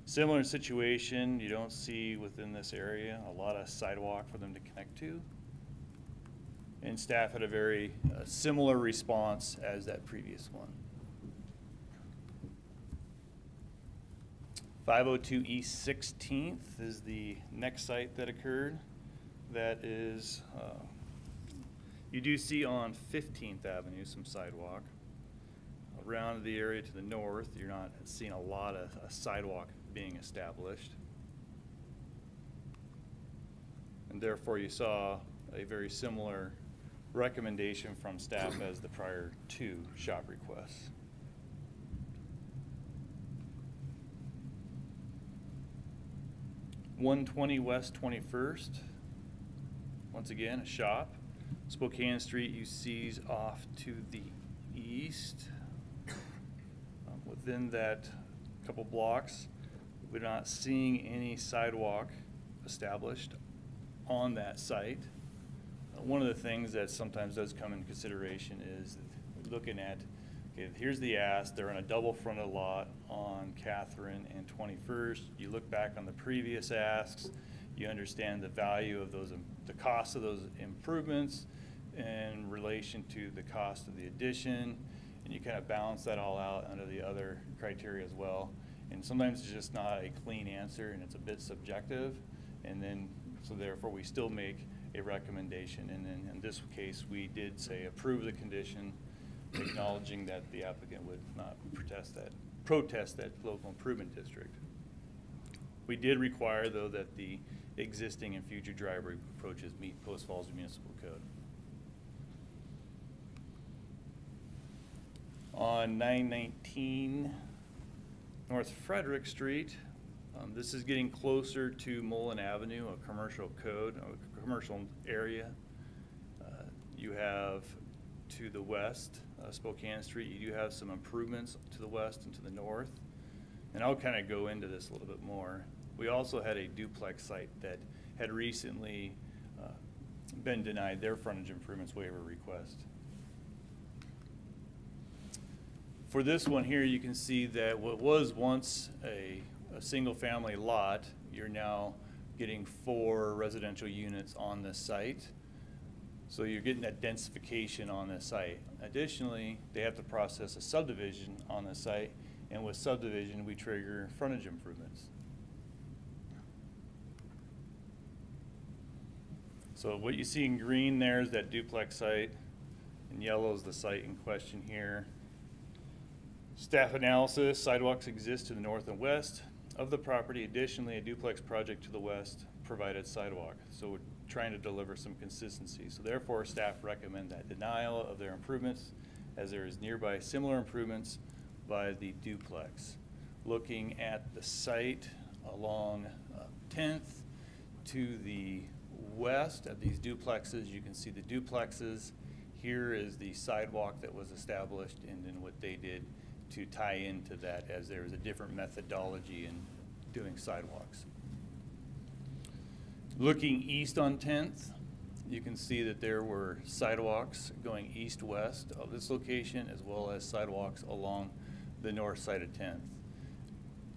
Similar situation, you don't see within this area a lot of sidewalk for them to connect to. And staff had a very similar response as that previous one. 502 East 16th is the next site that occurred. That is, you do see on 15th Avenue some sidewalk. Around the area to the north, you're not seeing a lot of sidewalk being established. And therefore you saw a very similar recommendation from staff as the prior 2 shop requests. (120 West 21st), once again a shop. Spokane Street you see off to the east. Within that couple blocks, we're not seeing any sidewalk established on that site. One of the things that sometimes does come into consideration is looking at, okay, here's the ask, they're on a double fronted lot on Catherine and 21st. You look back on the previous asks, you understand the value of those, the cost of those improvements in relation to the cost of the addition, and you kind of balance that all out under the other criteria as well. And sometimes it's just not a clean answer and it's a bit subjective, and then so therefore we still make a recommendation. And then in this case we did say approve the condition acknowledging that the applicant would not protest that local improvement district. We did require, though, that the existing and future driveway approaches meet Post Falls Municipal Code. On 919 North Frederick Street, this is getting closer to Mullen Avenue, a commercial code, a commercial area. You have to the west, Spokane Street, you do have some improvements to the west and to the north. And I'll kind of go into this a little bit more. We also had a duplex site that had recently been denied their frontage improvements waiver request. For this one here, you can see that what was once a single-family lot, you're now getting 4 residential units on the site. So you're getting that densification on the site. Additionally, they have to process a subdivision on the site, and with subdivision, we trigger frontage improvements. So what you see in green there is that duplex site, and yellow is the site in question here. Staff analysis, sidewalks exist to the north and west of the property. Additionally, a duplex project to the west provided sidewalk. So we're trying to deliver some consistency. So therefore, staff recommend that denial of their improvements as there is nearby similar improvements by the duplex. Looking at the site along 10th to the west of these duplexes, you can see the duplexes. Here is the sidewalk that was established, and then what they did to tie into that, as there is a different methodology in doing sidewalks. Looking east on 10th, you can see that there were sidewalks going east-west of this location, as well as sidewalks along the north side of 10th.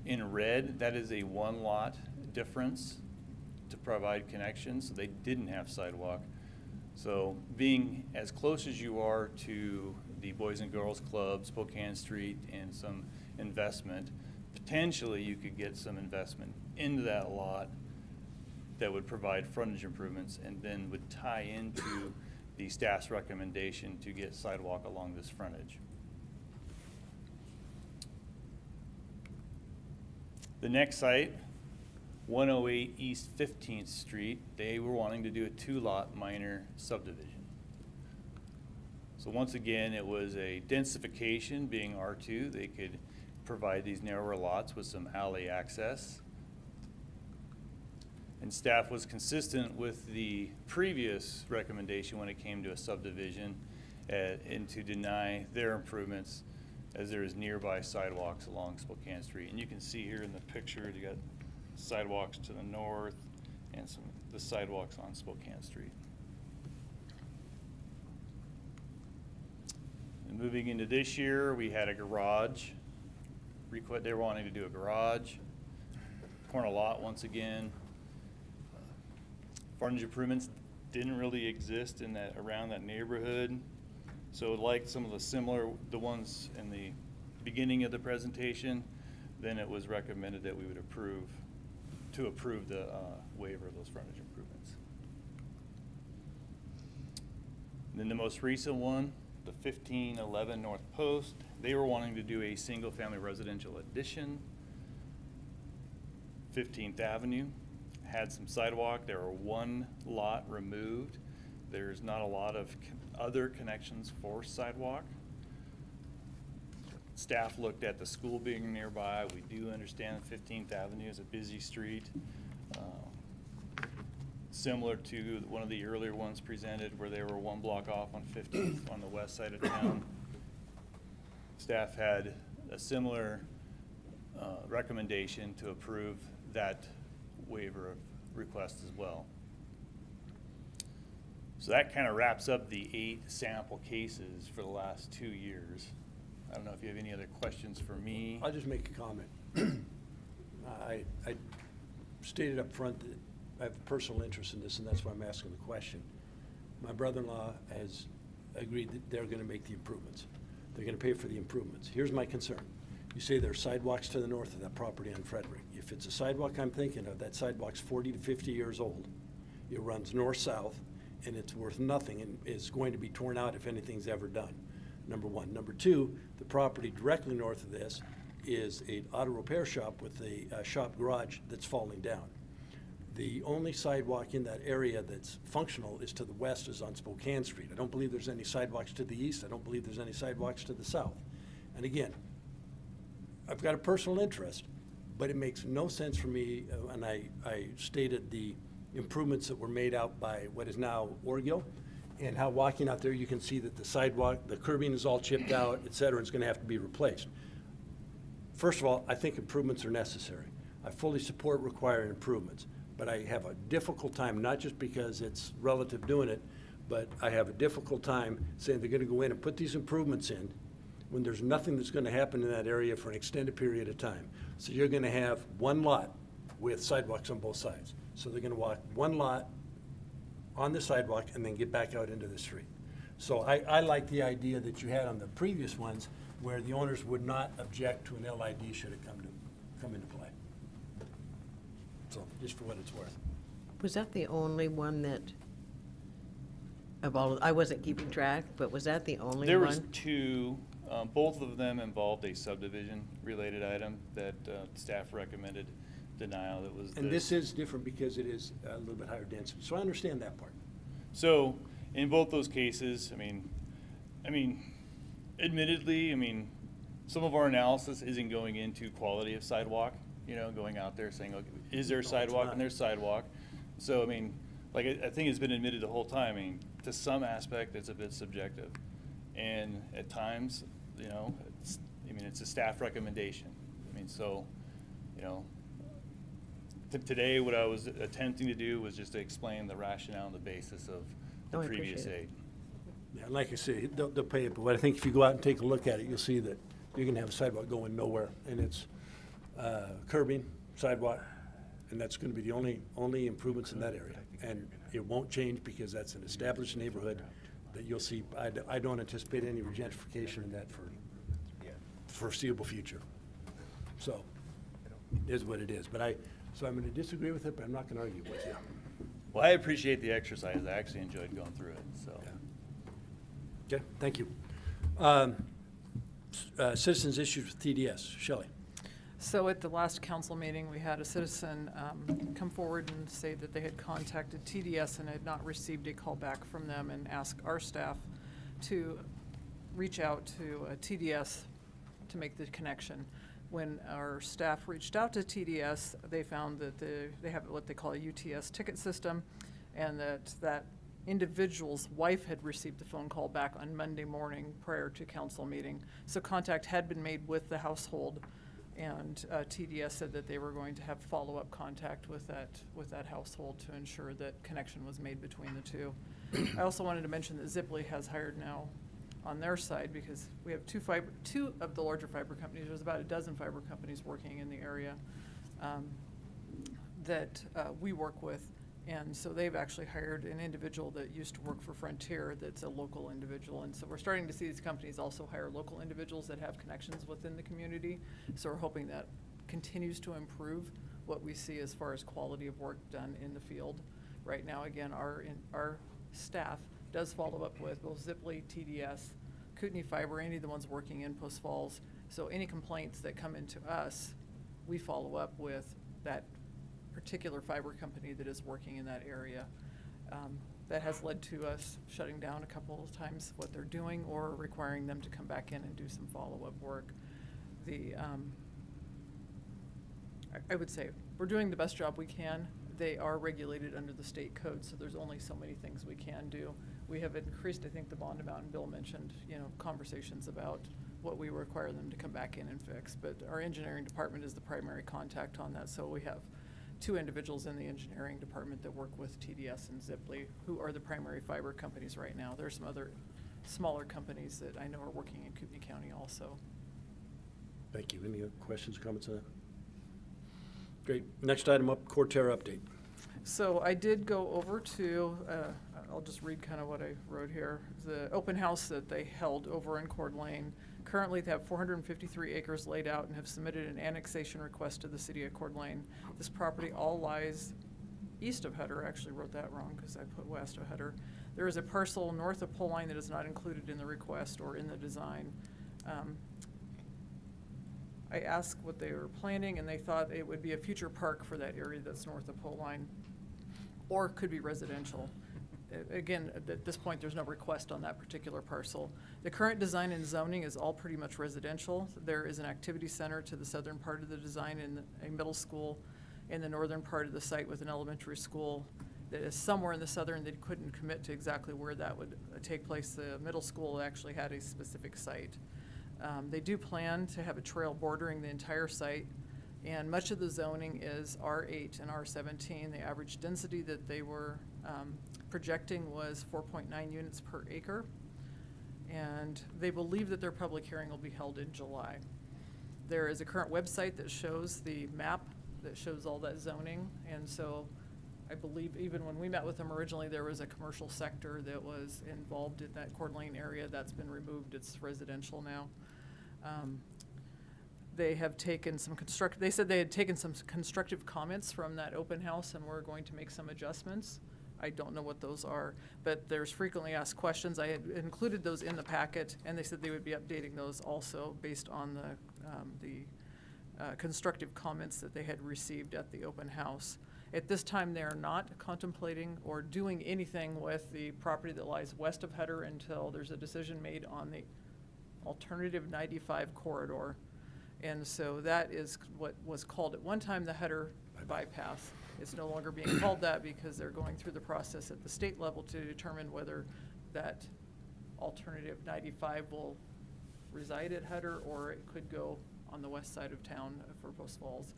In red, that is a 1-lot difference to provide connections, so they didn't have sidewalk. So being as close as you are to the Boys and Girls Club, Spokane Street, and some investment, potentially you could get some investment into that lot that would provide frontage improvements and then would tie into the staff's recommendation to get sidewalk along this frontage. The next site, 108 East 15th Street, they were wanting to do a 2-lot minor subdivision. So once again, it was a densification, being R2. They could provide these narrower lots with some alley access. And staff was consistent with the previous recommendation when it came to a subdivision and to deny their improvements as there is nearby sidewalks along Spokane Street. And you can see here in the picture, you got sidewalks to the north and the sidewalks on Spokane Street. And moving into this year, we had a garage. They were wanting to do a garage. Corner lot once again. Frontage improvements didn't really exist in around that neighborhood. So like some of the ones in the beginning of the presentation, then it was recommended that we would approve the waiver of those frontage improvements. And then the most recent one, the 1511 North Post, they were wanting to do a single-family residential addition. 15th Avenue had some sidewalk. There were 1 lot removed. There's not a lot of other connections for sidewalk. Staff looked at the school being nearby. We do understand 15th Avenue is a busy street. Similar to one of the earlier ones presented where they were 1 block off on 15th on the west side of town. Staff had a similar recommendation to approve that waiver of request as well. So that kind of wraps up the 8 sample cases for the last 2 years. I don't know if you have any other questions for me. I'll just make a comment. I stated up front that I have a personal interest in this, and that's why I'm asking the question. My brother-in-law has agreed that they're going to make the improvements. They're going to pay for the improvements. Here's my concern. You say there are sidewalks to the north of that property on Frederick. If it's a sidewalk I'm thinking of, that sidewalk's 40 to 50 years old. It runs north-south, and it's worth nothing and is going to be torn out if anything's ever done. number one. Number two, the property directly north of this is an auto repair shop with a shop garage that's falling down. The only sidewalk in that area that's functional is to the west, is on Spokane Street. I don't believe there's any sidewalks to the east. I don't believe there's any sidewalks to the south. And again, I've got a personal interest, but it makes no sense for me, and I stated the improvements that were made out by what is now Orgill, and how walking out there, you can see that the sidewalk, the curbing is all chipped out, et cetera, and it's gonna have to be replaced. First of all, I think improvements are necessary. I fully support requiring improvements, but I have a difficult time, not just because it's relative doing it, but I have a difficult time saying they're gonna go in and put these improvements in when there's nothing that's gonna happen in that area for an extended period of time. So you're gonna have one lot with sidewalks on both sides. So they're gonna walk one lot on the sidewalk and then get back out into the street. So I like the idea that you had on the previous ones where the owners would not object to an LID should it come into play. So, just for what it's worth. Was that the only one that, of all, I wasn't keeping track, but was that the only one? There was two, both of them involved a subdivision-related item that staff recommended denial. That was And this is different because it is a little bit higher density, so I understand that part. So, in both those cases, I mean, admittedly, some of our analysis isn't going into quality of sidewalk, going out there saying, okay, is there sidewalk and there's sidewalk? So, like I think it's been admitted the whole time, to some aspect, it's a bit subjective. And at times, it's a staff recommendation. Today, what I was attempting to do was just to explain the rationale and the basis of the I previous appreciate aid. Yeah, like I say, they'll pay it, but I think if you go out and take a look at it, you'll see that you're gonna have a sidewalk going nowhere, and it's curbing, sidewalk, and that's gonna be the only improvements in that area. And it won't change because that's an established neighborhood that you'll see. I don't anticipate any gentrification in that for the foreseeable future. So, it is what it is. So I'm gonna disagree with it, but I'm not gonna argue with you. Well, I appreciate the exercise. I actually enjoyed going through it, so. Okay, thank you. Citizens issues with TDS. Shelley. So at the last council meeting, we had a citizen come forward and say that they had contacted TDS and had not received a call back from them, and ask our staff to reach out to TDS to make the connection. When our staff reached out to TDS, they found that they have what they call a UTS ticket system, and that individual's wife had received the phone call back on Monday morning prior to council meeting. So contact had been made with the household, and TDS said that they were going to have follow-up contact with that household to ensure that connection was made between the two. I also wanted to mention that Ziply has hired now on their side, because we have two of the larger fiber companies. There's about a dozen fiber companies working in the area that we work with. And so they've actually hired an individual that used to work for Frontier that's a local individual. And so we're starting to see these companies also hire local individuals that have connections within the community. So we're hoping that continues to improve what we see as far as quality of work done in the field. Right now, again, our staff does follow up with both Ziply, TDS, Kootenai Fiber, any of the ones working in Post Falls. So any complaints that come into us, we follow up with that particular fiber company that is working in that area. That has led to us shutting down a couple of times what they're doing, or requiring them to come back in and do some follow-up work. I would say we're doing the best job we can. They are regulated under the state code, so there's only so many things we can do. We have increased, I think, the bond amount, and Bill mentioned, conversations about what we require them to come back in and fix. But our engineering department is the primary contact on that, so we have two individuals in the engineering department that work with TDS and Ziply, who are the primary fiber companies right now. There are some other smaller companies that I know are working in Kootenai County also. Thank you. Any other questions, comments on that? Great. Next item up, Terre update. So I did go over to, I'll just read kind of what I wrote here. The open house that they held over in Coeur Lane. Currently, they have 453 acres laid out and have submitted an annexation request to the city of Coeur Lane. This property all lies east of Hutter. I actually wrote that wrong because I put west of Hutter. There is a parcel north of pole line that is not included in the request or in the design. I asked what they were planning, and they thought it would be a future park for that area that's north of pole line, or could be residential. Again, at this point, there's no request on that particular parcel. The current design and zoning is all pretty much residential. There is an activity center to the southern part of the design and a middle school in the northern part of the site with an elementary school that is somewhere in the southern. They couldn't commit to exactly where that would take place. The middle school actually had a specific site. They do plan to have a trail bordering the entire site, and much of the zoning is R8 and R17. The average density that they were projecting was 4.9 units per acre, and they believe that their public hearing will be held in July. There is a current website that shows the map that shows all that zoning, and so I believe even when we met with them originally, there was a commercial sector that was involved in that Coeur d'Alene area. That's been removed. It's residential now. They have taken some they said they had taken some constructive comments from that open house, and we're going to make some adjustments. I don't know what those are, but there's frequently asked questions. I had included those in the packet, and they said they would be updating those also based on the constructive comments that they had received at the open house. At this time, they are not contemplating or doing anything with the property that lies west of Hutter until there's a decision made on the alternative 95 corridor. And so that is what was called at one time the Hutter bypass. It's no longer being called that because they're going through the process at the state level to determine whether that alternative 95 will reside at Hutter or it could go on the west side of town for Post Falls.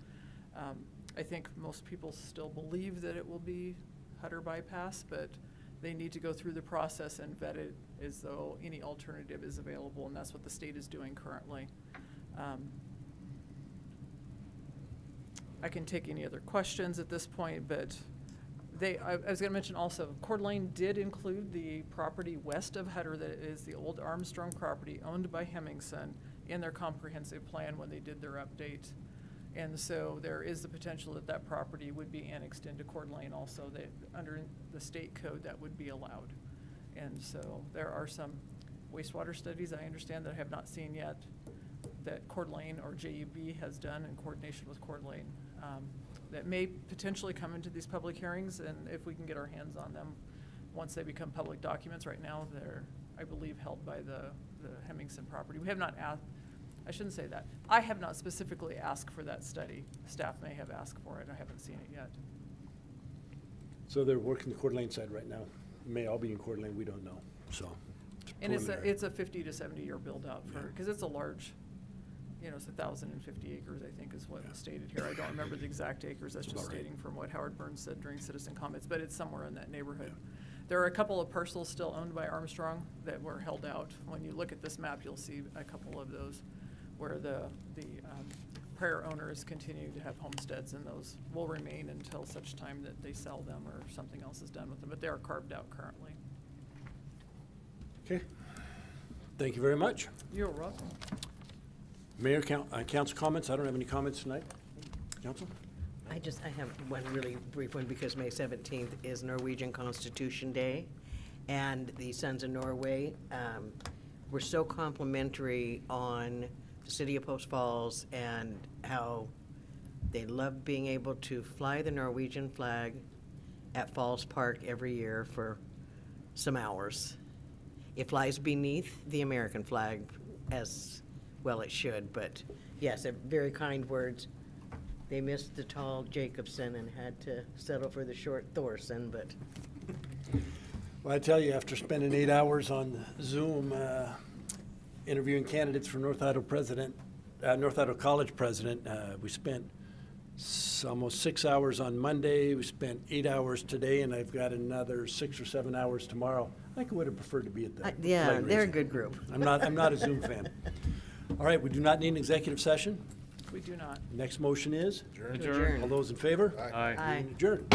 I think most people still believe that it will be Hutter bypass, but they need to go through the process and vet it as though any alternative is available, and that's what the state is doing currently. I can take any other questions at this point, but I was going to mention also, Coeur d'Alene did include the property west of Hutter that is the old Armstrong property owned by Hemmingson in their comprehensive plan when they did their update. And so there is the potential that that property would be annexed into Coeur d'Alene also, that under the state code that would be allowed. And so there are some wastewater studies I understand that I have not seen yet that Coeur d'Alene or JUB has done in coordination with Coeur d'Alene that may potentially come into these public hearings, and if we can get our hands on them once they become public documents. Right now they're, I believe, held by the Hemmingson property. We have not asked, I shouldn't say that. I have not specifically asked for that study. Staff may have asked for it. I haven't seen it yet. So they're working the Coeur d'Alene side right now. It may all be in Coeur d'Alene, we don't know, so. And it's a 50 to 70 year build out for, because it's a large, you know, it's 1,050 acres, I think is what was stated here. I don't remember the exact acres. That's just stating from what Howard Burns said during citizen comments, but it's somewhere in that neighborhood. There are a couple of parcels still owned by Armstrong that were held out. When you look at this map, you'll see a couple of those where the prior owners continue to have homesteads, and those will remain until such time that they sell them or something else is done with them, but they are carved out currently. Okay. Thank you very much. You're welcome. Mayor, council comments? I don't have any comments tonight. Council? I have one really brief one because May 17th is Norwegian Constitution Day, and the Sons of Norway were so complimentary on the city of Post Falls and how they love being able to fly the Norwegian flag at Falls Park every year for some hours. It flies beneath the American flag, as well it should, but yes, very kind words. They missed the tall Jacobson and had to settle for the short Thorson, but. Well, I tell you, after spending 8 hours on Zoom interviewing candidates for North Idaho College president, we spent almost 6 hours on Monday. We spent 8 hours today, and I've got another 6 or 7 hours tomorrow. I think I would have preferred to be at the yeah, flag they're a raising. good group. I'm not a Zoom fan. All right, we do not need an executive session. We do not. Next motion is? Adjourn. All those in favor? Aye. Aye. Adjourn.